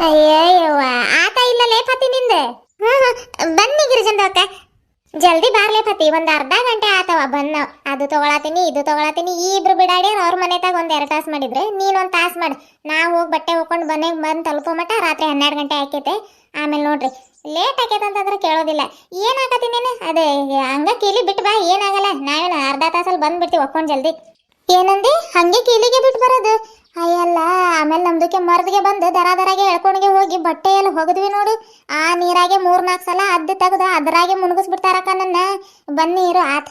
ಅಯ್ಯವ್ವ ಆತ ಇಲ್ಲ ಲೇಪತಿ ನಿಂದ. ಬನ್ನಿ ಗಿರಿಜಂದ ಅಕ್ಕ, ಜಲ್ದಿ ಬಾರ್ಲೆ ಪತಿ. ಒಂದ್ ಅರ್ಧ ಗಂಟೆ ಆತವ ಬಂದ. ಅದು ತಗೊಳತೀನಿ ಇದು ತಗೊಳತೀನಿ. ಈ ಇಬ್ರು ಬಿಡಾಡಿ ಅವ್ರ ಮನೆತಾಗ ಒಂದ್ 2 ತಾಸು ಮಾಡಿದ್ರೆ ನೀನ್ ಒಂದ್ ತಾಸು ಮಾಡು. ನಾ ಹೋಗಿ ಬಟ್ಟೆ ಹೋಗ್ಕೊಂಡು ಮನೆಗೆ ಬಂದು ತಲುಪೋ ಮಟ ರಾತ್ರಿ 12 ಗಂಟೆ ಆಕೈತೆ. ಆಮೇಲೆ ನೋಡ್ರಿ ಲೇಟ್ ಆಕೈತೆ ಅಂತಂದ್ರೆ ಕೇಳೋದಿಲ್ಲ. ಏನಾಗತಿ ನೀನು? ಅದೇ ಹಂಗ ಕೀಲಿ ಬಿಟ್ಟು ಬಾ, ಏನಾಗಲ್ಲ. ನಾವೇನು ಅರ್ಧ ತಾಸಲ್ಲಿ ಬಂದ್ಬಿಡ್ತೀವಿ ಒಕ್ಕೊಂಡು ಜಲ್ದಿ. ಏನಂದಿ? ಹಂಗೆ ಕೀಲಿಗೆ ಬಿಟ್ಟು ಬರೋದು? ಅಯ್ಯಲ್ಲ, ಆಮೇಲೆ ನಮ್ದಕ್ಕೆ ಮರದಿಗೆ ಬಂದು ದರಾಗೆ ಎಳ್ಕೊಂಡ್ಗೆ ಹೋಗಿ ಬಟ್ಟೆ ಎಲ್ಲ ಹೋಗಿದ್ವಿ ನೋಡು. ಆ ನೀರಾಗೆ 3-4 ಸಲ ಅದ್ದು ತೆಗ್ದು ಅದ್ರಾಗೆ ಮುಳುಗಿಸ್ಬಿಡ್ತಾರಕ್ಕ ನನ್ನ. ಬನ್ನಿ ಇರು ಆತ.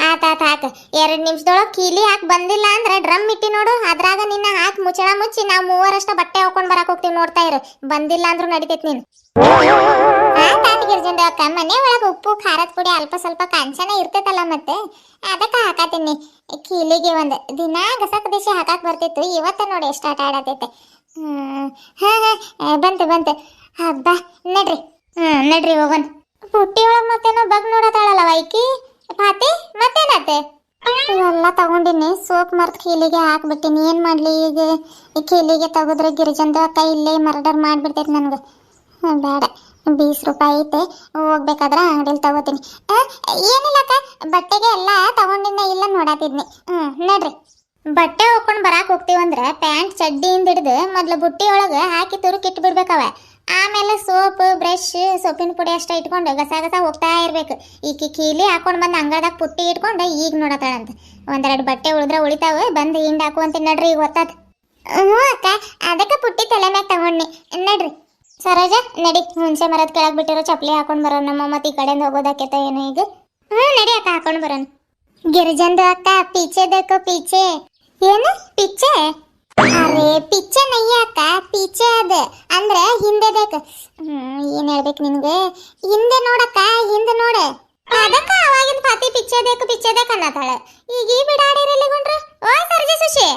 ಆತ ಹಾಕ. 2 ನಿಮಿಷದೊಳಗೆ ಕೀಲಿ ಹಾಕಿ ಬಂದಿಲ್ಲ ಅಂದ್ರೆ ಡ್ರಮ್ ಇಟ್ಟಿ ನೋಡು, ಅದ್ರಾಗ ನಿನ್ನ ಹಾಕಿ ಮುಚ್ಚಳ ಮುಚ್ಚಿ ನಾವು 3 ಬಟ್ಟೆ ಹಾಕೊಂಡ್ ಬರಕ್ ಹೋಗ್ತೀವಿ. ನೋಡ್ತಾ ಇರು, ಬಂದಿಲ್ಲ ಅಂದ್ರೂ ನಡಿತೈತಿ ನೀನು. ಆತ ಗಿರ್ಜಂದ ಅಕ್ಕ, ಮನೆ ಒಳಗೆ ಉಪ್ಪು ಖಾರದ ಪುಡಿ ಅಲ್ಪ ಸ್ವಲ್ಪ ಕಾಂಚನ ಇರ್ತೈತಲ್ಲ, ಮತ್ತೆ ಅದಕ್ಕೆ ಹಾಕತೀನಿ. ಕೀಲಿಗೆ ಒಂದು ದಿನ ಗಸಕ್ ದಿಶೆ ಹಾಕಕ್ ಬರ್ತಿತ್ತು, ಇವತ್ತ ನೋಡಿ ಎಷ್ಟು ಆಟ ಆಡತೈತೆ. ಬಂತು ಹಬ್ಬ. ನಡ್ರಿ ನಡ್ರಿ ಹೋಗೋಣ. ಪುಟ್ಟಿ ಒಳಗೆ ಮತ್ತೇನೋ ಬಗ್ ನೋಡತಾಳಲ್ಲ ವೈಕಿ ಪಾತಿ. ಮತ್ತೇನತ್ತೆ? ಇವೆಲ್ಲ ತಗೊಂಡಿನಿ, ಸೋಪ್ ಮರ್ತ್ ಕೀಲಿಗೆ ಹಾಕ್ಬಿಟ್ಟಿನಿ. ಏನ್ ಮಾಡ್ಲಿ ಈಗ? ಈ ಕೀಲಿಗೆ ತಗೋದ್ರೆ ಗಿರಿಜಂದ ಅಕ್ಕ ಇಲ್ಲೇ ಮರ್ಡರ್ ಮಾಡ್ಬಿಡ್ತೈತಿ ನನ್ಗೆ. ಬೇಡ, 20 ರೂಪಾಯಿ ಐತೆ, ಹೋಗ್ಬೇಕಾದ್ರೆ ಅಂಗಡಿಲಿ ತಗೋತೀನಿ. ಏನಿಲ್ಲಕ್ಕ, ಬಟ್ಟೆಗೆ ಎಲ್ಲ ತಗೊಂಡಿದ್ದೆ, ಇಲ್ಲ ನೋಡಾತಿದ್ನಿ. ನಡ್ರಿ. ಬಟ್ಟೆ ಹೋಗ್ಕೊಂಡು ಬರಾಕ್ ಹೋಗ್ತೀವಂದ್ರೆ ಪ್ಯಾಂಟ್ ಚಡ್ಡಿಯಿಂದ ಹಿಡಿದು ಮೊದ್ಲು ಬುಟ್ಟಿ ಒಳಗೆ ಹಾಕಿ ತುರುಕಿಟ್ಟು ಬಿಡ್ಬೇಕವ. ಆಮೇಲೆ ಸೋಪ್ ಬ್ರಷ್ ಸೊಪ್ಪಿನ ಪುಡಿ ಅಷ್ಟ ಇಟ್ಕೊಂಡು ಗಸ ಹೋಗ್ತಾ ಇರ್ಬೇಕು. ಈಗ ಕೀಲಿ ಹಾಕೊಂಡು ಬಂದು ಅಂಗಳದಾಗ ಪುಟ್ಟಿ ಇಟ್ಕೊಂಡು ಈಗ ನೋಡತಾಳಂತ. 1-2 ಬಟ್ಟೆ ಉಳಿದ್ರೆ ಉಳಿತಾವೆ, ಬಂದು ಹಿಂಡ್ ಹಾಕುವಂತ. ನಡ್ರಿ, ಈಗ ಗೊತ್ತಾತ. ಅಕ್ಕ, ಅದಕ್ಕೆ ಪುಟ್ಟಿ ತಲೆ ಮ್ಯಾಗ ತಗೊಂಡ್ನಿ. ನಡ್ರಿ ಸರೋಜ, ನಡಿ. ಹುಣಸೆ ಮರದ ಕೆಳಗೆ ಬಿಟ್ಟಿರೋ ಚಪ್ಪಲಿ ಹಾಕೊಂಡು ಬರೋಣ. ನಮ್ಮ ಮತ್ತೆ ಈ ಕಡೆಯಿಂದ ಹೋಗೋದಕ್ಕೆತ ಏನು ಈಗ? ನಡಿ ಅಕ್ಕ, ಹಾಕೊಂಡು ಬರೋಣ. ಗಿರಿಜಂದು ಅಕ್ಕ, ಪೀಚೆ ದೇಕೋ ಪೀಚೆ. ಏನು ಪಿಚ್ಚೆ? ಅರೆ ಪಿಚ್ಚೆ ನಯ್ಯ ಅಕ್ಕ, ಪೀಚೆ ಅದ ಅಂದ್ರೆ ಹಿಂದೆ ದೇಕ. ಏನ್ ಹೇಳ್ಬೇಕು ನಿನ್ಗೆ? ಹಿಂದೆ ನೋಡಕ್ಕ, ಹಿಂದೆ ನೋಡ. ಅದಕ್ಕ ಅವಾಗಿನ ಪಾತಿ ಪಿಚ್ಚೆ ದೇಕ ಅನ್ನತಾಳೆ. ಈಗ ಈ ಬಿಡಾಡಿರಿ ಎಲ್ಲಿಗೊಂಡ್ರಿ? ಓ ಸರ್ಜಿ ಸುಶಿ,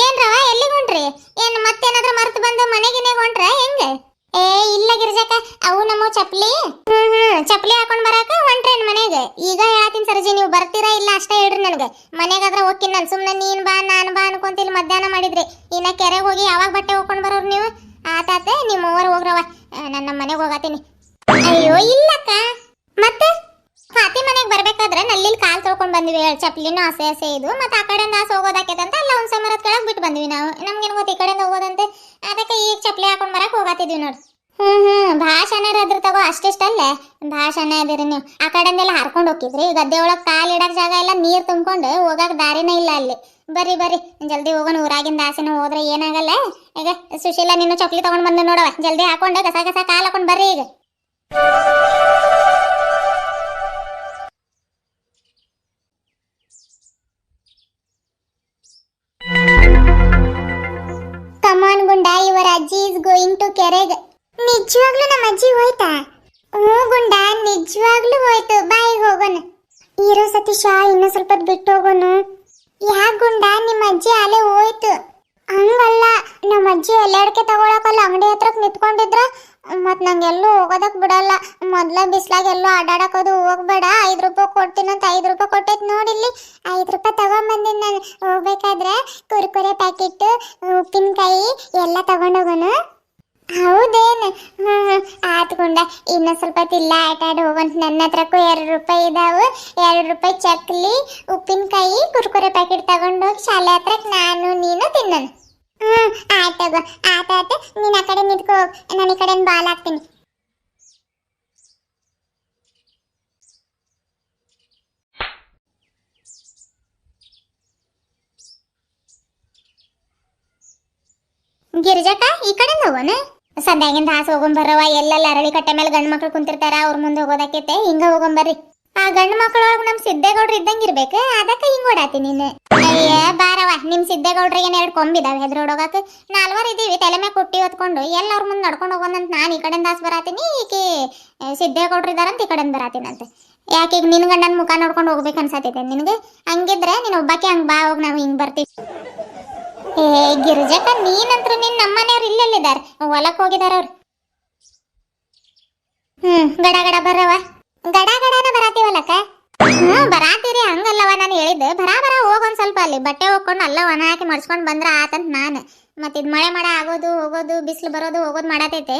ಏನ್ರವ ಎಲ್ಲಿಗೊಂಡ್ರಿ? ಏನ್ ಮತ್ತೇನಾದ್ರೂ ಮರ್ತು ಬಂದು ಮನೆಗಿನೇ ಗೊಂಡ್ರ ಹೆಂಗ? ಇಲ್ಲ ಗಿರ್ಜಕ್ಕ, ಅವು ನಮ್ಮ ಚಪ್ಲಿ ಚಪ್ಲಿ ಹಾಕೊಂಡ್ ಬರಾಕ ಹೊಂಟ್ರೇನ್ ಮನೆಗೆ. ಈಗ ಹೇಳತ್ತೀನಿ ಸರ್ಜಿ, ನೀವು ಬರ್ತೀರಾ ಇಲ್ಲ ಅಷ್ಟೇ ಹೇಳ್ರಿ ನನಗೆ. ಮನೆಗಾದ್ರ ಹೋಗ್ತೀನಿ ನಾನು. ಸುಮ್ಮನೆ ನೀನ್ ಬಾ ನಾನು ಬಾ ಅನ್ಕೊಂತಿಲ್ ಮಧ್ಯಾಹ್ನ ಮಾಡಿದ್ರಿ. ಇನ್ನ ಕೆರೆಗೆ ಹೋಗಿ ಯಾವಾಗ ಬಟ್ಟೆ ಹೋಗ್ಕೊಂಡ್ ಬರೋರು ನೀವು? ಆತಾತೆ, ನಿಮ್ಮ ಮೂವರು ಹೋಗ್ರವ, ನನ್ನ ಮನೆಗೆ ಹೋಗತ್ತೀನಿ. ಅಯ್ಯೋ ಇಲ್ಲಕ್ಕ, ಮತ್ತೆ ಫಾತಿ ಮನೆಗೆ ಬರ್ಬೇಕಾದ್ರೆ ನಲ್ಲಿ ಕಾಲ್ ತೊಳ್ಕೊಂಡ್ ಬಂದ್ವಿ. ಚಪ್ಲಿನೂ ಹಸೆ ಇದು. ಮತ್ತೆ ಆ ಕಡೆಯಿಂದ ಆಸೆ ಹೋಗೋದಾಕೈತಂತ ಅಲ್ಲ ಒಂದ್ ಸಮರದ ಕೆಳಗೆ ಬಿಟ್ಟು ಬಂದ್ವಿ ನಾವು. ನಮ್ಗೇನು ಗೊತ್ತು ಈ ಕಡೆಯಿಂದ ಹೋಗೋದಂತೆ. ಅದಕ್ಕೆ ಈಗ ಚಪ್ಲಿ ಹಾಕೊಂಡ್ ಬರಕ್ ಹೋಗತ್ತಿದ್ವಿ ನೋಡಿ. ಭಾಷಣ ಅದ್ರ ತಗೋ, ಅಷ್ಟಿಷ್ಟಲ್ಲೇ ಭಾಷಣ ಅದಿರಿ ನೀವು. ಆ ಕಡೆಯಿಂದೆಲ್ಲ ಹರ್ಕೊಂಡು ಹೋಗಿದ್ರಿ. ಗದ್ದೆ ಒಳಗೆ ಕಾಲ್ ಇಡಕ್ ಜಾಗ ಇಲ್ಲ, ನೀರ್ ತುಂಬ್ಕೊಂಡು ಹೋಗಕ್ ದಾರಿನೇ ಇಲ್ಲ ಅಲ್ಲಿ. ಬರ್ರಿ ಜಲ್ದಿ ಹೋಗೋಣ. ಊರಾಗಿಂದ ಆಸೆನ ಹೋದ್ರೆ ಏನಾಗಲ್ಲ. ಈಗ ಸುಶೀಲಾ, ನೀನು ಚಪ್ಲಿ ತಗೊಂಡ್ ಬಂದು ನೋಡವ. ಜಲ್ದಿ ಹಾಕೊಂಡು ಗಸ ಕಾಲ್ ಹಾಕೊಂಡ್ ಬರ್ರಿ ಈಗ. ಕಮಾನ್ ಗುಂಡ, ಯುವರ್ ಅಜ್ಜಿ ಇಸ್ ಗೋಯಿಂಗ್ ಟು ಕೆರೆಗೆ. ನಿಜವಾಗ್ಲೂ ನಮ್ಮ ಅಜ್ಜಿ ಹೋಯ್ತಾ? ಗುಂಡ, ನಿಜವಾಗ್ಲೂ ಹೋಯ್ತು. ಬಾಯಿಗೆ ಹೋಗೋಣ. ಇರೋ ಸತೀಶ, ಇನ್ನು ಸ್ವಲ್ಪ ಬಿಟ್ಟು ಹೋಗೋಣ. ಯಾಕೆ ಗುಂಡ, ನಿಮ್ಮ ಅಜ್ಜಿ ಅಲ್ಲೇ ಹೋಯ್ತು? ಹಂಗಲ್ಲ, ನಮ್ಮ ಅಜ್ಜಿ ಎಲ್ಲಾಡ್ಕೆ ತಗೊಳಕಲ್ಲ ಅಂಗಡಿ ಹತ್ರಕ್ ನಿಂತ್ಕೊಂಡಿದ್ರ. ಮತ್ ನಂಗೆಲ್ಲೂ ಹೋಗೋದಕ್ ಬಿಡಲ್ಲ. ಮೊದ್ಲ ಬಿಸ್ಲಾಗ ಎಲ್ಲೂ ಆಡಾಡಕೋದು ಹೋಗ್ಬೇಡ, 5 ರೂಪಾಯಿ ಕೊಡ್ತೀನಂತ 5 ರೂಪಾಯಿ ಕೊಟ್ಟೈತ್ ನೋಡಿಲ್ಲಿ. 5 ರೂಪಾಯಿ ತಗೊಂಬಂದಿನಿ ನಾನು. ಹೋಗ್ಬೇಕಾದ್ರೆ ಕುರ್ಕುರೆ ಪ್ಯಾಕೆಟ್, ಉಪ್ಪಿನಕಾಯಿ ಎಲ್ಲ ತಗೊಂಡೋಗೋಣ. ಹೌದೇನು? ಆತ್ಕೊಂಡ. ಇನ್ನ ಸ್ವಲ್ಪ ತಿಲ್ಲ ಆಟ ಆಡಿ ಹೋಗೋಣ. ನನ್ನ ಹತ್ರಕ್ಕೂ 2 ರೂಪಾಯಿ ಇದಾವು. 2 ರೂಪಾಯಿ ಚಕ್ಲಿ, ಉಪ್ಪಿನಕಾಯಿ, ಕುರ್ಕುರೆ ಪ್ಯಾಕೆಟ್ ತಗೊಂಡೋಗಿ ಶಾಲೆ ಹತ್ರಕ್ಕೆ ನಾನು ನೀನು ತಿನ್ನೋಣ. ಆಯ್ತಗೋ. ಆತ, ನೀನ್ ಆ ಕಡೆ ನಿಂತ್ಕೋ, ನಾನು ಈ ಕಡೆ ಬಾಲ್ ಹಾಕ್ತೀನಿ. ಗಿರಿಜಕ್ಕ, ಈ ಕಡೆ ಹೋಗೋಣ. ಸಂಧ್ಯಾಗಿಂದ ಹಾಸ ಹೋಗೊಂಡ್ ಬರವ. ಎಲ್ಲೆಲ್ಲ ಅರಳಿ ಕಟ್ಟೆ ಮೇಲೆ ಗಂಡು ಮಕ್ಳು ಕುಂತಿರ್ತಾರ, ಅವ್ರ ಮುಂದೆ ಹೋಗೋದಕ್ಕೈತೆ. ಹಿಂಗ ಹೋಗೊಂಬರ್ರಿ. ಆ ಗಂಡು ಮಕ್ಕಳೊಳಗ ನಮ್ ಸಿದ್ದೇಗೌಡ್ರು ಇದ್ದಂಗಿರ್ಬೇಕು. ಅದಕ್ಕೆ ಹಿಂಗ್ ಓಡಾತಿ ನೀನು. ಅಯ್ಯ ಬಾರವ, ನಿಮ್ ಸಿದ್ದೇಗೌಡ್ರಿಗೆ 2 ಕೊಂಬಿದಾವೆ ಹೆದ್ರೋಡೋಗಕ್ಕೆ. 4 ಇದೀವಿ, ತಲೆ ಮ್ಯಾಗ ಕುಟ್ಟಿ ಹೊತ್ಕೊಂಡು ಎಲ್ಲವ್ರ ಮುಂದೆ ನಡ್ಕೊಂಡು ಹೋಗೋಣಂತ. ನಾನು ಈ ಕಡೆಯಿಂದ ಹಾಸ್ ಬರಾತೀನಿ, ಈಕಿ ಸಿದ್ದೇಗೌಡ್ರು ಇದಾರಂತ ಈ ಕಡೆಯಿಂದ ಬರಾತೀನಂತೆ. ಯಾಕೆ ಈಗ ನಿನ್ ಗಂಡನ ಮುಖ ನೋಡ್ಕೊಂಡು ಹೋಗ್ಬೇಕು ಅನ್ಸತೈತೆ ನಿನಗೆ? ಹಂಗಿದ್ರೆ ನೀನು ಒಬ್ಬಾಕೆ ಹಂಗ್ ಬಾ, ಹೋಗಿ ನಾವು ಹಿಂಗ್ ಬರ್ತೀವಿ. ಗಿರಿಜಕ್ಕ, ನೀನಂತ್ರ ನಿನ್ ನಮ್ಮನೆಯವ್ರು ಇಲ್ಲೆಲ್ಲಿದ್ದಾರೆ? ಹೊಲಕ್ ಹೋಗಿದಾರ ಅವ್ರು. ಗಡ ಬರವ. ಗಡನ ಬರಾತೀವಲ್ಲಕ್ಕ. ಬರಾತೀರಿ, ಹಂಗಲ್ಲವ ನಾನು ಹೇಳಿದ್ದು. ಬರ ಹೋಗೊಂದ್ ಸ್ವಲ್ಪ ಅಲ್ಲಿ ಬಟ್ಟೆ ಹೋಗ್ಕೊಂಡು ಅಲ್ಲ ಒಣ ಹಾಕಿ ಮಡ್ಸ್ಕೊಂಡ್ ಬಂದ್ರ ಆತಂತ ನಾನು. ಮತ್ತೆ ಇದು ಮಳೆ ಮಾಡ ಆಗೋದು ಹೋಗೋದು ಬಿಸಿಲು ಬರೋದು ಹೋಗೋದು ಮಾಡತೈತೆ.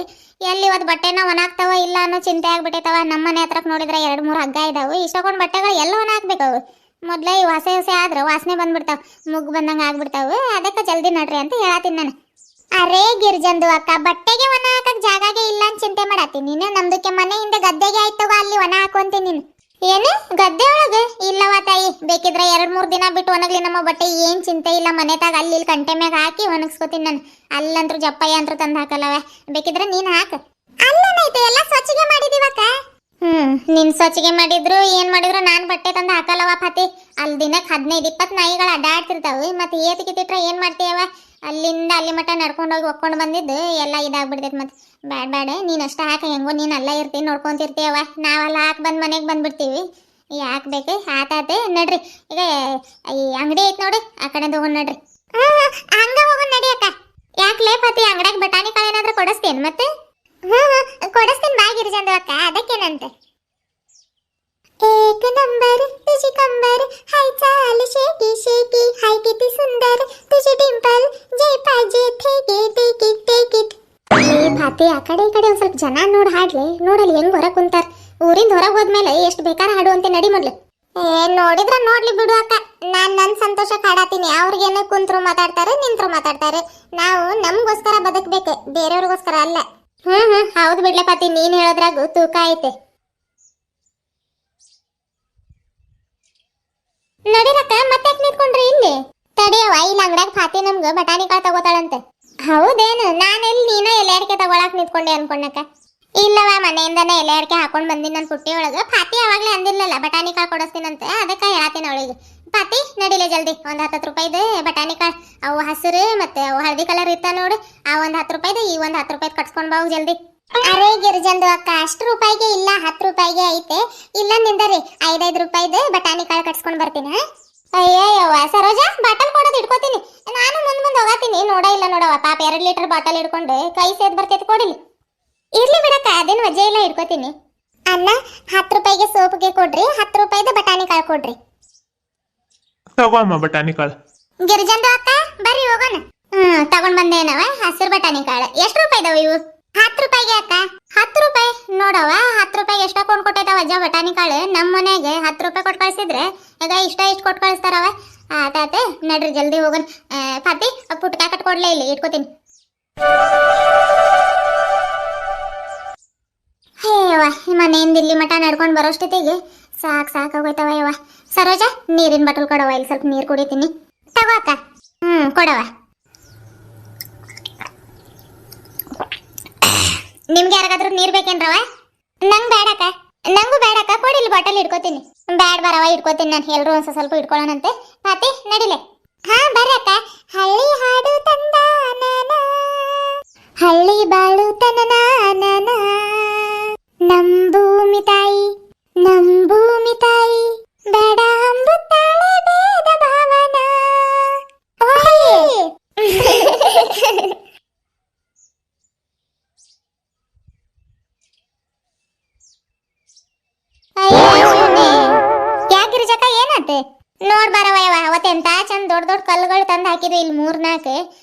ಎಲ್ಲಿ ಇವತ್ತು ಬಟ್ಟೆನ ಒಣಾಗ್ತಾವ ಇಲ್ಲ ಅನ್ನೋ ಚಿಂತೆ ಆಗ್ಬಿಟ್ಟೈತವ. ನಮ್ಮ ಮನೆ ಹತ್ರಕ್ಕೆ ನೋಡಿದ್ರೆ 2-3 ಹಗ್ಗ ಇದಾವೆ. ಇಷ್ಟೊಂದು ಬಟ್ಟೆಗಳು ಎಲ್ಲ ಒಣ ಹಾಕ್ಬೇಕವು. ಮೊದ್ಲೇ ಈ ಹೊಸೆ ಆದ್ರೆ ವಾಸನೆ ಬಂದ್ಬಿಡ್ತಾವ, ಮುಗ್ಗು ಬಂದಂಗೆ ಆಗ್ಬಿಡ್ತಾವೆ. ಅದಕ್ಕೆ ಜಲ್ದಿ ನಡ್ರಿ ಅಂತ ಹೇಳತ್ತೀನಿ ನಾನು. ಅರೇ ಗಿರ್ಜಂದು ಅಕ್ಕ, ಬಟ್ಟೆಗೆ ಒಣ ಹಾಕಕ್ ಜಾಗಾಗೆ ಇಲ್ಲ ಅಂತ ಚಿಂತೆ ಮಾಡತ್ತೀನಿ ನೀನು. ನಮ್ದಕ್ಕೆ ಮನೆ ಹಿಂದೆ ಗದ್ದೆಗೆ ಆಯ್ತವ, ಅಲ್ಲಿ ಒಣ ಹಾಕುವಂತೀನಿ ನೀನು. ಏನು ಗದ್ದೆ ಒಳಗೆ? ಇಲ್ಲವ ತಾಯಿ, ಬೇಕಿದ್ರೆ 2-3 ದಿನ ಬಿಟ್ಟು ಒಣಗ್ಲಿ ನಮ್ಮ ಬಟ್ಟೆ, ಏನ್ ಚಿಂತೆ ಇಲ್ಲ. ಮನೆತಾಗ ಅಲ್ಲಿ ಇಲ್ಲಿ ಕಂಟೆ ಮ್ಯಾಗ ಹಾಕಿ ಒಣಗಿಸ್ಕೋತೀನಿ ನಾನು. ಅಲ್ಲಂತ್ರು ಜಪ್ಪಯ್ಯ ಅಂತೂ ತಂದು ಹಾಕಲ್ಲವ, ಬೇಕಿದ್ರೆ ನೀನ್ ಹಾಕ. ಅಲ್ಲನೈತೆ ಎಲ್ಲ ಸ್ವಚ್ಛಗೆ ಮಾಡಿದೀವಕ್ಕ. ನಿನ್ ಸ್ವಚ್ಛಗೆ ಮಾಡಿದ್ರು ಏನ್ ಮಾಡಿದ್ರು ನಾನ್ ಬಟ್ಟೆ ತಂದು ಹಾಕಲ್ಲವ ಪಾತಿ. ಅಲ್ಲಿ ದಿನಕ್ಕೆ 15-20 ನಾಯಿಗಳು ಅಡ್ಡಾಡ್ತಿರ್ತಾವೆ. ಮತ್ತೆ ಏತಿಕಿತ್ತಿಟ್ರೆ ಏನ್ ಮಾಡ್ತೀಯವ? ಅಲ್ಲಿಂದ ಅಲ್ಲಿ ಮಟ್ಟ ನಡ್ಕೊಂಡೋಗಿ ಒಕ್ಕೊಂಡು ಬಂದಿದ್ದು ಎಲ್ಲ ಇದಾಗ್ಬಿಡ್ತೈತೆ. ಮತ್ತೆ ಬ್ಯಾಡ ನೀನ್ ಅಷ್ಟ ಹಾಕ, ಹೆಂಗೋ ನೀನ್ ಅಲ್ಲ ಇರ್ತೀನಿ ನೋಡ್ಕೊಂತಿರ್ತೀಯವ. ನಾವೆಲ್ಲ ಹಾಕಿ ಬಂದು ಮನೆಗೆ ಬಂದ್ಬಿಡ್ತೀವಿ. ಯಾಕೆ ಬೇಕು ಆತಾತೆ ನಡ್ರಿ. ಈಗ ಈ ಅಂಗಡಿ ಐತ್ ನೋಡಿ, ಆ ಕಡೆ ತಗೊಂಡ್ ನಡ್ರಿ. ಹಂಗ ಹೋಗೋಣ ನಡಿ ಅಕ್ಕ. ಯಾಕೆ ಪಾತಿ, ಅಂಗಡಿಯಾಗ ಬಟಾಣಿ ಕಾಳು ಏನಾದ್ರೂ ಕೊಡಿಸ್ತೇನೆ ಮತ್ತೆ? ಕೊಡಿಸ್ತೀನಿ ಬಾ ಗಿರಿಜಂದು ಅಕ್ಕ, ಅದಕ್ಕೇನಂತೆ. एक नंबर तुझी कंबर, हाय चाल शेकी शेकी, हाय किती सुंदर तुझी डिंपल, जे पाहिजे थे गिट. ಏ ಭಾತಿ, ಆ ಕಡೆ ಈ ಕಡೆ ಒಂದ್ ಸ್ವಲ್ಪ ಜನ ನೋಡಿ ಹಾಡ್ಲಿ. ನೋಡಲ್ಲಿ ಹೆಂಗ್ ಹೊರಗೆ ಕುಂತಾರ. ಊರಿಂದ ಹೊರಗೆ ಹೋದ್ಮೇಲೆ ಎಷ್ಟು ಬೇಕಾದ್ರೆ ಹಾಡು ಅಂತ ನಡಿ ಮೊದ್ಲು. ನೋಡಿದ್ರ ನೋಡ್ಲಿ ಬಿಡು ಅಕ್ಕ, ನಾನ್ ನನ್ ಸಂತೋಷಕ್ಕೆ ಹಾಡಾತೀನಿ. ಅವ್ರಿಗೇನೆ ಕುಂತ್ರು ಮಾತಾಡ್ತಾರೆ, ನಿಂತ್ರು ಮಾತಾಡ್ತಾರೆ. ನಾವು ನಮ್ಗೋಸ್ಕರ ಬದುಕ್ಬೇಕು, ಬೇರೆಯವ್ರಿಗೋಸ್ಕರ ಅಲ್ಲ. ಹೌದು ಬಿಡ್ಲೆ ಪಾತಿ, ನೀನ್ ಹೇಳೋದ್ರಾಗು ತೂಕ ಐತೆ. ನಡಿರಕ್ಕ, ಮತ್ತೆ ನಿಂತ್ಕೊಂಡ್ರಿ ಇಲ್ಲಿ? ತಡಿಯವ, ಇಲ್ಲಿ ಅಂಗಡ್ಯಾಗ ಫಾತಿ ನಮ್ಗ ಬಟಾಣಿ ಕಾಳು ತಗೋತಾಳಂತೆ. ಹೌದೇನು? ನಾನೆಲ್ಲಿ ನೀನ ಎಲೆ ಅಡಿಕೆ ತಗೊಳಕ್ ನಿಂತ್ಕೊಂಡೆ ಅನ್ಕೊಂಡಕ್ಕ. ಇಲ್ಲವ, ಮನೆಯಿಂದನೇ ಎಲೆ ಅಡಿಕೆ ಹಾಕೊಂಡ್ ಬಂದಿನಿ ನನ್ನ ಪುಟ್ಟಿ ಒಳಗ. ಫಾತಿ ಯಾವಾಗ್ಲೇ ಅಂದಿರ್ಲಿಲ್ಲ ಬಟಾಣಿ ಕಾಳು ಕೊಡಿಸ್ತೀನಂತೆ, ಅದಕ್ಕೆ ಹೇಳತ್ತೀನಿ ಅವಳಿಗೆ. ಫಾತಿ ನಡಿಲೆ ಜಲ್ದಿ, ಒಂದ್ 10 ರೂಪಾಯಿದು ಬಟಾಣಿ ಕಾಳು. ಅವು ಹಸಿರು ಮತ್ತೆ ಅವು ಹಳದಿ ಕಲರ್ ಇರ್ತಾವ ನೋಡು, ಆ ಒಂದ್ 10 ರೂಪಾಯಿದು ಈ ಒಂದ್ 10 ರೂಪಾಯಿ ಕಟ್ಸ್ಕೊಂಡ್ ಬಾವು ಜಲ್ದಿ. ಅರೇ ಗಿರ್ಜಂದು ಅಕ್ಕ, 10 ರೂಪಾಯಿಗೆ ಇಲ್ಲ 10 ರೂಪಾಯಿಗೆ ಐತೆ. ಇಲ್ಲ ನಿಂದರಿ, 5 ರೂಪಾಯಿದು ಬಟಾಣಿ ಕಾಳು ಕಟ್ಸ್ಕೊಂಡ್ ಬರ್ತೀನಿ. ಅಯ್ಯಯ್ಯವ್ವ ಸರೋಜಾ, ಬಾಟಲ್ ಕೊಡೋದು ಇಟ್ಕೋತೀನಿ ನಾನು. ಮುಂದ್ ಹೋಗತೀನಿ. ನೋಡ ಇಲ್ಲ ನೋಡವ ಪಾಪ, 2 ಲೀಟರ್ ಬಾಟಲ್ ಹಿಡ್ಕೊಂಡು ಕೈ ಸೇದ್ ಬರ್ತೈತಿ. ಕೊಡಿಲಿ. ಇರ್ಲಿ ಬಿಡಕ್ಕ, ಅದೇನು ವಜೆ ಇಲ್ಲ, ಇಟ್ಕೋತೀನಿ. ಅಣ್ಣ 10 ರೂಪಾಯಿಗೆ ಸೋಪ್ಗೆ ಕೊಡ್ರಿ, 10 ರೂಪಾಯಿದು ಬಟಾಣಿ ಕಾಳು ಕೊಡ್ರಿ. ತಗೋಮ್ಮ ಬಟಾಣಿ ಕಾಳು. ಗಿರ್ಜಂದು ಅಕ್ಕ ಬರ್ರಿ ಹೋಗೋಣ. ತಗೊಂಡ್ ಬಂದೇನವ ಹಸಿರು ಬಟಾಣಿ ಕಾಳು. ಎಷ್ಟು ರೂಪಾಯಿ ಇದಾವ ಇವು? 10 ರೂಪಾಯಿಗೆ ಅಕ್ಕ. 10 ರೂಪಾಯಿ ನೋಡವ, 10 ರೂಪಾಯಿ ಎಷ್ಟ ಕೊಂಡ್ ಕೊಟ್ಟೈತವ ಅಜ್ಜ ಬಟಾಣಿ ಕಾಳು. ನಮ್ಮ ಮನೆಗೆ 10 ರೂಪಾಯಿ ಕೊಟ್ಟು ಕಳ್ಸಿದ್ರೆ ಈಗ ಇಷ್ಟ ಕೊಟ್ಟು ಕಳಿಸ್ತಾರವ. ಆತಾತೆ ನಡ್ರಿ ಜಲ್ದಿ ಹೋಗೋಣ. ಫಾತಿ ಪುಟ್ಕ ಕಟ್ಕೊಡ್ಲೇ, ಇಲ್ಲಿ ಇಟ್ಕೋತೀನಿ. ಹೇಯವ್ವ, ಮನೆಯಿಂದ ಇಲ್ಲಿ ಮಠ ನಡ್ಕೊಂಡು ಬರೋಷ್ಟೊತ್ತಿಗೆ ಸಾಕಾಗೋಯ್ತವ ಯವ್ವ. ಸರೋಜಾ, ನೀರಿನ ಬಾಟಲ್ ಕೊಡವ, ಇಲ್ಲಿ ಸ್ವಲ್ಪ ನೀರು ಕುಡಿತೀನಿ. ತಗೋ ಅಕ್ಕ. ಕೊಡವ. ನಿಮ್ಗೆ ಯಾರಿಗಾದ್ರೂ ನೀರ್ ಬೇಕೇನ್ರವ? ನಂಗ್ ಬೇಡಕ್ಕ. ನಂಗೂ ಬೇಡಕ್ಕ, ಕೊಡಿ, ಇಲ್ಲಿ ಬಾಟಲ್ ಇಟ್ಕೋತೀನಿ. ಬ್ಯಾಡ್ ಬರವ, ಇಟ್ಕೋತೀನಿ ನಾನು. ಎಲ್ರು ಒಂದ್ ಸ್ವಲ್ಪ ಇಟ್ಕೊಳ್ಳೋಣಂತೆ. ಪಾತಿ ನಡಿಲೆ. ಹಾ ಬರ್ರಕ್ಕ. ಹಳ್ಳಿ ಹಾಡು ತಂದ ಹಳ್ಳಿ ಬಾಳು ತನನ, ನಮ್ ಭೂಮಿ ತಾಯಿ ಬೇಡ ಅಂಬುತ್ತಾಳೆ ಭೇದ ಭಾವನ. ಯಾಕಿರ್ಜಕ್ಕ ಏನಾತೆ? ನೋಡ್ ಬರವಯ್ಯವ, ಅವತ್ತೆಂತ ಚಂದ ದೊಡ್ಡ ಕಲ್ಲುಗಳು ತಂದು ಹಾಕಿದ್ವಿ ಇಲ್ಲಿ 3-4.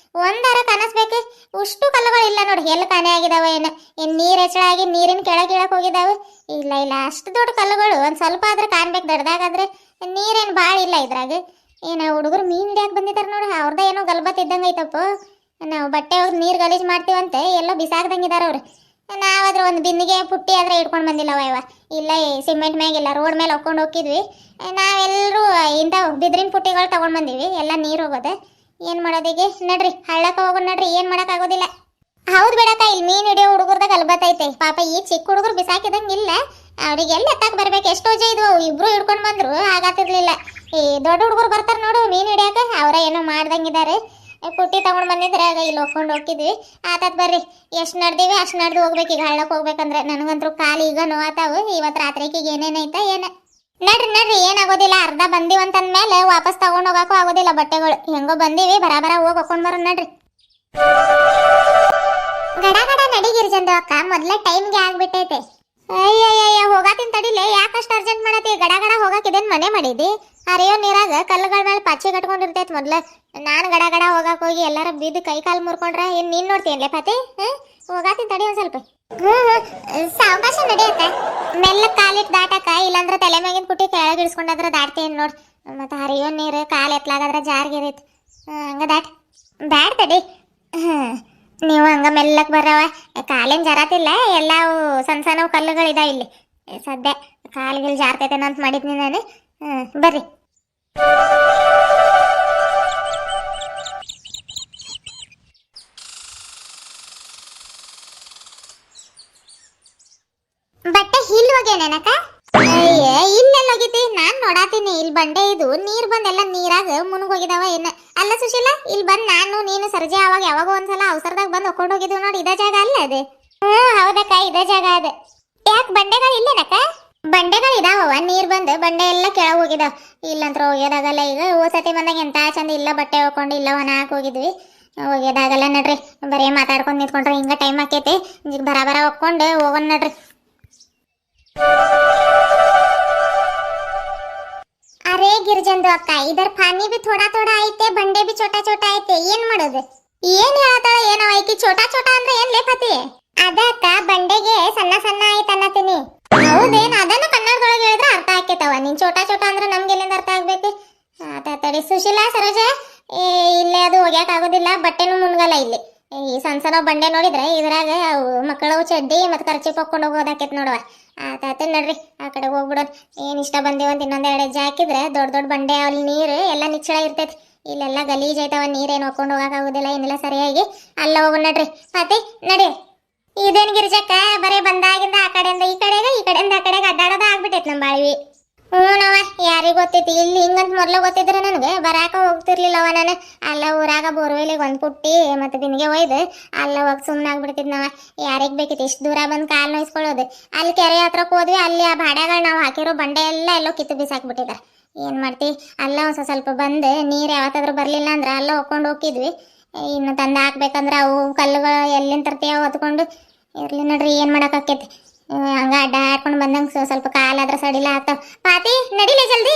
ಒಂದರ ಕನಸ್ಬೇಕು, ಉಷ್ಟು ಕಲ್ಲುಗಳು ಇಲ್ಲ ನೋಡಿ. ಎಲ್ಲಿ ಕಾಣೆ ಆಗಿದಾವ ಏನ ನೀರ್ ಹೆಚ್ಚಳಾಗಿ ನೀರಿನ ಕೆಳಗಿಳಕ್ ಹೋಗಿದಾವೆ. ಇಲ್ಲ ಅಷ್ಟು ದೊಡ್ಡ ಕಲ್ಲುಗಳು ಒಂದ್ ಸ್ವಲ್ಪ ಆದ್ರೆ ಕಾಣ್ಬೇಕು. ದೊಡ್ಡದಾಗಾದ್ರೆ ನೀರೇನ್ ಬಾಳ ಇಲ್ಲ ಇದ್ರಾಗ. ಏನ ಹುಡುಗರು ಮೀನ್ ಹಿಡಿಯಾಕ ಬಂದಿದಾರ ನೋಡಿ, ಅವ್ರದ ಏನೋ ಗಲ್ಬತ್ ಇದ್ದಂಗ ಐತಪ್ಪ. ನಾವು ಬಟ್ಟೆ ಹೋಗಿ ನೀರ್ ಗಲೀಜ್ ಮಾಡ್ತೀವಂತೆ, ಎಲ್ಲೋ ಬಿಸಾಕ್ದಂಗಿದಾರ ಅವ್ರು. ನಾವಾದ್ರೆ ಒಂದು ಬಿಂದಿಗೆ ಪುಟ್ಟಿ ಆದ್ರೆ ಇಟ್ಕೊಂಡು ಬಂದಿಲ್ಲವ ಇವ. ಇಲ್ಲ ಸಿಮೆಂಟ್ ಮ್ಯಾಗಿಲ್ಲ, ರೋಡ್ ಮೇಲೆ ಹೊಕ್ಕೊಂಡು ಹೋಗಿದ್ವಿ. ನಾವೆಲ್ಲರೂ ಇಂಥ ಬಿದ್ರಿನ ಪುಟ್ಟಿಗಳು ತಗೊಂಡ್ ಬಂದಿವಿ. ಎಲ್ಲ ನೀರು ಹೋಗೋದೆ, ಏನ್ ಮಾಡೋದಿಗೆ? ನಡ್ರಿ ಹಳ್ಳಕ್ಕೆ ಹೋಗೋಣ ನಡ್ರಿ, ಏನ್ ಮಾಡಕ್ ಆಗೋದಿಲ್ಲ. ಹೌದು ಬಿಡಕ್ಕ, ಇಲ್ಲಿ ಮೀನ್ ಹಿಡಿಯೋ ಹುಡುಗರ್ದಾಗ ಅಲ್ಬತ್ತೈತೆ ಪಾಪ. ಈ ಚಿಕ್ಕ ಹುಡುಗರು ಬಿಸಾಕಿದಂಗಿಲ್ಲ, ಅವ್ರಿಗೆಲ್ಲ ಎತ್ತಾಕ್ ಬರ್ಬೇಕು. ಎಷ್ಟೋ ಜನ ಇದ್ವು, ಇಬ್ರು ಹಿಡ್ಕೊಂಡು ಬಂದ್ರು ಆಗತ್ತಿರ್ಲಿಲ್ಲ. ಈ ದೊಡ್ಡ ಹುಡುಗರು ಬರ್ತಾರ ನೋಡು ಮೀನ್ ಹಿಡಿಯಾಕ, ಅವರ ಏನೋ ಮಾಡ್ದಂಗಿದ್ದಾರೆ. ಪುಟ್ಟಿ ತಗೊಂಡ್ ಬಂದಿದ್ರೆ ಆಗ ಇಲ್ಲಿ ಹೋಗ್ಕೊಂಡು ಹೋಗಿದ್ವಿ. ಆತತ್ ಬರ್ರಿ, ಎಷ್ಟು ನಡ್ದೀವಿ ಅಷ್ಟು ನಡ್ದು ಹೋಗ್ಬೇಕು. ಈಗ ಹಳ್ಳಕ್ಕೆ ಹೋಗ್ಬೇಕಂದ್ರೆ ನನಗಂತೂ ಕಾಲು ಈಗ ನೋವಾತಾವು. ಇವತ್ತು ರಾತ್ರಿಗೆ ಏನೇನೈತ ಏನ. ನಡ್ರಿ ಏನಾಗೋದಿಲ್ಲ. ಅರ್ಧ ಬಂದಿವಂತಂದ್ಮೇಲೆ ವಾಪಸ್ ತಗೊಂಡ್ ಹೋಗಕ್ಕೂ ಆಗೋದಿಲ್ಲ ಬಟ್ಟೆಗಳು. ಹೆಂಗೋ ಬಂದೀವಿ, ಬರಾಬರ ಹೋಗಿ ಹಾಕೊಂಡ್ ಬರೋಣ ನಡ್ರಿ. ಗಡ ನಡಿ ಗಿರ್ಜಂದು ಅಕ್ಕ, ಮೊದ್ಲೇ ಟೈಮ್ಗೆ ಆಗ್ಬಿಟ್ಟೈತೆ. ಅಯ್ಯಯ್ಯ ಹೋಗಾತಿನ್ ತಡಿಲೆ, ಯಾಕಷ್ಟು ಅರ್ಜೆಂಟ್ ಮಾಡತಿ? ಗಡ ಹೋಗಾಕಿದೇನ್ ಮನೆ ಮಾಡಿದಿ? ಹರಿಯೋ ನೀರಾಗ ಕಲ್ಲುಗಳ ಮೇಲೆ ಪಚ್ಚಿ ಕಟ್ಕೊಂಡಿರ್ತೈತಿ ಮೊದ್ಲ. ನಾನು ಗಡ ಗಡ ಹೋಗಾಕ ಹೋಗಿ ಎಲ್ಲಾರ ಬಿದ್ದು ಕೈ ಕಾಲು ಮುರ್ಕೊಂಡ್ರ ಏನ್ ನೀನ್ ನೋಡ್ತೀಯನ್ಲೆ ಪಾತಿ? ಹೋಗಾತೀನಿ ತಡಿ ಒಂದ್ ಸ್ವಲ್ಪ. ಸಾವಕಾಶ ನಡೆಯತ್ತ, ಮೆಲ್ಲ ಕಾಲಿಟ್ಟು ದಾಟಕ, ಇಲ್ಲಾಂದ್ರ ತಲೆ ಮ್ಯಾಗಿನ ಪುಟ್ಟಿ ಕೆಳಗೆ ಇಳಿಸ್ಕೊಂಡಾದ್ರ ದಾಟ್ತೀನಿ ನೋಡ್. ಮತ್ತೆ ಹರಿಯೋ ನೀರು ಕಾಲು ಎತ್ಲಾಗಾದ್ರ ಜಾರ್ಗಿರೈತಿ. ಹಂಗ ಬ್ಯಾಡ್ ತಡಿ. ನೀವು ಹಂಗ ಮೆಲ್ಲಕ್ ಬರವ, ಕಾಲೇನ್ ಜರಾತಿಲ್ಲ, ಎಲ್ಲಾವು ಸಣ್ಣ ಸಣ್ಣ ಕಲ್ಲುಗಳಿದಾವ ಇಲ್ಲಿ. ಸದ್ಯ ಕಾಲ್ಗಿಲ್ ಜಾರ್ತೈತೇನೋ ಅಂತ ಮಾಡಿದ್ನಿ ನಾನು. ಬರ್ರಿ. ಬಟ್ಟೆ ಹಿಲ್ ಹೋಗ್ಯಾನೇನಕ? ಅಯ್ಯ, ಇಲ್ಲೆಲ್ಲ ಹೋಗಿದ್ದಿ? ನಾನ್ ನೋಡಾತೀನಿ ಇಲ್ಲಿ ಬಂಡೆ ಇದು ನೀರ್ ಬಂದೆಲ್ಲ ನೀರಾಗ ಮುನುಗೋಗಿದಾವ ಏನ. ಅಲ್ಲ ಸುಶೀಲ, ಇಲ್ಲಿ ಬಂದ್ ನಾನು ನೀನು ಸರ್ಜೆ ಅವಾಗ ಯಾವಾಗ ಒಂದ್ಸಲ ಅವಸರದಾಗ ಬಂದ್ ಹೊಕ್ಕೊಂಡು ಹೋಗಿದ್ವಿ ನೋಡಿ, ಇದ ಜಾಗ ಅಲ್ಲ ಅದು? ಹೌದಕ್ಕ, ಇದ ಜಾಗ ಅದ. ಯಾಕೆ ಬಂಡೆಗಳು ಇಲ್ಲೇನಕ್ಕ? ಬಂಡೆಗಳು ಇದಾವ, ನೀರ್ ಬಂದು ಬಂಡೆ ಎಲ್ಲ ಕೆಳಗೆ ಹೋಗಿದಾವ. ಇಲ್ಲಂತ್ರ ಹೋಗ್ಯೋದಾಗಲ್ಲ. ಈಗ ಓಸತಿ ಬಂದಾಗ ಎಂತ ಚಂದ ಇಲ್ಲ ಬಟ್ಟೆ ಹೋಗ್ಕೊಂಡು ಇಲ್ಲ ಒಣಾಕ್ ಹೋಗಿದ್ವಿ. ಹೋಗ್ಯೋದಾಗಲ್ಲ ನಡ್ರಿ, ಬರೀ ಮಾತಾಡ್ಕೊಂಡು ನಿಂತ್ಕೊಂಡ್ರೆ ಹಿಂಗ ಟೈಮ್ ಆಕೈತಿ. ಬರ ಹೋಗ್ಕೊಂಡು ಹೋಗೋಣ ನಡ್ರಿ. अरे ಗಿರಿಜಂದು ಅಕ್ಕ, ಇದರ ಪಾನಿ भी थोड़ा थोड़ा ಐತೆ, ಬಂಡೆ भी छोटा छोटा ಐತೆ, ಏನ್ ಮಾಡೋದು? ಏನ್ ಹೇಳ್ತಾಳ ಏನೋ ಐಕಿ? छोटा छोटा ಅಂದ್ರೆ ಏನ್ ಲೇಪತಿ? ಅದಕ್ಕ ಬಂಡೆಗೆ ಸಣ್ಣ ಸಣ್ಣ ಐತೆ ಅನ್ನತೀನಿ. ಹೌದೇನ್? ಅದನ್ನ ಕನ್ನಡದೊಳಗೆ ಹೇಳಿದ್ರೆ ಅರ್ಥ ಆಕೇತವ. ನೀನ್ छोटा छोटा ಅಂದ್ರೆ ನಮ್ಗೆ ಎಲ್ಲಿಂದ ಅರ್ಥ ಆಗ್ಬೇಕು? ತಡಿ ಸುಶೀಲಾ, ಸರೋಜ, ಇಲ್ಲೇ ಅದು ಹೋಗ್ಯಾಕ ಆಗೋದಿಲ್ಲ, ಬಟ್ಟೆನೂ ಮುನ್ಗಲ್ಲ ಇಲ್ಲಿ. ಈ ಸಣ್ಣ ಸಣ್ಣ ಬಂಡೆ ನೋಡಿದ್ರೆ ಇದ್ರಾಗ ಮಕ್ಕಳು ಚಡ್ಡಿ ಮತ್ತೆ ಖರ್ಚಿಪ್ ಹಾಕೊಂಡು ಹೋಗೋದಾಕೈತಿ ನೋಡುವ. ಆತಾತ ನಡ್ರಿ, ಆ ಕಡೆ ಹೋಗ್ಬಿಡೋದು. ಏನ್ ಇಷ್ಟ ಬಂದೇವಂತ ಇನ್ನೊಂದೆರಡು ಹೆಜ್ಜೆ ಹಾಕಿದ್ರೆ ದೊಡ್ಡ ದೊಡ್ಡ ಬಂಡೆ ಅಲ್ಲಿ ನೀರು ಎಲ್ಲ ನಿಚ್ಚಳ ಇರ್ತೈತಿ. ಇಲ್ಲೆಲ್ಲ ಗಲೀಜ್ ಐತವ, ನೀರೇನು ಹಾಕೊಂಡು ಹೋಗಕ್ ಆಗುದಿಲ್ಲ, ಏನಿಲ್ಲ ಸರಿಯಾಗಿ. ಅಲ್ಲ ಹೋಗೋಣ ನಡ್ರಿ. ಮತ್ತೆ ನಡಿ. ಇದೇನ್ ಗಿರಿಜಕ್ಕ, ಬರೇ ಬಂದಾಗಿಂದ ಆ ಕಡೆಯಿಂದ ಈ ಕಡೆಗೆ, ಈ ಕಡೆಯಿಂದ ಆ ಕಡೆಗೆ ಅಡ್ಡಾಡೋದ ಆಗ್ಬಿಟ್ಟೈತಿ ನಮ್ಮ ಬಾಳ್ವಿ. ನವ ಯಾರಿಗ ಗೊತ್ತೈತಿ? ಇಲ್ಲಿ ಹಿಂಗಂತ ಮೊದ್ಲು ಗೊತ್ತಿದ್ರೆ ನನಗೆ ಬರಾಕ ಹೋಗ್ತಿರ್ಲಿಲ್ಲವ ನಾನು. ಅಲ್ಲ ಊರಾಗ ಬೋರ್ವೆಲಿಗೆ ಒಂದ್ ಪುಟ್ಟಿ ಮತ್ತೆ ದಿನಿಗೆ ಒಯ್ದು ಅಲ್ಲ ಹೋಗಿ ಸುಮ್ಮನೆ ಆಗ್ಬಿಡ್ತಿದ್ನವ. ಯಾರಿಗ್ ಬೇಕಿತ್ತು ಇಷ್ಟು ದೂರ ಬಂದು ಕಾಲು ನೋಯಿಸ್ಕೊಳ್ಳೋದು? ಅಲ್ಲಿ ಕೆರೆ ಹತ್ರಕ್ಕೆ ಹೋದ್ವಿ, ಅಲ್ಲಿ ಆ ಬಾಡ್ಯಾಗಳು ನಾವು ಹಾಕಿರೋ ಬಂಡೆ ಎಲ್ಲೋ ಕಿತ್ತು ಬಿಸಾಕ್ಬಿಟ್ಟಿದ್ದಾರೆ. ಏನ್ ಮಾಡ್ತಿ? ಅಲ್ಲ ಒಂದ್ ಸ್ವಲ್ಪ ಬಂದು ನೀರು ಯಾವತ್ತಾದ್ರೂ ಬರ್ಲಿಲ್ಲ ಅಂದ್ರೆ ಅಲ್ಲ ಹೋಗ್ಕೊಂಡು ಹೋಗಿದ್ವಿ. ಇನ್ನು ತಂದು ಹಾಕ್ಬೇಕಂದ್ರೆ ಅವು ಕಲ್ಲುಗಳು ಎಲ್ಲಿಂದ ತರ್ತೀಯ ಹೊತ್ಕೊಂಡು ಇರ್ಲಿ ನಡ್ರಿ, ಏನ್ ಮಾಡಕ್ ಆಕೈತಿ? ಹಂಗ ಅಡ್ಡ ಹಾಡ್ಕೊಂಡು ಬಂದಂಗ ಸ್ವಲ್ಪ ಕಾಲಾದ್ರ ಸಡಿಲ ಆಗ್ತಾವ. ಪಾತಿ ನಡಿಲೆ ಜಲ್ದಿ.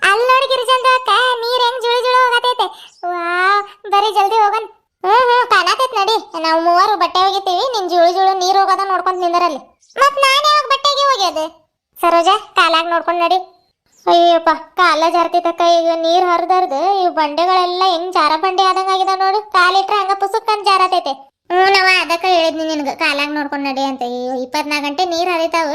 ಅಲ್ಲಿ ನೋಡಿ ಗಿರಿಜಂದು ಅಕ್ಕ, ನೀರ್ ಹೆಂಗ್ ಜುಳಿ ಜುಳಿ ಹೋಗತೈತೆ. ಬರೀ ಜಲ್ದಿ ಹೋಗನ್. ಕಾಣತೈತ್ ನಡಿ. ನಾವು ಮೂವರು ಬಟ್ಟೆ ಹೋಗಿತೀವಿ, ನಿನ್ ಜುಳಿ ಜುಳು ನೀರ್ ಹೋಗೋದ ನೋಡ್ಕೊಂತ ನಿಂದರಲ್ಲಿ. ಮತ್ ನಾನ್ ಯಾವಾಗ ಬಟ್ಟೆಗೆ ಹೋಗ್ಯದ? ಸರೋಜ, ಕಾಲಾಗ ನೋಡ್ಕೊಂಡ್ ನಡಿ. ಅಯ್ಯಪ್ಪ, ಕಾಲ ಜಾರ್ತಿತಕ್ಕ. ಈಗ ನೀರ್ ಹರಿದರ್ದು ಇವ್ ಬಂಡೆಗಳೆಲ್ಲ ಹೆಂಗ್ ಜಾರ ಬಂಡೆ ಆದಂಗ ಆಗಿದಾವ ನೋಡು. ಕಾಲಿಟ್ರೆ ಹಂಗ ಪುಸುಕ್ಕಂತ ಜಾರತೈತೆ. ನವ ಅದಕ್ಕೆ ಹೇಳಿದ್ನಿ ನಿನ್ಗೆ ಕಾಲಾಗ ನೋಡ್ಕೊಂಡು ನಡಿ ಅಂತ. 24 ಗಂಟೆ ನೀರು ಹರಿತಾವ,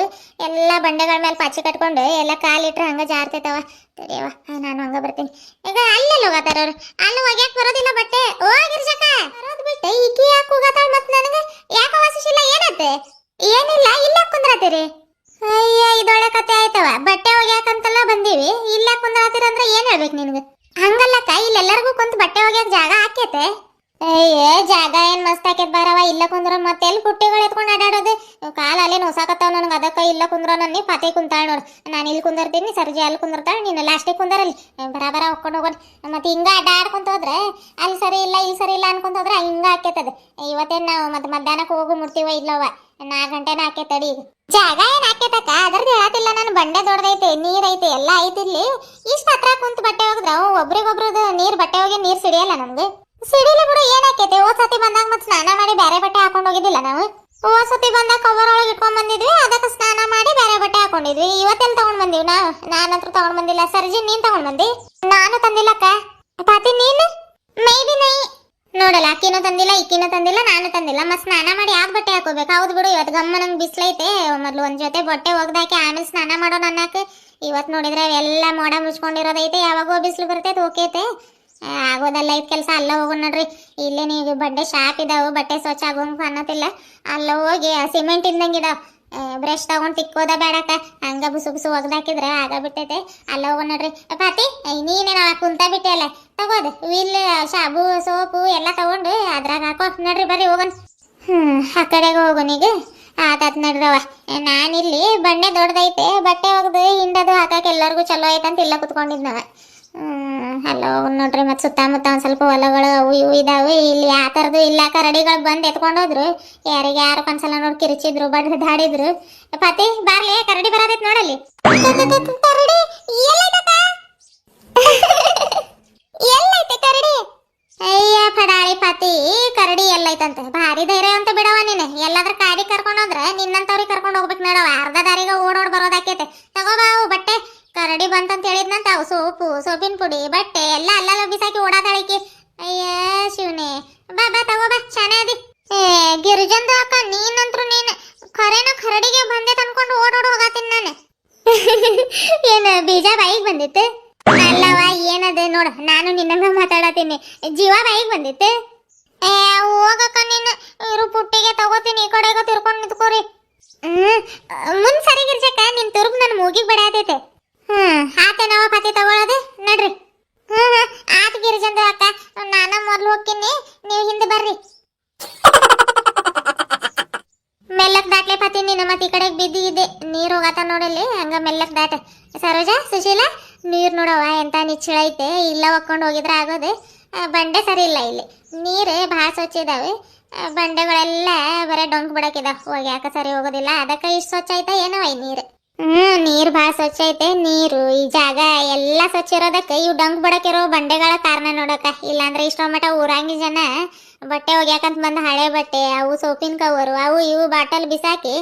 ಎಲ್ಲ ಬಂಡೆಗಳ ಮೇಲೆ ಪಾಚಿ ಕಟ್ಕೊಂಡು ಎಲ್ಲ ಕಾಲಿಟ್ರೆ ಹಂಗ ಜಾರ್ತೈತವ. ತಡಿಯವ, ನಾನು ಹಂಗ ಬರ್ತೀನಿ. ಈಗ ಅಲ್ಲೆಲ್ಲ ಹೋಗತ್ತಾರ ಅವ್ರು, ಅಲ್ಲಿ ಒಗ್ಯಾಕ ಬರೋದಿಲ್ಲ ಬಟ್ಟೆ. ಓ ಗಿರ್ಜಕ್ಕ, ಬರೋದ್ ಬಿಟ್ಟೆ ಈಕಿ ಯಾಕೆ ಹೋಗತ್ತಾಳ? ಮತ್ ನನಗೆ ಯಾಕ ವಾಸಿಸಿಲ್ಲ? ಏನತ್ತೆ? ಏನಿಲ್ಲ, ಇಲ್ಲ ಕುಂದ್ರತ್ತೀರಿ. ಅಯ್ಯ, ಇದೊಳ್ಳೆ ಕತೆ ಆಯ್ತವ. ಬಟ್ಟೆ ಒಗ್ಯಾಕಂತೆಲ್ಲ ಬಂದೀವಿ, ಇಲ್ಲ ಕುಂದ್ರತ್ತೀರ ಅಂದ್ರೆ ಏನ್ ಹೇಳ್ಬೇಕು ನಿನ್ಗೆ? ಹಂಗಲ್ಲಕ್ಕ, ಇಲ್ಲೆಲ್ಲರಿಗೂ ಕುಂತ ಬಟ್ಟೆ ಒಗ್ಯಾಕ ಜಾಗ ಹಾಕೈತೆ. ಅಯ್ಯೇ, ಜಾಗ ಏನ್ ಮಸ್ತ್ ಆಕೇತ್ ಬಾರವ. ಇಲ್ಲ ಕುಂದ್ರ ಮತ್ತೆ ಎಲ್ಲಿ ಪುಟ್ಟಿಗಳು ಎತ್ಕೊಂಡು ಅಡ್ಡಾಡೋದು? ಕಾಲ ಅಲ್ಲೇ ನೋಸಾಕತ್ತಾವ ನನಗೆ. ಅದಕ್ಕೆ ಇಲ್ಲ ಕುಂದ್ರ ನನ್ನಿ ಪಾತಿ ಕುಂತಾಳ ನೋಡು. ನಾನು ಇಲ್ಲಿ ಕುಂದಿರ್ತೀನಿ, ಸರ್ಜಿ ಅಲ್ಲಿ ಕುಂದಿರ್ತಾಳ, ನೀನು ಲಾಸ್ಟಿಗೆ ಕುಂದರಲ್ಲಿ. ಬರ ಹೊಕ್ಕೊಂಡು ಹೋಗೋಣ. ಮತ್ತೆ ಹಿಂಗ ಅಡ್ಡಾಡ್ಕೊಂತ ಹೋದ್ರೆ ಅಲ್ಲಿ ಸರಿ ಇಲ್ಲ ಇಲ್ಲಿ ಸರಿ ಇಲ್ಲ ಅನ್ಕೊಂತ ಹೋದ್ರೆ ಹಿಂಗ ಆಕೇತದ. ಇವತ್ತೇನ್ ನಾವು ಮತ್ತೆ ಮಧ್ಯಾಹ್ನಕ್ಕೆ ಹೋಗು ಮುಡ್ತೀವ ಇಲ್ಲವ? 4 ಗಂಟೆನ ಆಕೇತಡಿ. ಈಗ ಜಾಗ ಏನ್ ಆಕೇತಕ್ಕ, ಅದ್ರದ್ದು ಹೇಳತ್ತಿಲ್ಲ ನಾನು. ಬಂಡೆ ದೊಡ್ಡದೈತೆ, ನೀರ್ ಐತೆ, ಎಲ್ಲ ಐತಿ ಇಲ್ಲಿ. ಇಷ್ಟ ಹತ್ರ ಕುಂತ ಬಟ್ಟೆ ಹೋಗಿದ್ರ ಒಬ್ರಿಗೊಬ್ರದ್ದು ನೀರ್ ಬಟ್ಟೆ ಹೋಗಿ ನೀರ್ ಸಿಡಿಯಲ್ಲ ನಮ್ಗೆ? ಸಿಡಿಲಿ ಬಿಡು, ಏನಾಕೈತೆ? ಸತಿ ಬಂದಾಗ ಮತ್ತೆ ಸ್ನಾನ ಮಾಡಿ ಬೇರೆ ಬಟ್ಟೆ ಹಾಕೊಂಡು ಹೋಗಿದ್ದಿಲ್ಲ ನಾವು? ಸತಿ ಬಂದಾಗ ಕವರ್ ಒಳಗೆ ಇಟ್ಕೊಂಡ್ ಬಂದಿದ್ವಿ, ಅದಕ್ಕೆ ಸ್ನಾನ ಮಾಡಿ ಬೇರೆ ಬಟ್ಟೆ ಹಾಕೊಂಡಿದ್ವಿ. ಇವತ್ತೆಲ್ಲಿ ತಗೊಂಡ್ ಬಂದಿವಿ ನಾವು? ನಾನಂತೂ ತಗೊಂಡ್ ಬಂದಿಲ್ಲ. ಸರ್ಜಿ, ನೀನ್ ತಗೊಂಡ್ ಬಂದಿ? ನಾನು ತಂದಿಲ್ಲಕ್ಕ. ಪಾತಿ ನೀನು? ಮೈಬಿ ನೈ ನೋಡಲ್ಲ, ಅಕ್ಕಿನೂ ತಂದಿಲ್ಲ, ಇಕ್ಕಿನೂ ತಂದಿಲ್ಲ, ನಾನು ತಂದಿಲ್ಲ. ಮತ್ತೆ ಸ್ನಾನ ಮಾಡಿ ಯಾಕೆ ಬಟ್ಟೆ ಹಾಕೋಬೇಕು? ಹೌದು ಬಿಡು, ಇವತ್ತು ಗಮ್ಮ ನಂಗೆ ಬಿಸ್ಲೈತೆ. ಮೊದ್ಲು ಒಂದ್ ಜೊತೆ ಬಟ್ಟೆ ಒಗ್ದಾಕಿ ಆಮೇಲೆ ಸ್ನಾನ ಮಾಡೋಣ ಅನ್ನಕ. ಇವತ್ತು ನೋಡಿದ್ರೆ ಎಲ್ಲ ಮೋಡ ಮುಚ್ಕೊಂಡಿರೋದೈತೆ, ಯಾವಾಗೋ ಬಿಸಿಲು ಬರ್ತೈತೆ, ಓಕೈತೆ. ಆಗೋದಲ್ಲ ಐತ್ ಕೆಲಸ. ಅಲ್ಲ ಹೋಗೋಣ ನೋಡ್ರಿ. ಇಲ್ಲೇ ನೀವು ಬಂಡೆ ಶಾಪ್ ಇದಾವು, ಬಟ್ಟೆ ಸ್ವಚ್ಛ ಆಗೋಂಗ ಅನ್ನತಿಲ್ಲ. ಅಲ್ಲ ಹೋಗಿ ಸಿಮೆಂಟ್ ಇದ್ದಂಗಿದಾವ. ಬ್ರಷ್ ತಗೊಂಡ್ ತಿಕ್ಕೋದ ಬೇಡಕ್ಕ, ಹಂಗ ಬುಸು ಬುಸು ಒಗ್ದಾಕಿದ್ರೆ ಆಗಬಿಟ್ಟೈತೆ. ಅಲ್ಲ ಹೋಗೋಣ ನೋಡ್ರಿ. ಪಾತಿ, ನೀನೇನ ಕುಂತ ಬಿಟ್ಟೆ ಅಲ್ಲ, ತಗೋದು ವಿಲ್, ಶಾಬು, ಸೋಪು ಎಲ್ಲ ತಗೊಂಡು ಅದ್ರಾಗ ಹಾಕೋ. ನಡ್ರಿ ಬರ್ರಿ ಹೋಗೋಣ. ಆ ಕಡೆಗೆ ಹೋಗೋಣ ಈಗ. ಆತಾತ್ ನಡ್ರವ. ನಾನಿಲ್ಲಿ ಬಂಡೆ ದೊಡ್ಡದೈತೆ, ಬಟ್ಟೆ ಒಗ್ದು ಹಿಂಡದು ಹಾಕಕ್ಕೆ ಎಲ್ಲರಿಗೂ ಚಲೋ ಐತಂತ ಇಲ್ಲ ಕುತ್ಕೊಂಡಿದ್ನವ. ಅಲ್ಲ ಹೋಗೋಣ ನೋಡ್ರಿ. ಮತ್ತೆ ಸುತ್ತಮುತ್ತ ಒಂದ್ ಸ್ವಲ್ಪ ಹೊಲಗಳು ಅವು ಇವು ಇದಾವೆ. ಇಲ್ಲಿ ಆ ಥರದ್ದು ಇಲ್ಲ, ಕರಡಿಗಳು ಬಂದು ಎತ್ಕೊಂಡೋದ್ರು. ಯಾರಿಗೆ ಯಾರು ಕನ್ಸಲ್ಲ ನೋಡಿ ಕಿರಿಚಿದ್ರು, ಬಡ್ದಾಡಿದ್ರು. ಪಾತಿ ಬಾರ್ಲಿ, ಕರಡಿ ಬರೋದೈತ್ ನೋಡಲ್ಲಿ. ಕರಡಿ ಅದಾವ, ಅರ್ಧ ದಾರಿಗೆ ಓಡೋಡ್ ಬರೋದಾಕೈತೆ. ತಗೋಬಾ ಅವು ಬಟ್ಟೆ. ಕರಡಿ ಬಂತಂತ ಹೇಳಿದ್ನಂತ, ಅವು ಸೋಪು, ಸೋಪಿನ ಪುಡಿ, ಬಟ್ಟೆ ಎಲ್ಲ ಅಲ್ಲೆಲ್ಲ ಬಿಸಾಕಿ ಓಡಾದಾಳಿಕೆ. ಅಯ್ಯ ಶಿವನೇ, ಬಾ ಬಾ ತಗೋಬಾ, ಶಾನೆ ಅದಿ. ಏ ಗಿರಿಜಂದು ಅಕ್ಕ, ನೀನಂತ್ರು ನೀನ್ ಖರೇನ ಕರಡಿಗೆ ಬಂದೆ ಅನ್ಕೊಂಡು ಓಡೋಡ್ ಹೋಗಾತೀನಿ ನಾನು. ಏನ ಬೀಜ ಬಾಯಿಗೆ ಬಂದಿತ್ತು? ಅಲ್ಲವ, ಏನದ ನೋಡ, ನಾನು ನಿನ್ನಂಗ ಮಾತಾಡತೀನಿ. ಜೀವ ಬಾಯಿಗೆ ಬಂದಿತ್ತು? ಏ ಹೋಗಕ್ಕ, ನೀನು ಇರು ಪುಟ್ಟಿಗೆ ತಗೋತೀನಿ, ಈ ಕಡೆಗ ತಿರ್ಕೊಂಡು ನಿಂತ್ಕೋರಿ. ಮುಂದ್ ಸರಿ ಗಿರ್ಜಕ್ಕ, ನಿನ್ ತುರುಬ್ ನನ್ ಮೂಗಿಗೆ ಬಡಿಯಾತೈತೆ. ಆತೇನವ ಪತಿ ತಗೊಳ್ಳೋದು, ನಡ್ರಿ. ಆತ ಗಿರಿಜಂದ್ರ ಅಕ್ಕ, ನಾನ ಮೊದ್ಲು ಹೋಗ್ತೀನಿ, ನೀವು ಹಿಂದೆ ಬರ್ರಿ. ಮೆಲ್ಲಕ್ ದಾಟ್ಲೆ ಪತಿ, ನೀನು ಮತ್ತೆ ಈ ಕಡೆಗೆ ಬಿದ್ದಿದ್ದೆ, ನೀರ್ ಹೋಗತ್ತ ನೋಡಲ್ಲಿ, ಹಂಗ ಮೆಲ್ಲಕ್ ದಾಟ. ಸರೋಜಾ, ಸುಶೀಲಾ, ನೀರ್ ನೋಡವ ಎಂತ ನಿಚ್ಚಳ ಐತೆ, ಇಲ್ಲ ಒಕ್ಕೊಂಡು ಹೋಗಿದ್ರೆ ಆಗೋದು. ಬಂಡೆ ಸರಿ ಇಲ್ಲ ಇಲ್ಲಿ, ನೀರು ಭಾಳ ಸ್ವಚ್ಛ ಇದಾವೆ, ಬಂಡೆಗಳೆಲ್ಲ ಬರೀ ಡೊಂಕ್ ಬಿಡಕಿದಾವ, ಹೋಗ್ಯಾಕ ಸರಿ ಹೋಗೋದಿಲ್ಲ, ಅದಕ್ಕೆ ಇಷ್ಟು ಸ್ವಚ್ಛ ಐತೆ ಏನವ ಈ ನೀರು. ನೀರು ಭಾಳ ಸ್ವಚ್ಛ ಐತೆ, ನೀರು ಈ ಜಾಗ ಎಲ್ಲ ಸ್ವಚ್ಛ ಇರೋದಕ್ಕೆ ಇವು ಡಂಕ್ ಬಿಡಕಿರೋ ಬಂಡೆಗಳ ಕಾರಣ ನೋಡಕ್ಕ. ಇಲ್ಲಾಂದ್ರೆ ಇಷ್ಟೋ ಮಟ ಊರಂಗಿ ಜನ ಬಟ್ಟೆ ಒಗ್ಯಾಕಂತ ಬಂದ ಹಳೆ ಬಟ್ಟೆ, ಅವು ಸೋಪಿನ ಕವರು, ಅವು ಇವು ಬಾಟಲ್ ಬಿಸಾಕಿ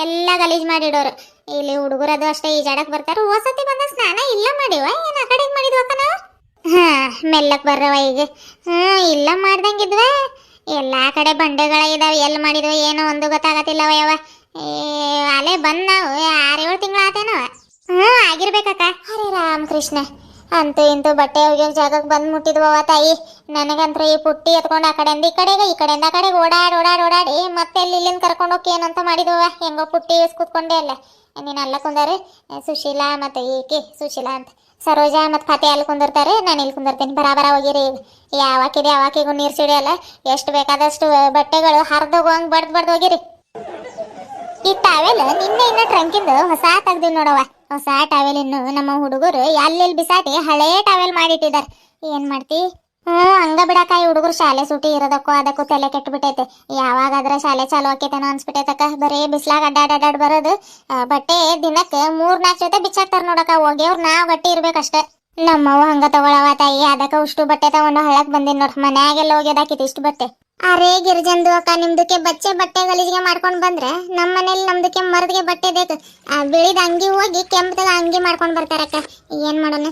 ಎಲ್ಲ ಗಲೀಜ್ ಮಾಡಿಡೋರು. ಇಲ್ಲಿ ಹುಡುಗರದು ಅಷ್ಟೇ ಈ ಜಾಡಕ್ ಬರ್ತಾರ. ಹೊಸತಿ ಬಂದ ಸ್ನಾನ ಇಲ್ಲ ಮಾಡಿವ, ಏನ್ ಆ ಕಡೆಗೆ ಮಾಡಿದ್ವಕ್ಕ ನಾವು? ಮೆಲ್ಲಕ್ ಬರ್ರವ ಈಗ. ಇಲ್ಲ ಮಾಡ್ದಂಗಿದ್ವ, ಎಲ್ಲಾ ಕಡೆ ಬಂಡೆಗಳ ಇದಾವೆ, ಎಲ್ಲಿ ಮಾಡಿದ್ವ ಏನೋ ಒಂದು ಗೊತ್ತಾಗತ್ತಿಲ್ಲವ ಯಾವ. ಅಲೆ ಬಂದ್ ನಾವು 6-7 ತಿಂಗಳ ಆತೇನವ. ಆಗಿರ್ಬೇಕಕ್ಕ. ಹರೇ ರಾಮ್ ಕೃಷ್ಣ, ಅಂತೂ ಇಂತೂ ಬಟ್ಟೆ ಒಗ್ಯೋ ಜಾಗಕ್ಕೆ ಬಂದ್ ಮುಟ್ಟಿದ್ವವ ತಾಯಿ. ನನಗಂತೂ ಈ ಪುಟ್ಟಿ ಎತ್ಕೊಂಡು ಆ ಕಡೆಯಿಂದ ಈ ಕಡೆಗೆ, ಈ ಕಡೆಯಿಂದ ಆ ಕಡೆಗೆ ಓಡಾಡಿ ಮತ್ತೆ ಇಲ್ಲಿಂದ ಕರ್ಕೊಂಡು ಹೋಗಿ ಏನಂತ ಮಾಡಿದ್ವ. ಹೆಂಗೋ ಪುಟ್ಟಿ ಕೂತ್ಕೊಂಡೆ ಅಲ್ಲ, ನೀನು ಅಲ್ಲ ಕುಂದಾರೆ. ಸುಶೀಲಾ ಮತ್ತೆ ಈಕೆ ಸುಶೀಲಾ ಅಂತ, ಸರೋಜಾ ಮತ್ತೆ ಫತೆ ಅಲ್ಲಿ ಕುಂದಿರ್ತಾರೆ, ನಾನು ಇಲ್ಲಿ ಕುಂದಿರ್ತೀನಿ. ಬರಾಬರ ಹೋಗಿರಿ. ಯಾವಾಕಿದೆ ಯಾವಾಕಿಗೂ ನೀರು ಸಿಡಿಯಲ್ಲ, ಎಷ್ಟು ಬೇಕಾದಷ್ಟು ಬಟ್ಟೆಗಳು ಹರಿದೋಗುವಂಗೆ ಬಡ್ದು ಹೋಗಿರಿ. ಈ ಟಾವೆಲ್ ನಿನ್ನೆ ಇನ್ನ ಟ್ರಂಕಿಂದ ಹೊಸ ತೆಗ್ದಿವಿ ನೋಡವ. ಹೊಸ ಟಾವೆಲ್ ಇನ್ನು ನಮ್ಮ ಹುಡುಗರು ಎಲ್ಲೆಲ್ಲಿ ಬಿಸಾಟಿ ಹಳೇ ಟಾವೆಲ್ ಮಾಡಿಟ್ಟಿದ್ದಾರೆ. ಏನ್ ಮಾಡ್ತಿ? ಹಂಗ ಬಿಡಕ, ಈ ಹುಡುಗರು ಶಾಲೆ ಸೂಟಿ ಇರೋದಕ್ಕೂ ಅದಕ್ಕೂ ತಲೆ ಕೆಟ್ಟು ಬಿಟ್ಟೈತೆ. ಯಾವಾಗಾದ್ರ ಶಾಲೆ ಚಾಲು ಆಕೈತೇನೋ ಅನ್ಸ್ಬಿಟ್ಟೈತಕ್ಕ. ಬರೀ ಬಿಸ್ಲಾಗ ಅಡ್ಡಾಡ್ ಬರೋದು. ಬಟ್ಟೆ ದಿನಕ್ಕೆ 3-4 ಜೊತೆ ಬಿಚ್ಚಾಕ್ತಾರ ನೋಡಕ. ಹೋಗ್ಯವ್ರು ನಾವ್ ಗಟ್ಟಿ ಇರ್ಬೇಕಷ್ಟೇ. ನಮ್ಮವ್ವ ಹಂಗ ತಗೊಳವ ತಾಯಿ, ಅದಕ್ಕ ಉಷ್ಟು ಬಟ್ಟೆ ತಗೊಂಡು ಹಳಕ್ ಬಂದಿನ್ ನೋಡ್ರಿ. ಮನ್ಯಾಗೆಲ್ಲ ಹೋಗ್ಯದಾಕಿತ್ತು ಇಷ್ಟು ಬಟ್ಟೆ. ಅರೇ ಗಿರಿಜಂದು ಅಕ್ಕ, ನಿಮ್ದಕ್ಕೆ ಬಟ್ಟೆ ಗಲೀಜಿಗೆ ಮಾಡ್ಕೊಂಡ್ ಬಂದ್ರೆ ನಮ್ಮ ಮನೇಲಿ ನಮ್ದಕ್ಕೆ ಮರದಿಗೆ ಬಟ್ಟೆ ಬೇಕು. ಬಿಳಿದ ಅಂಗಿ ಹೋಗಿ ಕೆಂಪದಾಗ ಅಂಗಿ ಮಾಡ್ಕೊಂಡ್ ಬರ್ತಾರಕ್ಕ. ಏನ್ ಮಾಡೋಣ?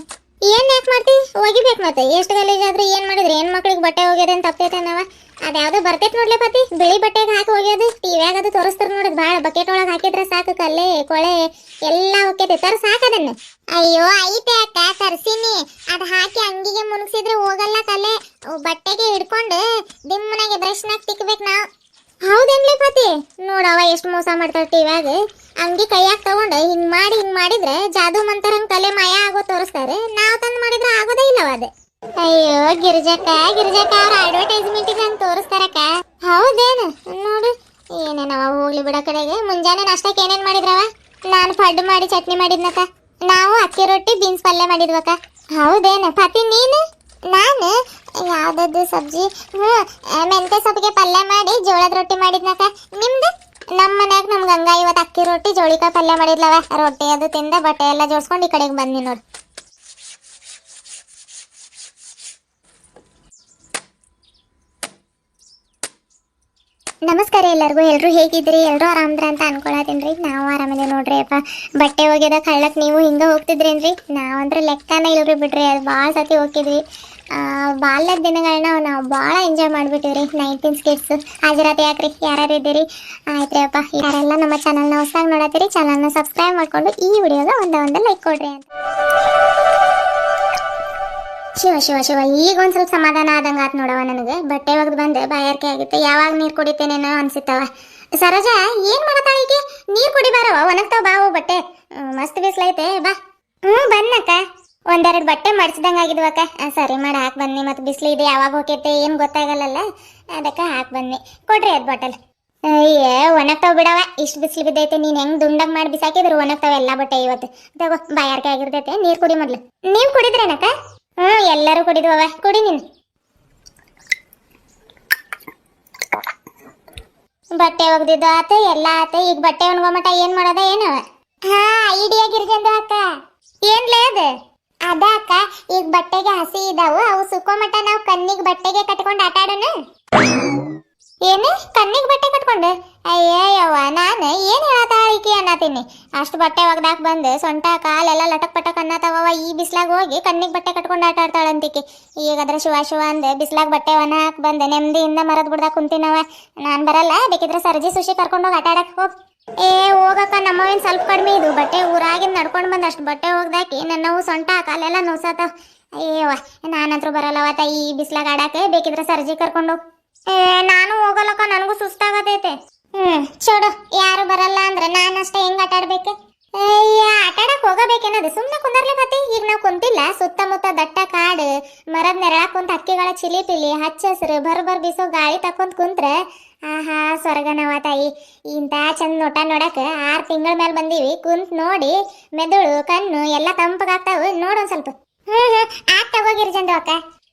ಏನ್ ಯಾಕೆ ಮಾಡ್ತಿ? ಹೋಗಿಬೇಕು ಮತ್ತೆ. ಎಷ್ಟು ಗಲೀಜಾದ್ರೂ ಏನ್ ಮಾಡಿದ್ರಿ? ಏನ್ ಮಕ್ಳಿಗೆ ಬಟ್ಟೆ ಹೋಗ್ಯದೇನ್ ತಪ್ಪೈತೆ ನಾವ? ಅದ್ಯಾವ್ದು ಬರ್ತೈತೆ ನೋಡ್ಲಿ ಪತಿ, ಬಿಳಿ ಬಟ್ಟೆಗೆ ಹಾಕಿ ಹೋಗ್ಯೋದು. ಟಿವ್ಯಾಗ ಅದು ತೋರಿಸ್ತಾರ ನೋಡಿದ್ ಭಾಳ. ಬಕೆಟ್ ಒಳಗೆ ಹಾಕಿದ್ರೆ ಸಾಕು, ಕಲ್ಲೆ ಕೊಳೆ ಎಲ್ಲ ಹೋಗ್ತೈತೆ. ತರ ಸಾಕದನ್ನ. ಅಯ್ಯೋ ಐತೆ ಅಕ್ಕ, ತರ್ಸಿನಿ. ಅದ್ ಹಾಕಿ ಅಂಗಿಗೆ ಮುನ್ಸಿದ್ರೆ ಹೋಗಲ್ಲ ಕಲೆ. ಬಟ್ಟೆಗೆ ಹಿಡ್ಕೊಂಡು ದಿಮ್ಮನಾಗೆ ಬ್ರಷ್ನಾಗ ತಿಕ್ಬೇಕು ನಾವು. ಹೌದೇನ್ಲಿ ಪತಿ? ನೋಡವ ಎಷ್ಟು ಮೋಸ ಮಾಡ್ತಾರ ಟಿವ್ಯಾಗ. ಅಂಗಿ ಕೈಯಾಗ ತಗೊಂಡು ಹಿಂಗ್ ಮಾಡಿದ್ರೆ ಜಾದು ಮಂತರಂಗ್ ಕಲೆ ಮಾಯ ಆಗೋ ತೋರಿಸ್ತಾರೆ. ನಾವ್ ತಂದ್ ಮಾಡಿದ್ರೆ ಆಗೋದೇ ಇಲ್ಲವ ಅದು. ಅಯ್ಯೋ ಗಿರಿಜಕ್ಕ ಅವ್ರ ಅಡ್ವರ್ಟೈಸ್ಮೆಂಟ್ ಹಂಗ್ ತೋರಿಸ್ತಾರಕ್ಕ. ಹೌದೇನು? ನೋಡು ಏನೇನವ. ಹೋಗ್ಲಿ ಬಿಡ ಕಡೆಗೆ. ಮುಂಜಾನೆ ನಾಷ್ಟಕ್ಕೆ ಏನೇನ್ ಮಾಡಿದ್ರವ? ನಾನು ಪಡ್ಡು ಮಾಡಿ ಚಟ್ನಿ ಮಾಡಿದ್ನಕ್ಕ. ನಾವು ಅಕ್ಕಿ ರೊಟ್ಟಿ ಬೀನ್ಸ್ ಪಲ್ಯ ಮಾಡಿದ್ವಕ್ಕ. ಹೌದೇನ ಪತಿ? ನೀನು? ನಾನು ಯಾವ್ದದ್ದು ಸಬ್ಜಿ? ಮೆಂತೆ ಸೊಪ್ಪಿಗೆ ಪಲ್ಯ ಮಾಡಿ ಜೋಳದ ರೊಟ್ಟಿ ಮಾಡಿದ್ನಕ್ಕ. ನಿಮ್ದು? ನಮ್ಮ ಮನ್ಯಾಗ ನಮ್ಗೆ ಹಂಗ ಇವತ್ತು ಅಕ್ಕಿ ರೊಟ್ಟಿ ಜೋಳಿಕಾಯಿ ಪಲ್ಯ ಮಾಡಿದ್ಲವ. ರೊಟ್ಟಿ ಅದು ತಿಂದ ಬಟ್ಟೆ ಎಲ್ಲ ಜೋಡ್ಸ್ಕೊಂಡು ಈ ಕಡೆಗೆ ಬಂದಿ ನೋಡು. ನಮಸ್ಕಾರ ಎಲ್ಲರಿಗೂ. ಎಲ್ಲರೂ ಹೇಗಿದ್ರಿ? ಎಲ್ಲರೂ ಆರಾಮ್ದ್ರ ಅಂತ ಅನ್ಕೊಳತೀನ್ರಿ. ನಾವು ಆರಾಮಿದೆ ನೋಡ್ರಿ ಅಪ್ಪ. ಬಟ್ಟೆ ಒಗೆದ ಕಳ್ಳಕ್ ನೀವು ಹಿಂಗೆ ಹೋಗ್ತಿದ್ರೇನ್ರಿ? ನಾವಂದ್ರೆ ಲೆಕ್ಕನ ಇಲ್ರಿ ಬಿಡ್ರಿ. ಅದು ಭಾಳ ಸತಿ ಹೋಗಿದ್ವಿ. ಬಾಲ್ಯದ ದಿನಗಳನ್ನ ನಾವು ಭಾಳ ಎಂಜಾಯ್ ಮಾಡಿಬಿಟ್ಟಿವ್ರಿ. 19 ಕಿಡ್ಸ್ ಹಾಜರಾತಿ ಯಾಕ್ರಿ? ಯಾರ್ಯಾರು ಇದ್ದೀರಿ? ಆಯ್ತು ಅಪ್ಪ. ಯಾರೆಲ್ಲ ನಮ್ಮ ಚಾನಲ್ನ ಹೊಸದಾಗಿ ನೋಡತ್ತೀರಿ, ಚಾನಲ್ನ ಸಬ್ಸ್ಕ್ರೈಬ್ ಮಾಡ್ಕೊಂಡು ಈ ವಿಡಿಯೋಗ ಒಂದು ಲೈಕ್ ಕೊಡ್ರಿ ಅಂತ. ಶಿವ ಈಗ ಒಂದ್ ಸ್ವಲ್ಪ ಸಮಾಧಾನ ಆದಂಗ ಆತ್ ನೋಡವ. ನನಗೆ ಬಟ್ಟೆ ಒಗ್ದು ಬಂದೆ, ಬಾಯಾರಿಕೆ ಆಗಿತ್ತು. ಯಾವಾಗ ನೀರು ಕುಡಿತೇನೇನೋ ಅನ್ಸಿತ್ತವ. ಸರೋಜಾ ಏನ್ ಮಾಡತ್ತಾಳಿಗೆ? ನೀರ್ ಕುಡಿಬಾರವ, ಒಣಗ್ತಾವ ಬಾವು ಬಟ್ಟೆ. ಮಸ್ತ್ ಬಿಸ್ಲೈತೆ, ಬಾ. ಬನ್ನಕ್ಕ. ಒಂದೆರಡು ಬಟ್ಟೆ ಮಡ್ಚಿದಂಗ ಆಗಿದ್ವಕ್ಕ. ಸರಿ ಮಾಡಿ ಹಾಕ್ ಬನ್ನಿ. ಮತ್ತೆ ಬಿಸಿಲು ಇದೆ, ಯಾವಾಗ ಹೋಗೈತೆ ಏನ್ ಗೊತ್ತಾಗಲ್ಲ, ಅದಕ್ಕೆ ಹಾಕ್ ಬನ್ನಿ. ಕೊಡ್ರಿ ಅದ್ ಬಾಟಲ್. ಅಯ್ಯ ಒಣಗ್ತಾವ್ ಬಿಡವ, ಇಷ್ಟು ಬಿಸಿಲು ಬಿದ್ದೈತೆ. ನೀನ್ ಹೆಂಗ್ ದುಂಡಗ್ ಮಾಡಿ ಬಿಸಾಕಿದ್ರು ಒಣಗ್ತಾವ ಎಲ್ಲಾ ಬಟ್ಟೆ. ಇವತ್ತು ತಗೋ, ಬಾಯಾರಿಕೆ ಆಗಿರ್ತೈತೆ. ನೀರ್ ಕುಡಿ ಮೊದ್ಲು. ನೀವ್ ಕುಡಿದ್ರೇನಕ್ಕ? ಎಲ್ಲರೂ ಕುಡಿದ್ವವ. ಕುಡಿ ನೀನು. ಬಟ್ಟೆ ಒಗ್ದಿದ್ದು ಆತ, ಎಲ್ಲ ಆತ. ಈಗ ಬಟ್ಟೆ ಒಣಗೋ ಮಟ ಏನ್ ಮಾಡೋದ ಏನವ? ಐಡಿಯಾ ಗಿರ್ಜಂದು ಅಕ್ಕ. ಏನ್ಲೇ ಅದು? ಅದ ಅಕ್ಕ, ಈಗ ಬಟ್ಟೆಗೆ ಹಸಿ ಇದಾವು, ಅವು ಸುಕ್ಕೋ ಮಟ ನಾವು ಕಣ್ಣಿಗೆ ಬಟ್ಟೆಗೆ ಕಟ್ಕೊಂಡು ಆಟ ಆಡೋಣ. ಏನು ಕಣ್ಣಿಗೆ ಬಟ್ಟೆ ಕಟ್ಕೊಂಡು? ಅಯ್ಯಯ್ಯವ್ವ ನಾನು ಏನ್ ಹೇಳತ್ತಾಳಿಕಿ ಅನ್ನತೀನಿ. ಅಷ್ಟು ಬಟ್ಟೆ ಒಗ್ದಾಕ್ ಬಂದು ಸೊಂಟ ಕಾಲೆಲ್ಲ ಲಟಕ್ ಪಟಕ್ ಅನ್ನತಾವ. ಈ ಬಿಸ್ಲಾಗ ಹೋಗಿ ಕಣ್ಣಿಗೆ ಬಟ್ಟೆ ಕಟ್ಕೊಂಡು ಆಟ ಆಡ್ತಾಳಂತಿಕಿ. ಈಗಾದ್ರೆ ಶಿವ ಶಿವ ಅಂದೆ ಬಿಸ್ಲಾಗ ಬಟ್ಟೆ ಒಣ ಹಾಕ್ ಬಂದೆ ನೆಮ್ಮದಿಯಿಂದ ಮರದ ಬಿಡ್ದಾಕ್ ಕುಂತಿನವ. ನಾನ್ ಬರಲ್ಲ, ಬೇಕಿದ್ರೆ ಸರ್ಜಿ ಸುಶಿ ಕರ್ಕೊಂಡೋಗಿ ಆಟ ಆಡಕ್ ಹೋಗ್. ಏ ಹೋಗಕ್ಕ, ನಮ್ಮವೇನ್ ಸ್ವಲ್ಪ ಕಡಿಮೆ ಇದು ಬಟ್ಟೆ. ಊರಾಗಿಂದ ನಡ್ಕೊಂಡ್ ಬಂದ ಅಷ್ಟು ಬಟ್ಟೆ ಒಗ್ದಾಕಿ ನನ್ನವು ಸೊಂಟ ಕಾಲೆಲ್ಲ ನೋಸಾತಾವ. ಅಯ್ಯವ್ವ ನಾನಂತ್ರು ಬರಲ್ಲವತ್ತ ಈ ಬಿಸ್ಲಾಗ ಆಡಾಕ, ಬೇಕಿದ್ರೆ ಸರ್ಜಿ ಕರ್ಕೊಂಡೋಗ್. ನಾನು ಹೋಗಲ್ಲಕ್ಕ, ನನಗೂ ಸುಸ್ತಾಗತೈತೆ. ಚೋಡು, ಯಾರು ಬರಲ್ಲ ಅಂದ್ರೆ ನಾನಷ್ಟೇ ಹೆಂಗ್ ಆಟ ಆಡ್ಬೇಕು? ಆಟ ಆಡಕ್ ಹೋಗಬೇಕೇನದು, ಸುಮ್ನೆ ಕುಂದರ್ಲೆ ಮತ್ತೆ. ಈಗ ನಾವು ಕುಂತಿಲ್ಲ, ಸುತ್ತಮುತ್ತ ದಟ್ಟ ಕಾಡು, ಮರದ ನೆರಳಾಕ್ ಕುಂತ ಹಕ್ಕಿಗಳ ಚಿಲಿಪಿಲಿ ಹಚ್ಚ ಹಸಿರು ಬರ್ ಬೀಸೋ ಗಾಳಿ ತಕೊಂಡ್ ಕುಂತ್ರ ಆಹಾ ಸ್ವರ್ಗನವ ತಾಯಿ. ಇಂತ ಚಂದ ನೋಟ ನೋಡಕ್ 6 ತಿಂಗಳ ಮೇಲೆ ಬಂದೀವಿ. ಕುಂತ್ ನೋಡಿ ಮೆದುಳು ಕಣ್ಣು ಎಲ್ಲ ತಂಪಗಾಗ್ತಾವ. ನೋಡೊಂದ್ ಸ್ವಲ್ಪ. ಆತ್ ತಗೋಗಿರ್ಜಂದು ಅಕ್ಕ.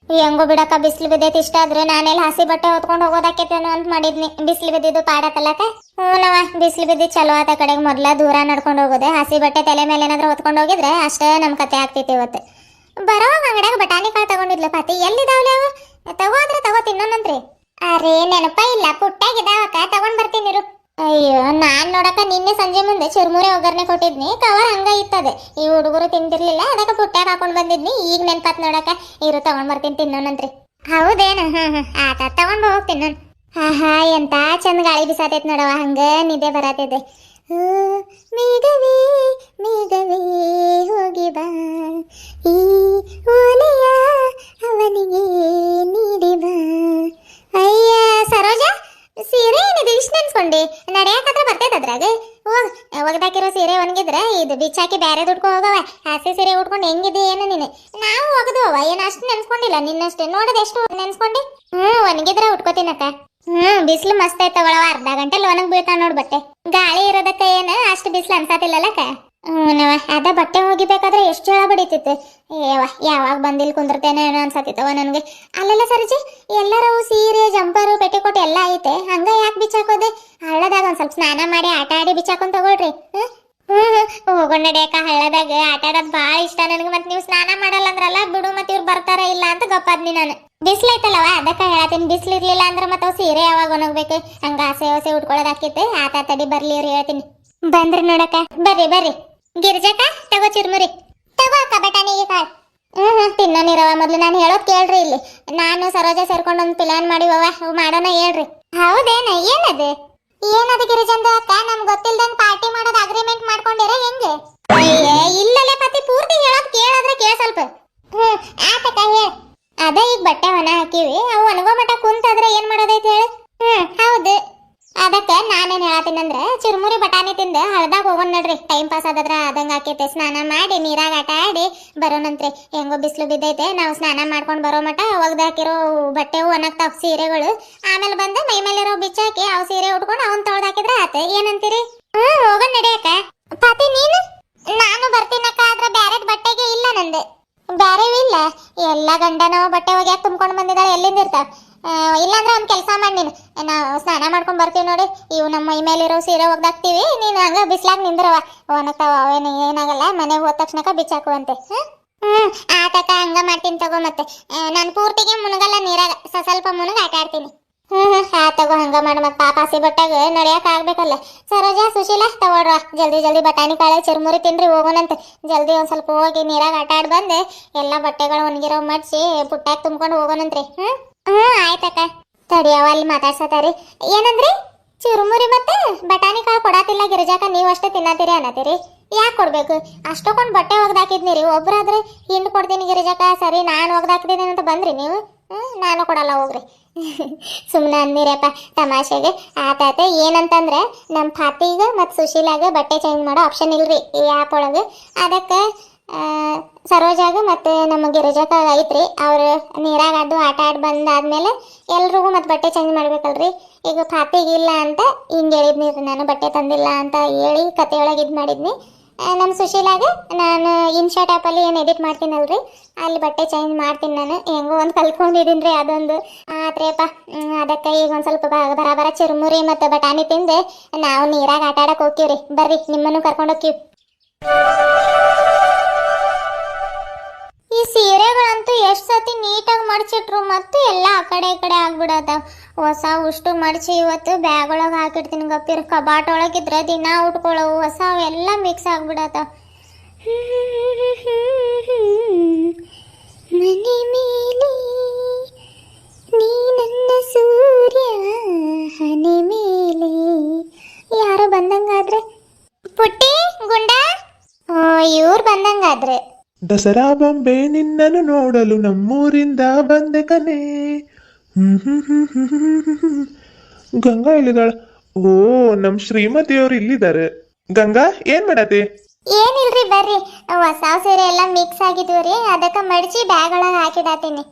ಹೆಂಗೋ ಬಿಡಕ್ಕ, ಬಿಸಿಲು ಬಿದ್ದೈತಿ. ಇಷ್ಟ ಆದ್ರೆ ನಾನೆಲ್ಲ ಹಸಿ ಬಟ್ಟೆ ಹೊತ್ಕೊಂಡು ಹೋಗೋದಾಕೇತೇನೋ ಅಂತ ಮಾಡಿದ್ನಿ. ಬಿಸಿಲು ಬಿದ್ದಿದ್ದು ಪಾಡತ್ತಲ್ಲಕ್ಕ. ಹೂನವ, ಬಿಸಿಲು ಬಿದ್ದಿದ್ದು ಚಲೋ ಆತ. ಕಡೆಗೆ ಮೊದ್ಲ ದೂರ ನಡ್ಕೊಂಡು ಹೋಗೋದೆ. ಹಸಿ ಬಟ್ಟೆ ತಲೆ ಮೇಲೆ ಏನಾದ್ರೂ ಹೊತ್ಕೊಂಡು ಹೋಗಿದ್ರೆ ಅಷ್ಟೇ ನಮ್ ಕತೆ ಆಗ್ತೈತಿ ಇವತ್ತು. ಬರೋವಾಗ ಅಂಗಡ್ಯಾಗ ಬಟಾಣಿ ಕಾಳು ತಗೊಂಡಿದ್ಲ ಪಾತಿ. ಎಲ್ಲಿದಾವ್ಲೆ ಅವು? ತಗೋ ತಿನ್ನೋಣಂತ್ರಿ. ಅರೇ ನೆನಪ ಇಲ್ಲ, ಪುಟ್ಟಾಗಿದಾವಕ್ಕ, ತಗೊಂಡ್ ಬರ್ತೀನಿ ಇರು. ಅಯ್ಯೋ ನಾನ್ ನೋಡಕ್ಕ ನಿನ್ನೆ ಸಂಜೆ ಮುಂದೆ ಚುರ್ಮುರಿ ಒಗ್ಗರಣೆ ಕೊಟ್ಟಿದ್ನಿ. ಕವರ್ ಹಂಗ ಇತ್ತದೆ. ಈ ಹುಡುಗರು ತಿಂದಿರ್ಲಿಲ್ಲ, ಅದಕ್ಕೆ ಪುಟ್ಟಾಗ ಹಾಕೊಂಡ್ ಬಂದಿದ್ನಿ. ಈಗ ನೆನ್ಪಾತ್ ನೋಡಕ್ಕ, ಇರು ತಗೊಂಡ್ ಬರ್ತೀನಿ ತಿನ್ನೋಣಂತ್ರಿ. ಹೌದೇನು? ಆತ ತಗೊಂಡ್ ಹೋಗ್ತೀನಿ ನಾನು. ಹಾ ಎಂತ ಚಂದ ಗಾಳಿ ಬಿಸಾತೈತ್ ನೋಡವ, ಹಂಗ ನಿದ್ದೆ ಬರತೈತೆ. ಮೇಘವೇ ಮೇಘವೇ ಹೋಗಿ ಬಾ, ಈ ಓಲೆಯ ಅವನಿಗೆ ನೀಡಿ ಬಾ. ಅಯ್ಯ ಸರೋಜಾ, ಸೀರೆ ಏನಿದೆ ಇಷ್ಟ ನೆನ್ಸ್ಕೊಂಡಿ? ನಡೆಯಕತ್ರ ಬರ್ತೈತೆ ಅದ್ರಾಗ. ಒಗ್ದಾಕಿರೋ ಸೀರೆ ಒಣಗಿದ್ರೆ ಇದು ಬಿಚ್ಚಾಕಿ ಬ್ಯಾರೆ ಉಟ್ಕೊ ಹೋಗವ. ಹಸಿ ಸೀರೆ ಉಟ್ಕೊಂಡು ಹೆಂಗಿದೆ ಏನು ನೀನು? ನಾವು ಒಗದುವ, ಏನು ಅಷ್ಟು ನೆನ್ಸ್ಕೊಂಡಿಲ್ಲ. ನಿನ್ನಷ್ಟೇ ನೋಡೋದು ಎಷ್ಟು ನೆನ್ಸ್ಕೊಂಡಿ. ಒಣಗಿದ್ರೆ ಉಟ್ಕೋತೀನಕ್ಕ. ಬಿಸಿಲು ಮಸ್ತ್ ಐತವಳವ. ಅರ್ಧ ಗಂಟೆಲಿ ಒಣಗ್ ಬೀಳ್ತಾವ ನೋಡ್ ಬಟ್ಟೆ. ಗಾಳಿ ಇರೋದಕ್ಕ ಏನು ಅಷ್ಟು ಬಿಸಿಲು ಅನ್ಸಾತಿಲ್ಲಕ್ಕ. ಅದ ಬಟ್ಟೆ ಹೋಗಿಬೇಕಾದ್ರೆ ಎಷ್ಟು ಜಳ ಬಡಿತಿತ್ತು. ಯಾವಾಗ ಬಂದಿಲ್ ಕುಂದಿರ್ತೇನೆ ಏನೋ ಅನ್ಸತಿತ್ತವ ನನ್ಗೆ. ಅಲ್ಲೆಲ್ಲ ಸರ್ಜಿ, ಎಲ್ಲರವು ಸೀರೆ ಜಂಪರು ಪೆಟ್ಟಿಕೋಟ್ ಎಲ್ಲ ಐತೆ, ಹಂಗ ಯಾಕೆ ಬಿಚ್ಚಾಕೋದೆ? ಹಳ್ಳದಾಗ ಒಂದ್ ಸ್ವಲ್ಪ ಸ್ನಾನ ಮಾಡಿ ಆಟ ಆಡಿ ಬಿಚ್ಚಾಕೊಂಡ್ ತಗೊಳ್ರಿ. ಹೋಗೋಣ ನಡಿಯಕ್ಕ, ಹಳ್ಳದಾಗ ಆಟ ಆಡೋದ್ ಬಾಳ ಇಷ್ಟ ನನಗೆ. ಮತ್ ನೀವು ಸ್ನಾನ ಮಾಡಲ್ಲ ಅಂದ್ರಲ್ಲ, ಬಿಡು ಮತ್ ಇವ್ರು ಬರ್ತಾರ ಇಲ್ಲ ಅಂತ ಗಪ್ಪಾದ್ನಿ ನಾನು. ಬಿಸ್ಲೈತಲ್ಲವ ಅದಕ್ಕ ಹೇಳತ್ತೀನಿ. ಬಿಸ್ಲು ಇರ್ಲಿಲ್ಲ ಅಂದ್ರೆ ಮತ್ತ ಅವ್ ಸೀರೆ ಯಾವಾಗ ಒಣಗ್ಬೇಕು? ಹಂಗ ಆಸೆ ಉಟ್ಕೊಳ್ಳೋದಾಕಿತ್ತು. ಆತ ತಡಿ ಬರ್ಲಿ ಇವ್ರು ಹೇಳ್ತೀನಿ. ಬಂದ್ರಿ ನೋಡಕ್ಕ, ಬರ್ರಿ. ಗಿರ್ಜಕ್ಕ ತಗೋ ಚುರ್ಮುರಿ. ತಗೋ ಅಕ್ಕ ಬಟಾಣಿಗೆ ಕಾಳು. ತಿನ್ನೋನಿರವ ಮೊದ್ಲು ನಾನು ಹೇಳೋದ್ ಕೇಳ್ರಿ. ಇಲ್ಲಿ ನಾನು ಸರೋಜಾ ಸೇರ್ಕೊಂಡು ಒಂದು ಪ್ಲಾನ್ ಮಾಡಿವವ, ಮಾಡೋಣ ಹೇಳ್ರಿ. ಹೌದೇನ? ಏನದು ಗಿರಿಜಂದು ಅಕ್ಕ? ನಮ್ಗೆ ಗೊತ್ತಿಲ್ದಂಗ್ ಪಾರ್ಟಿ ಮಾಡೋದು ಅಗ್ರಿಮೆಂಟ್ ಮಾಡ್ಕೊಂಡಿರ ಹೆಂಗೆ? ಇಲ್ಲಲೇ ಪತಿ, ಪೂರ್ತಿ ಹೇಳೋದ್ ಕೇಳಾದ್ರೆ ಕೇಳ ಸ್ವಲ್ಪ. ಆತಕ್ಕ ಹೇಳ. ಅದ ಈಗ ಬಟ್ಟೆ ಒಣ ಹಾಕಿವಿ, ಅವು ಒಣಗೋ ಮಟ್ಟ ಕುಂತಾದ್ರೆ ಏನ್ ಮಾಡೋದೈತೆ ಹೇಳು? ಹೌದು. ಅದಕ್ಕೆ ನಾನೇನ್ ಹೇಳತ್ತೀನಂದ್ರ ಚುರ್ಮುರಿ ಬಟಾಣಿ ತಿಂದ ಹಳದಾಗ ಹೋಗೋಣ ನಡ್ರಿ. ಟೈಮ್ ಪಾಸ್ ಆದದ್ರ ಅದಂಗ ಆಕೈತೆ. ಸ್ನಾನ ಮಾಡಿ ನೀರಾಗ ಆಟ ಆಡಿ ಬರೋಣಂತ್ರಿ. ಹೆಂಗೋ ಬಿಸಿಲು ಬಿದ್ದೈತೆ, ನಾವು ಸ್ನಾನ ಮಾಡ್ಕೊಂಡ್ ಬರೋ ಮಟ ಒಗ್ದು ಹಾಕಿರೋ ಬಟ್ಟೆವು ಒಣಗ್ತಾವ ಸೀರೆಗಳು. ಆಮೇಲೆ ಬಂದ ಮೈ ಮೇಲಿರೋ ಬಿಚ್ಚಾಕಿ ಅವ್ ಸೀರೆ ಉಟ್ಕೊಂಡು ಅವನ್ ತೊಳ್ದು ಹಾಕಿದ್ರೆ ಆತ. ಏನಂತೀರಿ? ಹೋಗೋಣ ನಡಿಯಕ್ಕ. ಪಾತಿ ನೀನು? ನಾನು ಬರ್ತೀನಕ್ಕ, ಆದ್ರೆ ಬ್ಯಾರೆದ್ ಬಟ್ಟೆಗೆ ಇಲ್ಲ ನಂದು. ಬ್ಯಾರೆವು ಇಲ್ಲ? ಎಲ್ಲ ಗಂಡನೋ ಬಟ್ಟೆ ಒಗ್ಯಾಕ ತುಂಬ್ಕೊಂಡು ಬಂದಿದ್ದಾಳೆ, ಎಲ್ಲಿಂದ ಇರ್ತಾವ? ಇಲ್ಲಾಂದ್ರೆ ಒಂದ್ ಕೆಲಸ ಮಾಡಿ, ನೀನು ನಾವು ಸ್ನಾನ ಮಾಡ್ಕೊಂಡ್ ಬರ್ತೀವಿ ನೋಡಿ. ಇವು ನಮ್ಮ ಮೈ ಮೇಲಿರೋ ಸೀರೆ ಒಗ್ದಾಕ್ತಿವಿ, ನೀನು ಹಂಗ ಬಿಸ್ಲಾಗ ನಿಂದ್ರವ, ಒಣಗ್ತಾವ. ಅವೇನು ಏನಾಗಲ್ಲ. ಮನೆಗೆ ಹೋದ ತಕ್ಷಣಕ್ಕ ಬಿಚ್ಚಾಕುವಂತೆ. ಆತಕ್ಕ, ಹಂಗ ಮಾಡ್ತೀನಿ ತಗೋ. ಮತ್ತೆ ನಾನು ಪೂರ್ತಿಗೆ ಮುನಗಲ್ಲ, ನೀರಾಗ ಸ್ವಲ್ಪ ಮುನಗ ಆಟ ಆಡ್ತೀನಿ. ತಗೋ ಹಂಗ ಮಾಡ. ಮತ್ ಪಾಪ ಹಸಿ ಬಟ್ಟಾಗ ನಡಿಯಕ್ ಆಗ್ಬೇಕಲ್ಲ. ಸರೋಜಾ ಸುಶೀಲಾ ತಗೊಳ್ರ, ಜಲ್ದಿ ಬಟಾಣಿ ಕಾಳು ಚುರ್ಮುರಿ ತಿನ್ರಿ, ಹೋಗೋಣಂತೆ. ಜಲ್ದಿ ಒಂದ್ ಸ್ವಲ್ಪ ಹೋಗಿ ನೀರಾಗ ಆಟ ಆಡ್ ಬಂದೆ ಎಲ್ಲಾ ಬಟ್ಟೆಗಳು ಒಣಗಿರೋ ಮಡ್ಸಿ ಪುಟ್ಟಾಗ ತುಂಬ್ಕೊಂಡು ಹೋಗೋಣಂತ್ರಿ. ಆಯ್ತಕ್ಕ. ತಡಿಯವ, ಅಲ್ಲಿ ಮಾತಾಡ್ಸತಾರಿ. ಏನಂದ್ರಿ? ಚುರುಮುರಿ ಮತ್ತೆ ಬಟಾಣಿ ಕಾಳು ಕೊಡಾತಿಲ್ಲ ಗಿರಿಜಾಕ, ನೀವು ಅಷ್ಟೇ ತಿನ್ನತ್ತೀರಿ ಅನ್ನತ್ತೀರಿ. ಯಾಕೆ ಕೊಡ್ಬೇಕು? ಅಷ್ಟೊಂದು ಬಟ್ಟೆ ಒಗ್ದಾಕಿದ್ನಿರಿ. ಒಬ್ರಾದ್ರೆ ಹಿಂಡ್ ಕೊಡ್ತೀನಿ ಗಿರಿಜಾಕ. ಸರಿ ನಾನು ಒಗ್ದಾಕಿದ್ದೀನಿ ಅಂತ ಬಂದ್ರಿ ನೀವು. ನಾನು ಕೊಡಲ್ಲ ಹೋಗ್ರಿ. ಸುಮ್ಮನೆ ಅಂದಿರಪ್ಪ ತಮಾಷೆಗೆ. ಆತಾತ. ಏನಂತಂದ್ರೆ ನಮ್ಮ ಫಾತಿಗ ಮತ್ತು ಸುಶೀಲಾಗ ಬಟ್ಟೆ ಚೇಂಜ್ ಮಾಡೋ ಆಪ್ಷನ್ ಇಲ್ರಿ ಈ ಆ್ಯಪ್ ಒಳಗೆ. ಅದಕ್ಕೆ ಸರೋಜಾಗ ಮತ್ತು ನಮ್ಮ ಗಿರಿಜಾಕ ಐತ್ರಿ. ಅವ್ರು ನೀರಾಗ ಅದು ಆಟ ಆಡಿ ಬಂದಾದ್ಮೇಲೆ ಎಲ್ರಿಗೂ ಮತ್ತೆ ಬಟ್ಟೆ ಚೇಂಜ್ ಮಾಡ್ಬೇಕಲ್ರಿ. ಈಗ ಫಾತಿಗಿಲ್ಲ ಅಂತ ಹಿಂಗೆ ಹೇಳಿದ್ನಿ ರೀ ನಾನು, ಬಟ್ಟೆ ತಂದಿಲ್ಲ ಅಂತ ಹೇಳಿ ಕತೆ ಒಳಗೆ ಇದು ಮಾಡಿದ್ನಿ. ನಮ್ಮ ಸುಶೀಲಾಗ ನಾನು ಇನ್ಶಾಟ್ ಆ್ಯಪಲ್ಲಿ ಏನು ಎಡಿಟ್ ಮಾಡ್ತೀನಲ್ರಿ, ಅಲ್ಲಿ ಬಟ್ಟೆ ಚೇಂಜ್ ಮಾಡ್ತೀನಿ ನಾನು. ಹೆಂಗೋ ಒಂದು ಕಲ್ತ್ಕೊಂಡಿದ್ದೀನಿ ರೀ, ಅದೊಂದು ಆತ್ರಿಯಪ್ಪ. ಅದಕ್ಕೆ ಈಗ ಒಂದು ಸ್ವಲ್ಪ ಬರ ಚುರುಮುರಿ ಮತ್ತು ಬಟಾಣಿ ತಿಂದು ನಾವು ನೀರಾಗ ಆಟ ಆಡಕ್ಕೆ ಹೋಗ್ತೀವ್ರಿ. ಬರ್ರಿ, ನಿಮ್ಮನ್ನು ಕರ್ಕೊಂಡು ಹೋಗ್ತೀವಿ. ಈ ಸೀರೆಗಳಂತೂ ಎಷ್ಟು ಸತಿ ನೀಟಾಗಿ ಮಡಚಿಟ್ರು ಮತ್ತು ಎಲ್ಲ ಆ ಕಡೆ ಈ ಕಡೆ ಆಗ್ಬಿಡತ್ತಾವ. ಹೊಸ ಉಷ್ಟು ಮಡಚಿ ಇವತ್ತು ಬ್ಯಾಗ್ ಒಳಗೆ ಹಾಕಿಡ್ತೀನಿ. ಗಪ್ಪಿರ ಕಬಾಟ್ ಒಳಗಿದ್ರೆ ದಿನ ಉಟ್ಕೊಳ್ಳವು ಹೊಸ ಎಲ್ಲ ಮಿಕ್ಸ್ ಆಗ್ಬಿಡತ್ತಾವ. ಮನೆ ಮೇಲೆ ನೀ ನನ್ನ ಸೂರ್ಯ, ಹನಿ ಮೇಲೆ ಯಾರೋ ಬಂದಂಗಾದ್ರೆ. ಪುಟ್ಟಿ ಗುಂಡ, ಇವ್ರು ಬಂದಂಗಾದ್ರೆ. ದಸರಾ ಬೊಂಬೆ ನಿನ್ನನ್ನು ನೋಡಲು ನಮ್ಮೂರಿಂದ ಬಂದೆ ಕನೆ. ಗಂಗಾ ಇಲ್ಲಿದಾಳ. ಓ, ನಮ್ ಶ್ರೀಮತಿಯವ್ರು ಇಲ್ಲಿದ್ದಾರೆ. ಗಂಗಾ, ಏನ್ ಮಾಡತಿ? ಏನಿಲ್ರಿ, ಬರ್ರಿ. ಹೊಸ ಸೀರೆ ಎಲ್ಲ ಮಿಕ್ಸ್ ಆಗಿದ್ವು ರೀ, ಅದಕ್ಕೆ ಮಡಚಿ ಬ್ಯಾಗ್ ಒಳಗೆ ಹಾಕಿಡಾತೀನಿ.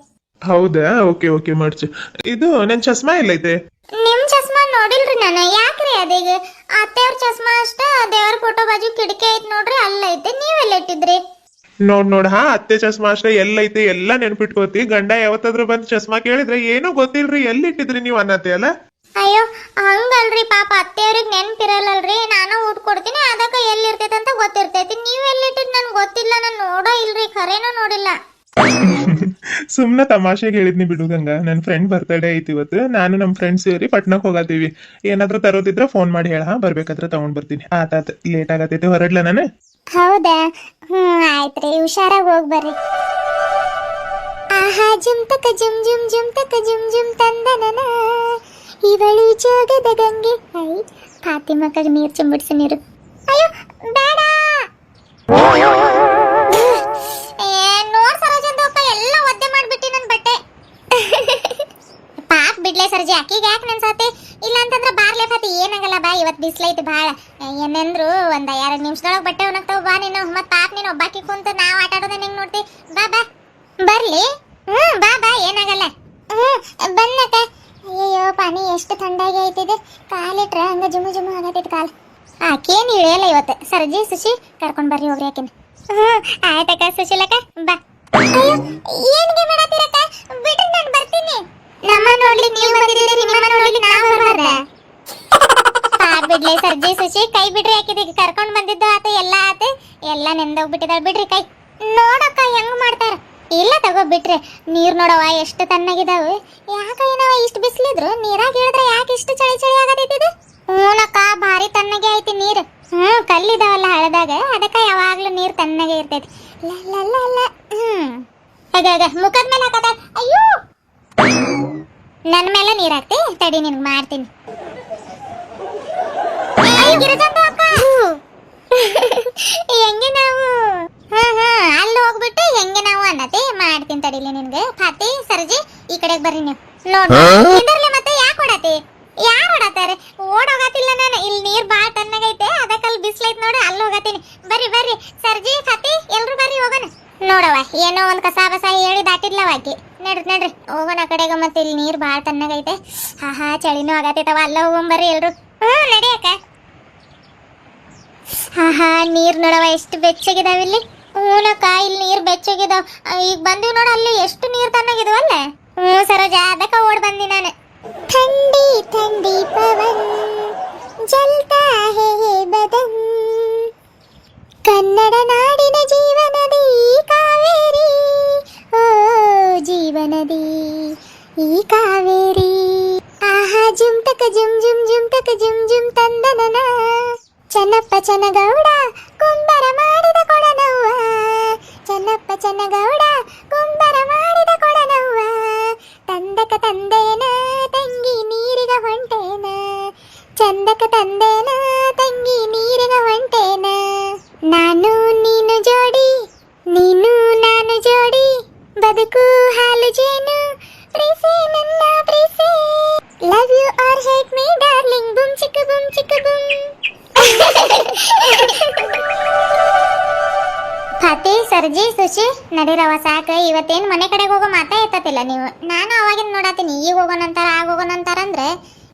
ಹೌದಾ? ಓಕೆ ಓಕೆ, ಮಡ್ಚು. ಇದು ನನ್ ಚಸ್ಮಾ ಎಲ್ಲೈತೆ? ನಿಮ್ ಚಸ್ಮಾ ನೋಡಿಲ್ರಿ ನಾನು. ಯಾಕ್ರಿ ಅದೀಗ? ಅತ್ತೆಯವ್ರ ಚಸ್ಮಾ ಅಷ್ಟ ದೇವ್ರ ಫೋಟೋ ಬಾಜು ಕಿಟಕಿ ಐತ್ ನೋಡ್ರಿ, ಅಲ್ಲೈತೆ. ನೀವೆಲ್ಲ ಇಟ್ಟಿದ್ರಿ? ನೋಡ್ ಹಾ, ಅತ್ತೆ ಚಸ್ಮಾ ಅಷ್ಟೇ ಎಲ್ಲೈತೆ ಎಲ್ಲ ನೆನ್ಪಿಟ್ಕೋತಿ. ಗಂಡ ಯಾವತ್ತಾದ್ರೂ ಬಂದ್ ಚಸ್ಮಾ ಕೇಳಿದ್ರೆ ಏನೂ ಗೊತ್ತಿಲ್ರಿ, ಎಲ್ಲಿಟ್ಟಿದ್ರಿ ನೀವು ಅನ್ನತ್ತೆ ಅಲ್ಲ. ಅಯ್ಯೋ ಹಂಗಲ್ರಿ, ಪಾಪ ಅತ್ತೆಯವ್ರಿಗೆ ನೆನ್ಪಿರಲ್ಲಲ್ರಿ. ನಾನು ಊಟ ಕೊಡ್ತೀನಿ, ಅದಕ್ಕೆ ಎಲ್ಲಿರ್ತೈತೆ ಅಂತ ಗೊತ್ತಿರ್ತೈತಿ. ನೀವ್ ಎಲ್ಲಿಟ್ಟಿದ್ ನನ್ಗೆ ಗೊತ್ತಿಲ್ಲ, ನಾನು ನೋಡೋ ಇಲ್ರಿ, ಖರೇನೂ ನೋಡಿಲ್ಲ. ಸುಮ್ನ ತಮಾಷೆಗೆ ಹೇಳಿದ್ನಿ ಬಿಡು ಗಂಗಾ. ನನ್ ಫ್ರೆಂಡ್ ಬರ್ತಡೇ ಐತಿ ಇವತ್ತು. ನಾನು ನಮ್ ಫ್ರೆಂಡ್ಸ್ ಸೇರಿ ಪಟ್ನಕ್ ಹೋಗತ್ತೀವಿ. ಏನಾದ್ರೂ ತರೋದಿದ್ರೆ ಫೋನ್ ಮಾಡಿ ಹೇಳ, ಬರ್ಬೇಕಾದ್ರೆ ತಗೊಂಡ್ ಬರ್ತೀನಿ. ಆತಾತ, ಲೇಟ್ ಆಗತೈತಿ, ಹೊರಡ್ಲ ನಾನು. ಹೌದಾ? ಆಯ್ತ್ರಿ, ಹುಷಾರಾಗಿ ಹೋಗಿ ಬರ್ರಿ. ಆಹಾ ಜುಮ್ ತಕ ಜುಮ್ ಜುಮ್ ಜುಮ್ ತಕ ಜುಮ್ ಜುಮ್ ತಂದನನ, ಇವಳು ಜೋಗದ ಗಂಗೆ. ಐ ಫಾತಿಮಕ್ಕಗ ನೀರು ಚಿಂಬಿಡ್ಸಿ ನೀರು. ಅಯ್ಯೋ ಬೇಡ. ನೋಡ್ ಸರೋಜಂದಪ್ಪ, ಎಲ್ಲ ಒದ್ದೆ ಮಾಡ್ಬಿಟ್ಟಿ ನನ್ ಬಟ್ಟೆ. ಪಾಪ ಬಿಡ್ಲೆ ಸರ್ಜಿ, ಅಕ್ಕಿಗೆ ಯಾಕೆ ನೆನ್ಸಾತೆ? ಇಲ್ಲ ಅಂತಂದ್ರೆ ಬಾರ್ಲೆ ಫಾತಿ, ಏನಾಗಲ್ಲ ಬಾ. ಇವತ್ತು ಬಿಸ್ಲೈತಿ ಭಾಳ. ಏನಂದ್ರು ಒಂದ್ 2 ನಿಮಿಷದೊಳಗೆ ಬಟ್ಟೆ ಒಣಗ್ತಾವ. ಬಾ ನೀನು. ಮತ್ ಪಾಪ ನೀನು ಒಬ್ಬಾಕಿ ಕುಂತ ನಾವ್ ಆಟ ಆಡೋದನ್ನ ಹೆಂಗ್ ನೋಡ್ತಿ? ಬಾ ಬಾ ಬರ್ಲಿ. ಬಾ ಬಾ, ಏನಾಗಲ್ಲ. ಬನ್ನಕ. ಅಯ್ಯೋ ಪಾನಿ ಎಷ್ಟು ಥಂಡಾಗಿ ಐತಿದೆ. ಕಾಲಿಟ್ರ ಹಂಗ ಜುಮು ಜುಮು ಆಗತೈತಿ ಕಾಲು. ಆಕೇನ್ ಇಳಿಯಲ್ಲ ಇವತ್ತು. ಸರ್ಜಿ ಸುಶಿ ಕರ್ಕೊಂಡ್ ಬರ್ರಿ ಹೋಗ್ರಿ ಆಕಿನ. ಆಯ್ತಕ್ಕ ಸುಶೀಲಕ್ಕ, ಬಾ. ಅಯ್ಯೋ ಏನ್ಗೆ ಮಾಡತ್ತೀರಕ್ಕ? ಬಿಡ್ರಿ, ನಾನು ಬರ್ತೀನಿ. ನಮ್ಮ ನೋಡ್ಲಿಕ್ಕೆ ನೀವು ಬಂದಿದ್ದೀರಿ, ನಿಮ್ಮ ನೋಡ್ಲಿಕ್ಕೆ ನಾವು ಬರಬಾರ್ದ? ಬಿಡ್ಲಿ ಸರ್ಜಿ ಸುಶಿ, ಕೈ ಬಿಡ್ರಿ. ಹಾಕಿದೀಗ ಕರ್ಕೊಂಡ್ ಬಂದಿದ್ದು ಆತ, ಎಲ್ಲ ಆತ, ಎಲ್ಲ ನೆಂದೋಗ್ಬಿಟ್ಟಿದಾಳ. ಬಿಡ್ರಿ ಕೈ. ನೋಡಕ್ಕ ಹೆಂಗ್ ಮಾಡ್ತಾರ. ಇಲ್ಲ ತಗೋ ಬಿಟ್ರೆ. ನೀರ್ ನೋಡವ ಎಷ್ಟು ತಣ್ಣಗಿದಾವೆ. ಯಾಕ ಏನವ ಇಷ್ಟು ಬಿಸಿಲಿದ್ರು ನೀರಾಗ ಇಳಿದ್ರೆ ಯಾಕೆ ಇಷ್ಟು ಚಳಿ ಚಳಿ ಆಗತೈತಿದು? ಹೂನಕ್ಕ, ಭಾರಿ ತಣ್ಣಗೆ ಐತಿ ನೀರು. ಕಲ್ಲಿದಾವಲ್ಲ ಹಳದಾಗ, ಅದಕ್ಕ ಯಾವಾಗ್ಲೂ ನೀರ್ ತಣ್ಣಗೆ ಇರ್ತೈತಿ. ಆಗ ಮುಖದ ಮೇಲೆ ಹಾಕದ. ಅಯ್ಯೋ, ನನ್ ಮೇಲೆ ನೀರ್ ಹಾಕ್ತಿ? ತಡಿ, ನಿನ್ಗೆ ಮಾಡ್ತೀನಿ. ಹೆಂಗೆ ನಾವು ಅಲ್ಲಿ ಹೋಗ್ಬಿಟ್ಟು ಹೆಂಗೆ ನಾವು ಅನ್ನತಿ ಮಾಡ್ತೀನಿ. ತಡಿಲಿ ನಿನ್ಗೆ. ಫಾತಿ ಸರ್ಜಿ ಈ ಕಡೆಗೆ ಬರ್ರಿ ನೀವು. ನೋಡ್ರಿ ಮತ್ತೆ ಯಾಕೆ ಓಡಾತಿ? ಯಾರು ಓಡಾತಾರೆ? ಓಡೋಗತ್ತಿಲ್ಲ ನಾನು. ಇಲ್ಲಿ ನೀರ್ ಬಾಳ ತಣ್ಣಗೈತೆ, ಅದಕ್ಕೆ ಅಲ್ಲಿ ಬಿಸ್ಲೈತ್ ನೋಡು, ಅಲ್ಲಿ ಹೋಗತ್ತೀನಿ. ಬರ್ರಿ ಬರ್ರಿ ಸರ್ಜಿ ಫಾತಿ, ಎಲ್ರು ಬರ್ರಿ ಹೋಗೋಣ. ನೋಡವ ಏನೋ ಒಂದ್ ಕಸ ಬಸ ಹೇಳಿ ದಾಟಿದ್ಲವ ಆಕಿ. ನಡ್ರಿ ನಡ್ರಿ ಹೋಗೋಣ ಆ ಕಡೆಗೆ. ಮತ್ತೆ ಇಲ್ಲಿ ನೀರ್ ಬಾಳ ತಣ್ಣಗೈತೆ. ಹಾ ಚಳಿನೂ ಆಗತೈತವ. ಅಲ್ಲ ಹೋಗೋಣ ಎಲ್ರು. ನಡಿಯಕ್ಕ. ಹಾ ನೀರ್ ನೋಡವ ಎಷ್ಟು ಬೆಚ್ಚಗಿದಾವ ಇಲ್ಲಿ. ಹೂನಕ್ಕ, ಇಲ್ಲಿ ನೀರ್ ಬೆಚ್ಚಗಿದಾವ. ಈಗ ಬಂದಿವ್ ನೋಡ, ಅಲ್ಲಿ ಎಷ್ಟು ನೀರ್ ತಣ್ಣಗಿದಾವಲ್ಲ. ಸರೋಜ, ಅದಕ್ಕ ಓಡ್ ಬಂದಿ ನಾನು. ठंडी ठंडी पवन जलता है बदन, ಕನ್ನಡ ನಾಡಿನ ಜೀವನದಿ ಕಾವೇರಿ, ಓ ಜೀವನದಿ ಈ ಕಾವೇರಿ. ಆಹಾ ಜುಮ್ ತಕ ಜುಮ್ ಜುಮ್ ಜುಮ್ ತಕ ಜುಮ್ ಜುಮ್ ತಂದನನ, ಚನ್ನಪ್ಪ ಚನ್ನಗೌಡ ಕುಂಬರ ಮಾಡಿದ ಕೊಡನವ್ವ, ಚನ್ನಪ್ಪ ಚನ್ನಗೌಡ ಕುಂಬರ ಮಾಡಿದ ಕೊಡನವ್ವ, ತಂದಕ ತಂದೇನ ತಂಗಿ ನೀರಿಗ ಹೊಂಟೇನ, ಚಂದಕ ತಂದೇನ ತಂಗಿ ನೀರಿಗ ಹೊಂಟೇನ. ನಾನು ನೀನು ಜೋಡಿ, ನೀನು ನಾನು ಜೋಡಿ, ಬದುಕು ಹಾಲು ಜೇನು, ಪ್ರೀಸೆ ನನ್ನ ಪ್ರೀಸೆ, love you or hate me darling, ಬುಮ್ ಚಿಕ್ಕ ಬುಮ್ ಚಿಕ್ಕ ಬುಮ್. ಫಾತಿ ಸರ್ಜಿ ಸುಶಿ ನಡಿರವ ಸಾಕು. ಇವತ್ತೇನು ಮನೆ ಕಡೆಗೆ ಹೋಗೋ ಮಾತಾ ಎತ್ತತಿಲ್ಲ ನೀವು. ನಾನು ಅವಾಗಿನ ನೋಡತ್ತೀನಿ, ಈಗ ಹೋಗೋಣಂತಾರ ಆಗ ಹೋಗೋಣಂತಾರ ಅಂದ್ರೆ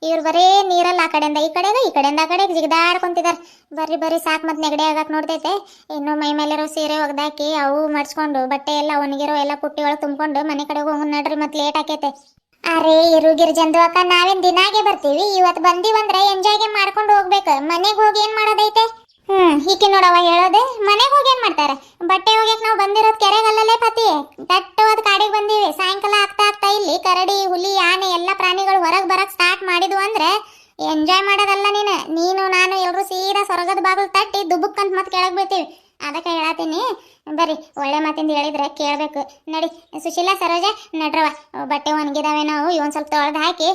ಇವ್ರು ಬರೀ ನೀರಲ್ಲ ಆ ಕಡೆಯಿಂದ ಈ ಕಡೆಗೆ ಈ ಕಡೆಯಿಂದ ಆ ಕಡೆಗೆ ಜಿಗದಾಡ್ಕೊಂತಿದಾರೆ. ಬರ್ರಿ ಬರ್ರಿ ಸಾಕು, ಮತ್ತೆ ನೆಗಡಿ ಆಗಕ್ಕೆ ನೋಡ್ತೈತೆ. ಇನ್ನು ಮೈ ಮೇಲಿರೋ ಸೀರೆ ಒಗ್ದಾಕಿ ಅವು ಮಡ್ಸ್ಕೊಂಡು ಬಟ್ಟೆ ಎಲ್ಲ ಒಣಗಿರೋ ಎಲ್ಲ ಪುಟ್ಟಿ ಒಳಗೆ ತುಂಬಿಕೊಂಡು ಮನೆ ಕಡೆಗೆ ಹೋಗೋಣ ನಡ್ರಿ, ಮತ್ತೆ ಲೇಟ್ ಆಕೈತೆ. ಅರೆ ಇರುಗಿರ್ ಜಂದು ಅಕ್ಕ, ನಾವೇನ್ ದಿನಾಗೆ ಬರ್ತೀವಿ. ಇವತ್ತು ಬಂದೀವಂದ್ರೆ ಎಂಜಾಯ್ಗೆ ಮಾಡ್ಕೊಂಡು ಹೋಗ್ಬೇಕು. ಮನೆಗೆ ಹೋಗಿ ಏನ್ ಮಾಡೋದೈತೆ? ಈಕಿ ನೋಡವ ಹೇಳೋದೆ ಮನೆಗೆ ಹೋಗಿ ಏನ್ ಮಾಡ್ತಾರೆ ಬಟ್ಟೆ ಒಗ್ಯಕ್ ನಾವು ಬಂದಿರೋದ್ ಕೆರೆಗಲ್ಲೇ ಪತಿ ದಟ್ಟವಾದ ಕಾಡಿಗೆ ಬಂದೀವಿ ಸಾಯಂಕಾಲ ಆಗ್ತಾ ಆಗ್ತಾ ಇಲ್ಲಿ ಕರಡಿ ಹುಲಿ ಆನೆ ಎಲ್ಲ ಪ್ರಾಣಿಗಳು ಹೊರಗ್ ಬರಕ್ ಸ್ಟಾರ್ಟ್ ಮಾಡಿದ್ವು ಅಂದ್ರೆ ಎಂಜಾಯ್ ಮಾಡೋದಲ್ಲ ನೀನು ನಾನು ಎಲ್ರು ಸೀದಾ ಸ್ವರ್ಗದ ಬಾಗಿಲು ತಟ್ಟಿ ದುಬುಕ್ಕಂತ ಮತ್ತೆ ಕೆಳಗ್ ಬೀಳ್ತೀವಿ ಅದಕ್ಕೆ ಹೇಳತ್ತೀನಿ ಬರ್ರಿ ಒಳ್ಳೆ ಮಾತಿಂದ ಹೇಳಿದ್ರೆ ಕೇಳ್ಬೇಕು ನಡಿ ಸುಶೀಲಾ ಸರೋಜ ನಡ್ರವ ಬಟ್ಟೆ ಒಣಗಿದಾವೆ ನಾವು ಇವನ್ ಸ್ವಲ್ಪ ತೊಳೆದು ಹಾಕಿ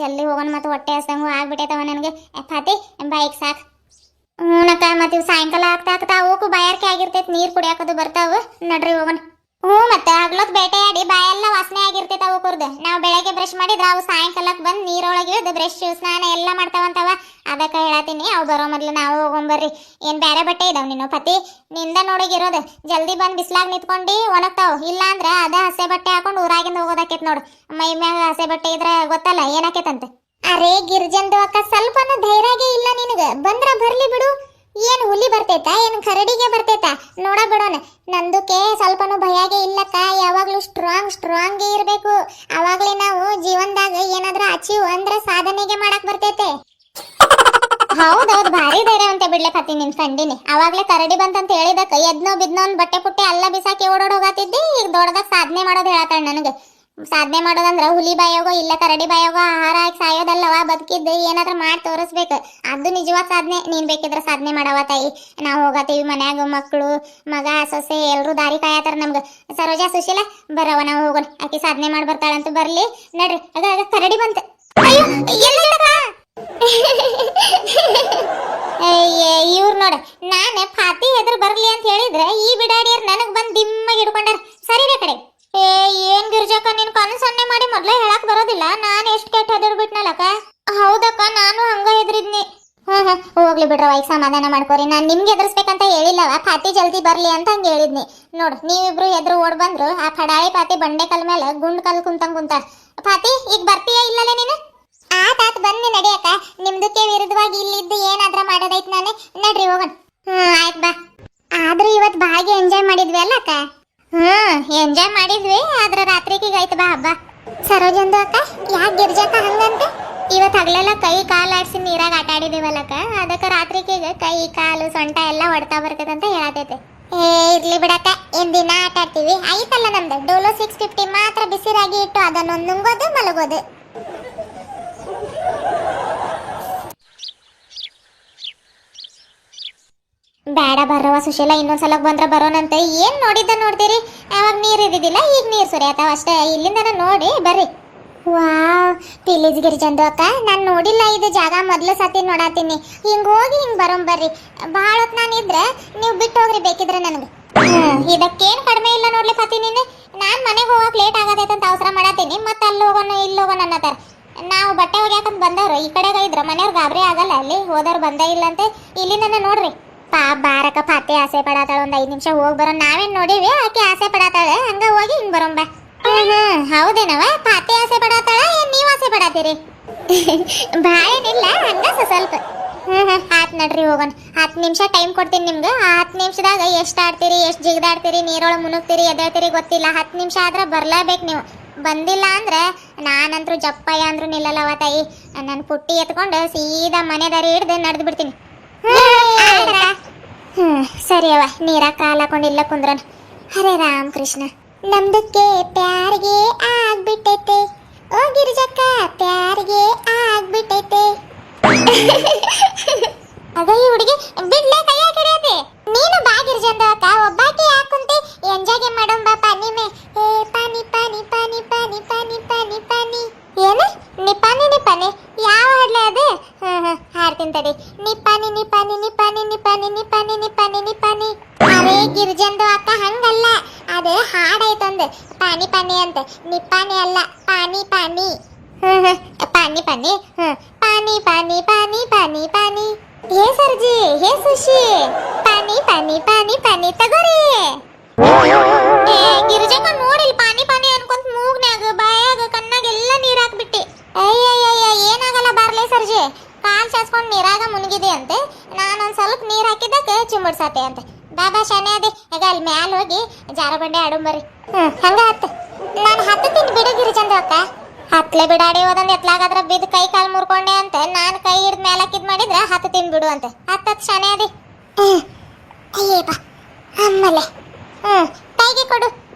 ಜಲ್ದಿ ಹೋಗೋಣ ಮತ್ತೆ ಹೊಟ್ಟೆ ಹಸ್ದಂಗು ಆಗ್ಬಿಟ್ಟೈತವ ನನಗೆ ಫಾತಿ ಬೈಕ್ ಸಾಕು ಹ್ಞೂನಕ್ಕ ಮತ್ತೆ ಸಾಯಂಕಾಲ ಆಗ್ತಾ ಆಗ್ತಾ ಅವಕ್ಕೂ ಬಾಯಾರಿಕೆ ಆಗಿರ್ತೈತಿ ನೀರು ಕುಡಿಯಾಕದು ಬರ್ತಾವ ನಡ್ರಿ ಹೋಗೋಣ ಮತ್ತೆ ಹಗ್ಲೊತ್ ಬೇಟೆಯಾಡಿ ಬಾಯೆಲ್ಲ ವಾಸನೆ ಆಗಿರ್ತೈತೆ ಅವು ಕುರ್ದು ನಾವು ಬೆಳಗ್ಗೆ ಬ್ರಷ್ ಮಾಡಿದ್ರೆ ಅವು ಸಾಯಂಕಾಲಕ್ಕೆ ಬಂದು ನೀರೊಳಗೆ ಇಳಿದು ಬ್ರಷ್ ಸ್ನಾನ ಎಲ್ಲ ಮಾಡ್ತಾವಂತವ ಅದಕ್ಕೆ ಹೇಳತ್ತೀನಿ ಅವು ಬರೋ ಮೊದ್ಲು ನಾವು ಹೋಗೊಂಬರ್ರಿ ಏನ್ ಬೇರೆ ಬಟ್ಟೆ ಇದಾವ್ ನೀನು ಪತಿ ನಿಂದ ನೋಡಿಗಿರೋದು ಜಲ್ದಿ ಬಂದು ಬಿಸ್ಲಾಗ ನಿಂತ್ಕೊಂಡು ಒಣಗ್ತಾವ್ ಇಲ್ಲ ಅಂದ್ರೆ ಅದ ಹಸೆ ಬಟ್ಟೆ ಹಾಕೊಂಡು ಊರಾಗಿಂದ ಹೋಗೋದಾಕೇತ್ ನೋಡು ಮೈ ಮ್ಯಾಗ ಹಸೆ ಬಟ್ಟೆ ಇದ್ರೆ ಗೊತ್ತಲ್ಲ ಏನಾಕೇತಂತೆ ಅರೇ ಗಿರ್ಜಂದು ಅಕ್ಕ ಸ್ವಲ್ಪನೂ ಧೈರ್ಯಗೆ ಇಲ್ಲ ನಿನಗ ಬಂದ್ರ ಬರ್ಲಿ ಬಿಡು ಏನ್ ಹುಲಿ ಬರ್ತೈತಾ ಏನ್ ಕರಡಿಗೆ ಬರ್ತೈತಾ ನೋಡ ಬಿಡೋಣ ನಂದುಕೆ ಸ್ವಲ್ಪನೂ ಭಯಾಗೆ ಇಲ್ಲಕ್ಕ ಯಾವಾಗ್ಲೂ ಸ್ಟ್ರಾಂಗ್ ಇರ್ಬೇಕು ಅವಾಗ್ಲೇ ನಾವು ಜೀವನದಾಗ ಏನಾದ್ರೂ ಅಚೀವ್ ಅಂದ್ರೆ ಸಾಧನೆಗೆ ಮಾಡಕ್ ಬರ್ತೈತೆ ಹೌದೌದು ಭಾರಿ ಧೈರ್ಯ ಅಂತ ಬಿಡ್ಲೆ ಪತಿ ನಿನ್ ಕಂಡಿನಿ ಅವಾಗ್ಲೇ ಕರಡಿ ಬಂತಂತ ಹೇಳಿದಕ್ಕ ಎದ್ನೋ ಬಿದ್ನೋ ಬಟ್ಟೆ ಪುಟ್ಟೆ ಎಲ್ಲ ಬಿಸಾಕಿ ಓಡೋಡ್ ಹೋಗತ್ತಿದ್ದಿ ಈಗ ದೊಡ್ಡದಾಗ ಸಾಧನೆ ಮಾಡೋದು ಹೇಳತ್ತಾಳ ನನಗೆ ಸಾಧನೆ ಮಾಡೋದಂದ್ರ ಹುಲಿ ಬಾಯೋಗೋ ಇಲ್ಲ ಕರಡಿ ಬಾಯೋಗೋ ಆಹಾರ ಹಾಕಿ ಸಾಯೋದಲ್ಲವ ಬದುಕಿದ್ದು ಏನಾದ್ರೂ ಮಾಡಿ ತೋರಿಸ್ಬೇಕು ಅದು ನಿಜವಾದ ಸಾಧನೆ ನೀನ್ ಬೇಕಿದ್ರೆ ಸಾಧನೆ ಮಾಡವ ತಾಯಿ ನಾವು ಹೋಗತ್ತೀವಿ ಮನ್ಯಾಗ ಮಕ್ಕಳು ಮಗ ಸೊಸೆ ಎಲ್ರು ದಾರಿ ಕಾಯತಾರ ನಮ್ಗ ಸರೋಜಾ ಸುಶೀಲ ಬರವ ನಾವು ಹೋಗೋಣ ಆಕಿ ಸಾಧನೆ ಮಾಡಿ ಬರ್ತಾಳಂತ ಬರ್ಲಿ ನಡ್ರಿ ಆಗ ಕರಡಿ ಬಂತ ಇವ್ರು ನೋಡ ನಾನೇ ಫಾತಿ ಎದುರು ಬರ್ಲಿ ಅಂತ ಹೇಳಿದ್ರೆ ಈ ಬಿಡಾಡಿಯರ್ ನನಗ್ ಬಂದ್ ದಿಮ್ಮಾಗಿ ಹಿಡ್ಕೊಂಡಾರ ಸರಿ ಕಡೆ ಏನ್ ಗಿರ್ಜಕ್ಕ ನೀನ್ ಕನಸನ್ನೆ ಮಾಡಿ ಮೊದ್ಲೇ ಹೇಳಕ್ ಬರೋದಿಲ್ಲ ನಾನ್ ಎಷ್ಟ್ ಕೆಟ್ಟ ಹೆದರ್ಬಿಟ್ನಲ್ಲಕ್ಕ ಹೌದಕ್ಕ ನಾನು ಹಂಗ ಹೆದ್ರಿದ್ನಿ ಹೋಗ್ಲಿ ಬಿಡ್ರವ ಈಗ ಸಮಾಧಾನ ಮಾಡ್ಕೋರಿ ನಾನ್ ನಿಮ್ಗೆ ಎದುರಿಸ್ಬೇಕಂತ ಹೇಳಿಲ್ಲವ ಪಾತಿ ಜಲ್ದಿ ಬರ್ಲಿ ಅಂತ ಹಂಗ ಹೇಳಿದ್ನಿ ನೋಡ್ ನೀವಿಬ್ರು ಎದ್ರು ಓಡ್ ಬಂದ್ರು ಆ ಫಡಾಳಿ ಪಾತಿ ಬಂಡೆ ಕಲ್ ಮೇಲೆ ಗುಂಡ್ ಕಲ್ ಕುಂತ ಪಾತಿ ಈಗ ಬರ್ತೀಯ ಇಲ್ಲಲೇ ನೀನು ಆತಾತ್ ಬನ್ನಿ ನಡಿಯಕ್ಕ ನಿಮ್ದಕ್ಕೆ ವಿರುದ್ಧವಾಗಿ ಇಲ್ಲಿದ್ದು ಏನಾದ್ರ ಮಾಡೋದೈತ್ ನಾನೇ ನಡ್ರಿ ಹೋಗೋಣ ಆಯ್ತ್ ಬಾ ಆದ್ರೂ ಇವತ್ ಭಾಗಿ ಎಂಜಾಯ್ ಮಾಡಿದ್ವಿ ಅಲ್ಲ ಅಕ್ಕ ಎಂಜಾಯ್ ಮಾಡಿದ್ವಿ ಆದ್ರ ರಾತ್ರಿಗೆ ಆಯ್ತು ಬಾ ಹಬ್ಬ ಸರೋಜಂದು ಅಕ್ಕ ಯಾಕೆ ಗಿರ್ಜಕ್ಕ ಹಂಗಂತೆ ಇವತ್ತು ಹಗಲೆಲ್ಲ ಕೈ ಕಾಲು ಆಡ್ಸಿ ನೀರಾಗ ಆಟ ಆಡಿದೀವಲ್ಲಕ್ಕ ಅದಕ್ಕೆ ರಾತ್ರಿಗೆ ಕೈ ಕಾಲು ಸೊಂಟ ಎಲ್ಲ ಹೊಡ್ತಾ ಬರ್ತದಂತ ಹೇಳತೈತೆ ಇರ್ಲಿ ಬಿಡಕ್ಕ ಏನ್ ದಿನ ಆಟ ಆಡ್ತೀವಿ ಆಯ್ತಲ್ಲ ನಮ್ದು ಡೋಲೋ 650 ಮಾತ್ರ ಬಿಸಿರಾಗಿ ಇಟ್ಟು ಅದನ್ನೊಂದು ನುಂಗೋದು ಮಲಗೋದು ಬೇಡ ಬರವ ಸುಶೀಲ ಇನ್ನೊಂದ್ಸಲ ಬಂದ್ರ ಬರೋಣಂತೆ ಏನ್ ನೋಡ್ತೀರಿ ಅವಾಗ ನೀರ್ ಇದ್ದಿದ್ದಿಲ್ಲ ಈಗ ನೀರ್ ಸುರಿಯತಾವ ಅಷ್ಟೇ ಇಲ್ಲಿಂದ ನೋಡಿ ಬರ್ರಿ ವಾವ್ ಪ್ಲೀಸ್ ಗಿರಿಜಂದು ಅಕ್ಕ ನಾನ್ ನೋಡಿಲ್ಲ ಇದು ಜಾಗ ಮೊದ್ಲು ಸತಿ ನೋಡಾತೀನಿ ಹಿಂಗ್ ಹೋಗಿ ಹಿಂಗ್ ಬರ್ರಿ ಬಹಳ ಹೊತ್ ನಾನು ಇದ್ರೆ ನೀವು ಬಿಟ್ಟು ಹೋಗ್ರಿ ಬೇಕಿದ್ರೆ ನನಗೆ ಇದಕ್ಕೇನ್ ಕಡಿಮೆ ಇಲ್ಲ ನೋಡ್ಲಿ ಪತಿ ನೀನು ನಾನ್ ಮನೆಗೆ ಹೋಗಕ್ ಲೇಟ್ ಆಗತೈತೆ ಅಂತ ಅವಸರ ಮಾಡಾತೀನಿ ಮತ್ತೆ ಅಲ್ಲಿ ಹೋಗೋಣ ಇಲ್ಲಿ ಹೋಗೋಣ ಅನ್ನತಾರ ನಾವು ಬಟ್ಟೆ ಒಗ್ಯಾಕಂತ ಬಂದವ್ರು ಈ ಕಡೆಗ ಇದ್ರ ಮನೆಯವ್ರು ಗಾಬರಿ ಆಗಲ್ಲ ಅಲ್ಲಿ ಹೋದವ್ರು ಬಂದೇ ಇಲ್ಲಂತೆ ಇಲ್ಲಿಂದ ನೋಡ್ರಿ ಬಾರಕ ಪಾತಿ ಆಸೆ ಪಡಾತಾಳ ಒಂದ್ 5 ನಿಮಿಷ ಹೋಗಿ ಬರೋಣ ನಾವೇನ್ ನೋಡಿವಿ ಆಕೆ ಆಸೆ ಪಡಾತಾಳೆ ಹಂಗ ಹೋಗಿ ಹಿಂಗ್ ಬರೋಣ ಹೌದೇನವ ಪಾತಿ ಆಸೆ ಪಡಾತಾಳ ಏನ್ ನೀವ್ ಆಸೆ ಪಡಾತೀರಿ ಬಾಯೇನಿಲ್ಲ ಹಂಗ ಸ್ವಲ್ಪ ಆತ್ ನಡ್ರಿ ಹೋಗೋಣ 10 ನಿಮಿಷ ಟೈಮ್ ಕೊಡ್ತೀನಿ ನಿಮ್ಗೆ ಆ 10 ನಿಮಿಷದಾಗ ಎಷ್ಟ್ ಆಡ್ತೀರಿ ಎಷ್ಟ್ ಜಿಗ್ದಾಡ್ತೀರಿ ನೀರೊಳಗೆ ಮುನುಗ್ತೀರಿ ಎದ್ದೇಳ್ತೀರಿ ಗೊತ್ತಿಲ್ಲ 10 ನಿಮಿಷ ಆದ್ರೆ ಬರ್ಲೇಬೇಕು ನೀವು ಬಂದಿಲ್ಲ ಅಂದ್ರೆ ನಾನಂತ್ರು ಜಪ್ಪಯ್ಯ ಅಂದ್ರು ನಿಲ್ಲಲ್ಲವ ತಾಯಿ ನನ್ನ ಪುಟ್ಟಿ ಎತ್ಕೊಂಡು ಸೀದಾ ಮನೆ ದಾರಿ ಹಿಡ್ದು ನಡೆದು ಬಿಡ್ತೀನಿ ಸರಿ ಅವ ನೀರ ಕಾಲ ಹಾಕೊಂಡಿಲ್ಲ ಕುಂದ್ರನ್ ಹರೇ ರಾಮ್ ಕೃಷ್ಣ ನಮ್ದಕ್ಕೆ ಪ್ಯಾರಿಗೆ ಆಗ್ಬಿಟ್ಟೈತೆ ಓ ಗಿರಿಜಕ್ಕ ಪ್ಯಾರಿಗೆ ಆಗ್ಬಿಟ್ಟೈತೆ ಅದ ಈ ಹುಡುಗಿ ಬಿಡ್ಲೆ ಕೈಯ ಕಡಿಯತೆ ನೀನು ಬಾ ಗಿರಿಜಂದ ಅಕ್ಕ ಒಬ್ಬಾಕಿ ಯಾಕುಂತೆ ಎಂಜಾಯ್ ಮಾಡೋಣ ಬಾ ಪಾನಿ ಮೇ ಏ ಪಾನಿ ಪಾನಿ ಪಾನಿ ಪಾನಿ ಪಾನಿ ಪಾನಿ ಪಾನಿ ಏನು ನಿಪಾನಿ ನಿಪಾನಿ ಯಾವ ಹಾಡ್ಲೆ ಅದು ಹಾಡ್ತೀನಿ ತಡಿ ನಿಪಾನಿ ನಿಪಾನಿ ನಿಪಾನಿ ನಿಪಾನಿ ನಿಪಾನಿ ನಿಪಾನಿ ನಿಪಾನಿ ಅರೇ ಗಿರಿಜಂದು ಅಕ್ಕ ಹಂಗಲ್ಲ ಅದು ಹಾಡೈತಂದು ಪಾನಿ ಪಾನಿ ಅಂತ ನಿಪಾನಿ ಅಲ್ಲ ಪಾನಿ ಪಾನಿ ಪಾನಿ ಪಾನಿ ಪಾನಿ ಪಾನಿ ಪಾನಿ ಪಾನಿ ಪಾನಿ ಹೇ ಸರ್ಜಿ ಹೇ ಸುಶಿ ಪಾನಿ ಪಾನಿ ಪಾನಿ ಪಾನಿ ತಗೋರಿ ಗಿರಿಜಕ್ಕ ನೋಡಿಲ್ ಪಾನಿ ಪಾನಿ ಅನ್ಕೊಂತ ಮೂಗ್ನ್ಯಾಗ ಬಾಯಾಗ ಕಣ್ಣಾಗ ಎಲ್ಲ ನೀರ್ ಹಾಕ್ಬಿಟ್ಟಿ ಅಯ್ಯಯ್ಯ ಏನಾಗಲ್ಲ ಬಾರ್ಲೆ ಸರ್ಜಿ ಕಾಲ್ ಚಾಸ್ಕೊಂಡ್ ನೀರಾಗ ಮುನ್ಗಿದೆ ಅಂತೆ ನಾನೊಂದ್ ಸ್ವಲ್ಪ ನೀರ್ ಹಾಕಿದ್ದಕ್ಕೆ ಚಿಮ್ಮಡ್ಸಾತೆ ಅಂತೆ ಬಾಬಾ ಶಾನೆ ಅದೇ ಈಗ ಅಲ್ಲಿ ಮ್ಯಾಲ ಹೋಗಿ ಜಾರ ಬಂಡೆ ಆಡುಂಬರಿ ಹಂಗ ಹತ್ತ ನಾನು ಹತ್ತತೀನಿ ಬಿಡು ಗಿರಿಜಂದು ಅಕ್ಕ ಹತ್ಲೆ ಬಿಡಾಡಿ ಹೋದಂದ್ ಎತ್ಲಾಗಾದ್ರ ಬಿದ್ದು ಕೈ ಕಾಲು ಮುರ್ಕೊಂಡೆ ಅಂತ ನಾನು ಕೈ ಹಿಡ್ದು ಮ್ಯಾಲ ಹಾಕಿದ್ ಮಾಡಿದ್ರ ಹತ್ತತೀನಿ ಬಿಡು ಅಂತೆ ಹತ್ತತ್ ಶಾನೆ ಅದೇ ಅಯ್ಯಪ್ಪ ಆಮೇಲೆ ಕೈಗೆ ಕೊಡು.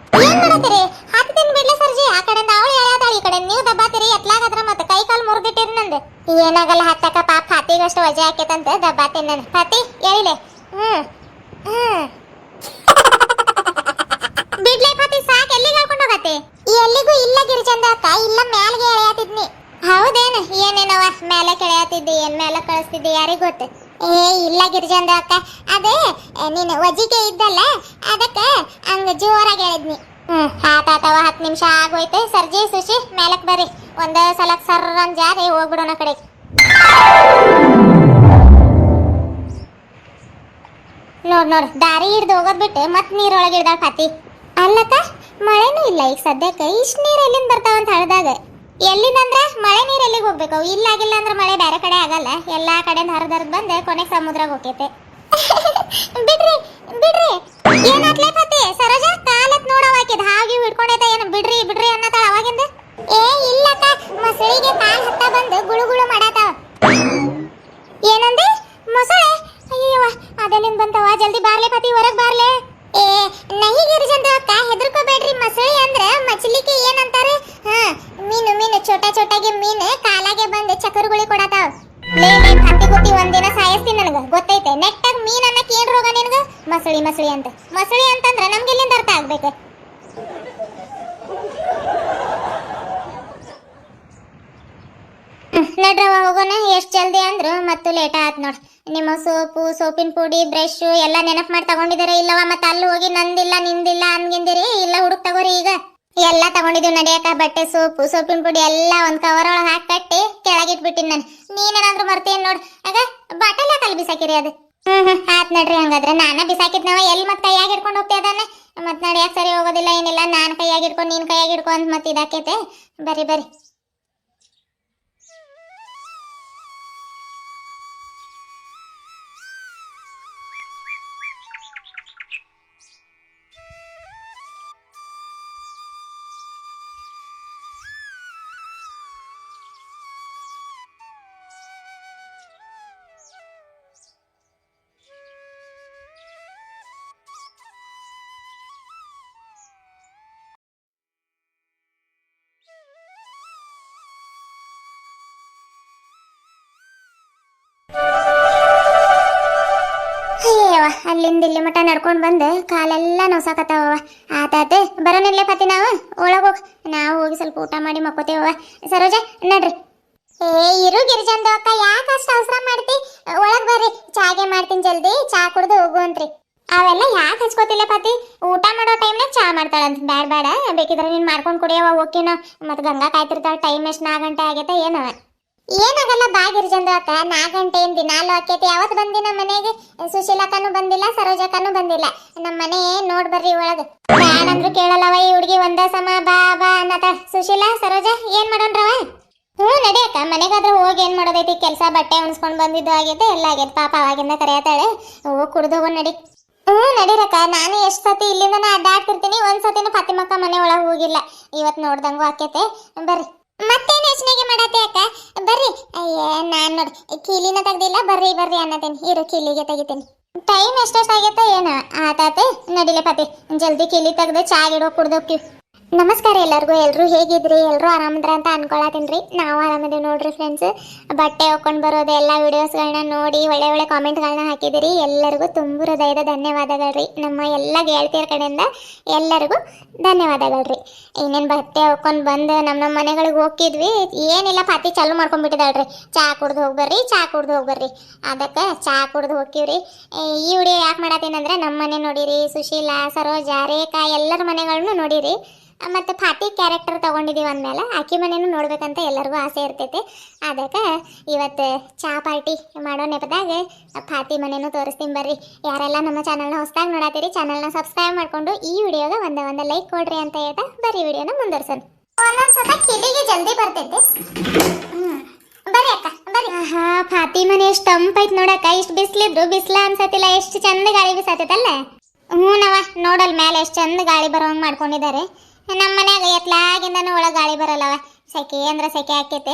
ಏನ್ ಮಾಡತ್ತೀರಿ? ಹಾಕ್ತೀನಿ ಬಿಡ್ಲೆ ಸರ್ಜಿ. ಆ ಕಡೆಯಿಂದ ಅವಳು ಎಳ್ಯಾದಾಳ, ಈ ಕಡೆ ನೀವು ದಬ್ಬಾತೀರಿ. ಎತ್ಲಾಗದ್ರ ಮತ್ತೆ ಕೈ ಕಾಲು ಮುರಿದಿಟ್ಟಿರಿ ನಂದು. ಏನಾಗಲ್ಲ, ಹತ್ತಕ ಪಾಪ ಫಾತಿಗಷ್ಟು ವಜೆ ಆಕೇತಂತ ದಬ್ಬಾತೀನಿ ನಾನು. ಫಾತಿ ಎಳಿಲೆ. ಬಿಡ್ಲೆ ಫಾತಿ, ಸಾಕ್. ಎಲ್ಲಿಗೆ ಹಾಕೊಂಡು ಹೋಗತ್ತೆ? ಎಲ್ಲಿಗೂ ಇಲ್ಲ ಗಿರಿಜಂದ ಅಕ್ಕ, ಇಲ್ಲ ಮ್ಯಾಲ್ಗೆ ಎಳೆಯತಿದ್ನಿ. ಹೌದೇನು? ಏನೇನವ ಮೇಲೆ ಕೆಳೆಯತಿದ್ದಿ, ಏನ್ ಮೇಲೆ ಕಳಿಸ್ತಿದ್ದಿ ಯಾರಿಗ್ ಗೊತ್ತು? ಇಲ್ಲ ಗಿರಿಜಂದ ಅಕ್ಕ, ಅದೇ ನೀನು ವಜಿಗೆ ಇದ್ದಲ್ಲ, ಅದಕ್ಕ ಹಂಗ ಜೋರಾಗಿ ಹೇಳಿದ್ನಿ. ಆತಾತವ, 10 ನಿಮಿಷ ಆಗೋಯ್ತೆ. ಸರ್ಜಿ ಸುಶಿ ಮೇಲಕ್ ಬರ್ರಿ, ಒಂದೇ ಸಲಕ್ ಸರ್ರನ್ ಜಾರಿ ಹೋಗ್ಬಿಡೋಣ ಕಡೆ. ನೋಡ್ ದಾರಿ ಹಿಡ್ದು ಹೋಗೋದ್ ಬಿಟ್ಟು ಮತ್ ನೀರೊಳಗೆ ಇಡ್ದಾಳ ಫಾತಿ. ಅಲ್ಲಕ್ಕ, ಮಳೆನೂ ಇಲ್ಲ ಈಗ ಸದ್ಯಕ್ಕೆ. ಇಷ್ಟ ನೀರ್ ಎಲ್ಲಿಂದ ಬರ್ತಾವಂತ ಹಳ್ದಾಗ? ಎಲ್ಲಿಂದಂದ್ರ ಮಳೆ ನೀರ್ ಎಲ್ಲಿಗೆ ಹೋಗ್ಬೇಕು? ಇಲ್ಲಾಗಿಲ್ಲ ಅಂದ್ರೆ ಮಳೆ ಬೇರೆ ಕಡೆ ಆಗಲ್ಲ, ಎಲ್ಲಾ ಕಡೆಯಿಂದ ಹರಿದರ್ದ್ ಬಂದೆ ಕೊನೆಗೆ ಸಮುದ್ರಾಗ ಹೋಗೈತೆ. ಬಿಡ್ರಿ ಬಿಡ್ರಿ. ಏನಾತ್ಲೇ ಫಾತಿ? ಸರೋಜ ಕಾಲತ್ ನೋಡವಾಕಿದ್ ಹಾಗೆ ಹಿಡ್ಕೊಂಡೈತೆ. ಏನು ಬಿಡ್ರಿ ಬಿಡ್ರಿ ಅನ್ನತಾಳ ಅವಾಗಿಂದ. ಇಲ್ಲಕ್ಕ, ಮೊಸಳಿಗೆ ಕಾಲ್ ಹತ್ತ ಬಂದು ಗುಳು ಗುಳು ಮಾಡತಾವ. ಏನಂದೆ? ಮೊಸಳೆ? ಅಯ್ಯವ್ವ, ಅದೆಲ್ಲಿಂದ ಬಂತವ? ಜಲ್ದಿ ಬಾರ್ಲೆ ಫಾತಿ, ಹೊರಗ್ ಬಾರ್ಲೆ. ನಹಿ ಗಿರಿಜಂದ ಅಕ್ಕ, ಹೆದರ್ಕೋಬೇಡ್ರಿ. ಮಸಳಿ ಅಂದ್ರ ಮछली ಏನಂತಾರೆ? ಮೀನು ಮೀನು, ಚೋಟ ಚೋಟಾಗಿ ಮೀನು ಕಾಲಾಗೆ ಬಂದು ಚಕರುಗುಳಿ ಕೊಡತಾವ. ಲೇ ಹತ್ತಿ ಗುತ್ತಿ ಒಂದಿನ ಸಾಯಿಸ್ತೀನಿ ನನಗ ಗೊತ್ತೈತೆ. ನೆಟ್ಟಾಗ ಮೀನ್ ಅನ್ನಕ್ಕೆ ಏನ್ ರೋಗ ನಿನಗ? ಮಸಳಿ ಮಸಳಿ ಅಂತ. ಮಸಳಿ ಅಂತಂದ್ರ ನಮ್ಗೆ ಎಲ್ಲಿಂದ ಅರ್ಥ ಆಗ್ಬೇಕು? ನಡ್ರವ ಹೋಗೋಣ. ಎಷ್ಟ್ ಜಲ್ದಿ ಅಂದ್ರು ಮತ್ತು ಲೇಟ್ ಆತ್ ನೋಡ್. ನಿಮ್ಮ ಸೋಪು, ಸೋಪಿನ ಪುಡಿ, ಬ್ರಷ್ ಎಲ್ಲ ನೆನಪು ಮಾಡಿ ತಗೊಂಡಿದ್ದೀರ ಇಲ್ಲವ? ಮತ್ತೆ ಅಲ್ಲಿ ಹೋಗಿ ನಂದಿಲ್ಲ ನಿಂದಿಲ್ಲ ಅನ್ಗಿಂದಿರಿ. ಇಲ್ಲ ಹುಡುಕ್ ತಗೋರಿ. ಈಗ ಎಲ್ಲ ತಗೊಂಡಿದ್ದೀವಿ ನಡಿಯಕ. ಬಟ್ಟೆ, ಸೋಪು, ಸೋಪಿನ ಪುಡಿ ಎಲ್ಲ ಒಂದ್ ಕವರ್ ಒಳಗೆ ಹಾಕಿ ಕಟ್ಟಿ ಕೆಳಗಿಟ್ಬಿಟ್ಟಿನಿ ನಾನು. ನೀನೇನಾದ್ರೂ ಮರ್ತೇನ್ ನೋಡ್. ಆಗ ಬಾಟಲ್ ಯಾಕಲ್ಲಿ ಬಿಸಾಕಿರಿ ಅದು? ಆತ್ ನಡ್ರಿ. ಹಂಗಾದ್ರೆ ನಾನ ಬಿಸಾಕಿದ್ನವ. ಎಲ್ಲಿ ಮತ್ ಕೈಯಾಗ ಹಿಡ್ಕೊಂಡು ಹೋಗ್ತೇ ಅದಾನೆ. ಮತ್ ನಡಿಯಾಕ ಸರಿ ಹೋಗೋದಿಲ್ಲ ಏನಿಲ್ಲ. ನಾನ್ ಕೈಯಾಗ ಹಿಡ್ಕೊಂಡು ನೀನ್ ಕೈಯಾಗ ಹಿಡ್ಕೊ ಅಂತ ಮತ್ತೆ ಇದಾಕೈತೆ. ಬರಿ ಬರಿ. ಅಲ್ಲಿಂದ ಇಲ್ಲಿ ಮಠ ನಡ್ಕೊಂಡ್ ಬಂದು ಕಾಲೆಲ್ಲ ನೋಸಾಕತ್ತಾವ. ಆತಾತ ಬರೋನಿಲ್ಲೇ ಫಾತಿ, ನಾವು ಒಳಗ್ ಹೋಗ್. ನಾವು ಹೋಗಿ ಸ್ವಲ್ಪ ಊಟ ಮಾಡಿ ಮಕ್ಕೋತೇವ. ಸರೋಜ ನಡ್ರಿ. ಇರು ಗಿರಿಜಂದ ಅಕ್ಕ, ಯಾಕೆ ಅಷ್ಟು ಅವಸರ ಮಾಡ್ತಿ? ಒಳಗ್ ಬರ್ರಿ, ಚಾಗೆ ಮಾಡ್ತೀನಿ. ಜಲ್ದಿ ಚಾ ಕುಡ್ದು ಹೋಗುವಂತ್ರಿ. ಅವೆಲ್ಲ ಯಾಕೆ ಹಚ್ಕೋತಿಲ್ಲ ಫಾತಿ? ಊಟ ಮಾಡೋ ಟೈಮ್ನಾಗ ಚಾ ಮಾಡ್ತಾಳಂತ. ಬ್ಯಾಡ ಬ್ಯಾಡ, ಬೇಕಿದ್ರೆ ನೀನ್ ಮಾಡ್ಕೊಂಡ್ ಕುಡಿಯವ. ಓಕೆನ? ಮತ್ ಗಂಗಾ ಕಾಯ್ತಿರ್ತಾಳ. ಟೈಮ್ ಎಷ್ಟು 4 ಗಂಟೆ ಆಗೈತೆ ಏನವ? ಏನಾಗಲ್ಲ ಬಾ ಗಿರಿಜಂದ ಅಕ್ಕ. 4 ಗಂಟೆ ಏನ್ ದಿನಾಲು ಆಕೈತಿ. ಯಾವತ್ತು ಬಂದಿ ನಮ್ಮ ಮನೆಗೆ? ಸುಶೀಲಕ್ಕನು ಬಂದಿಲ್ಲ, ಸರೋಜಕ್ಕನು ಬಂದಿಲ್ಲ. ನಮ್ಮ ಮನೆ ನೋಡ್ ಬರ್ರಿ ಒಳಗ. ಬ್ಯಾಡಂದ್ರು ಕೇಳಲ್ಲವ ಈ ಹುಡುಗಿ. ಒಂದ ಸಮ ಬಾ ಬಾ ಅನ್ನತ. ಸುಶೀಲಾ, ಸರೋಜ ಏನ್ ಮಾಡೋಣ್ರವ? ನಡಿಯಕ್ಕ, ಮನೆಗಾದ್ರೆ ಹೋಗಿ ಏನ್ ಮಾಡೋದೈತಿ? ಕೆಲಸ, ಬಟ್ಟೆ ಉಣಿಸ್ಕೊಂಡ್ ಬಂದಿದ್ದು ಆಗೈತೆ, ಎಲ್ಲ ಆಗೈತೆ. ಪಾಪ ಅವಾಗಿಂದ ಕರೆಯತಾಳೆ. ಕುಡ್ದು ಹೋಗೋಣ ನಡಿ. ನಡೀರಕ್ಕ. ನಾನು ಎಷ್ಟ್ ಸತಿ ಇಲ್ಲಿಂದನೇ ಅಡ್ಡಾಡ್ತಿರ್ತೀನಿ. ಒಂದ್ಸತಿನೂ ಫಾತಿಮಕ್ಕ ಮನೆ ಒಳಗೆ ಹೋಗಿಲ್ಲ. ಇವತ್ ನೋಡ್ದಂಗೂ ಆಕೈತೆ. ಬರ್ರಿ. ಮತ್ತೇನು ಯೋಚನೆಗೆ ಮಾಡತ್ತೆ ಅಕ್ಕ? ಬರ್ರಿ. ಅಯ್ಯ, ನಾನ್ ನೋಡಿ ಕೀಲಿನ ತೆಗ್ದಿಲ್ಲ. ಬರ್ರಿ ಬರ್ರಿ ಅನ್ನತೇನಿ. ಇರು, ಕೀಲಿಗೆ ತೆಗಿತೀನಿ. ಟೈಮ್ ಎಷ್ಟೆಷ್ಟಾಗೈತೆ ಏನೋ. ಆತಾತ ನಡಿಲೆ ಫಾತಿ, ಜಲ್ದಿ ಕೀಲಿ ತೆಗ್ದು ಚಾ ಗಿಡೋ ಕುಡ್ದೋಕ್ಕಿವಿ. ನಮಸ್ಕಾರ ಎಲ್ಲರಿಗೂ. ಎಲ್ಲರೂ ಹೇಗಿದ್ರಿ? ಎಲ್ಲರೂ ಆರಾಮದ್ರ ಅಂತ ಅನ್ಕೊಳತೀನಿ. ನಾವು ಆರಾಮದೇವಿ ನೋಡ್ರಿ ಫ್ರೆಂಡ್ಸ್. ಬಟ್ಟೆ ಹೋಗ್ಕೊಂಡು ಬರೋದು ಎಲ್ಲ ವಿಡಿಯೋಸ್ಗಳನ್ನ ನೋಡಿ ಒಳ್ಳೆ ಒಳ್ಳೆ ಕಾಮೆಂಟ್ಗಳನ್ನ ಹಾಕಿದಿರಿ. ಎಲ್ಲರಿಗೂ ತುಂಬ ಹೃದಯದ ಧನ್ಯವಾದಗಳ್ರಿ. ನಮ್ಮ ಎಲ್ಲ ಗೆಳತಿಯರ ಕಡೆಯಿಂದ ಎಲ್ಲರಿಗೂ ಧನ್ಯವಾದಗಳ್ರಿ. ಇನ್ನೇನು ಬಟ್ಟೆ ಹೋಗ್ಕೊಂಡು ಬಂದು ನಮ್ಮ ಮನೆಗಳಿಗೆ ಹೋಗಿದ್ವಿ. ಏನಿಲ್ಲ, ಫಾತಿ ಚಾಲು ಮಾಡ್ಕೊಂಡ್ಬಿಟ್ಟಿದ್ದಾಳ್ರಿ. ಚಾ ಕುಡ್ದು ಹೋಗ್ಬರ್ರಿ, ಚಾ ಕುಡ್ದು ಹೋಗ್ಬರ್ರಿ. ಅದಕ್ಕೆ ಚಾ ಕುಡ್ದು ಹೋಗ್ತೀವ್ರಿ. ಈ ವಿಡಿಯೋ ಯಾಕೆ ಮಾಡತ್ತೀನಂದ್ರೆ, ನಮ್ಮ ಮನೆ ನೋಡಿರಿ, ಸುಶೀಲಾ, ಸರೋಜಾ, ರೇಖಾ ಎಲ್ಲರ ಮನೆಗಳನ್ನು ನೋಡಿರಿ. ಮತ್ತು ಫಾತಿ ಕ್ಯಾರೆಕ್ಟರ್ ತೊಗೊಂಡಿದ್ದೀವಿ ಅಂದಮೇಲೆ ಆಕಿ ಮನೇನು ನೋಡ್ಬೇಕಂತ ಎಲ್ಲರಿಗೂ ಆಸೆ ಇರ್ತೈತೆ. ಅದಕ್ಕೆ ಇವತ್ತು ಚಾ ಪಾರ್ಟಿ ಮಾಡೋ ನೆಪದಾಗ ಫಾತಿ ಮನೇನು ತೋರಿಸ್ತೀನಿ ಬರ್ರಿ. ಯಾರೆಲ್ಲ ನಮ್ಮ ಚಾನಲ್ನ ಹೊಸದಾಗಿ ನೋಡತ್ತೀರಿ, ಚಾನಲ್ನ ಸಬ್ಸ್ಕ್ರೈಬ್ ಮಾಡಿಕೊಂಡು ಈ ವಿಡಿಯೋಗೆ ಒಂದೇ ಲೈಕ್ ಕೊಡ್ರಿ ಅಂತ ಹೇಳ್ತಾ ಬರ್ರಿ ವಿಡಿಯೋನ ಮುಂದುವರ್ಸೋಣ. ಒಂದೊಂದ್ಸತ ಕಿಲಿಗೆ ಜಲ್ದಿ ಬರ್ತೈತೆ. ಬರ್ರಿ ಅಕ್ಕ ಬರ್ರಿ. ಫಾತಿ ಮನೆ ಎಷ್ಟು ತಂಪೈತೆ ನೋಡಕ್ಕ. ಇಷ್ಟು ಬಿಸಿಲಿದ್ರು ಬಿಸಿಲ ಅನ್ಸತ್ತಿಲ್ಲ. ಎಷ್ಟು ಚಂದ ಗಾಳಿ ಬಿಸಾತೈತಲ್ಲ. ಹ್ಞೂನವ, ನೋಡಲ್ ಮೇಲೆ ಎಷ್ಟು ಚಂದ ಗಾಳಿ ಬರೋಂಗೆ ಮಾಡ್ಕೊಂಡಿದ್ದಾರೆ. ನಮ್ಮ ಮನ್ಯಾಗ ಎತ್ಲಾಗಿಂದನೂ ಒಳಗೆ ಗಾಳಿ ಬರಲ್ಲವ. ಸೆಕೆ ಅಂದ್ರೆ ಸೆಕೆ ಆಕೈತೆ.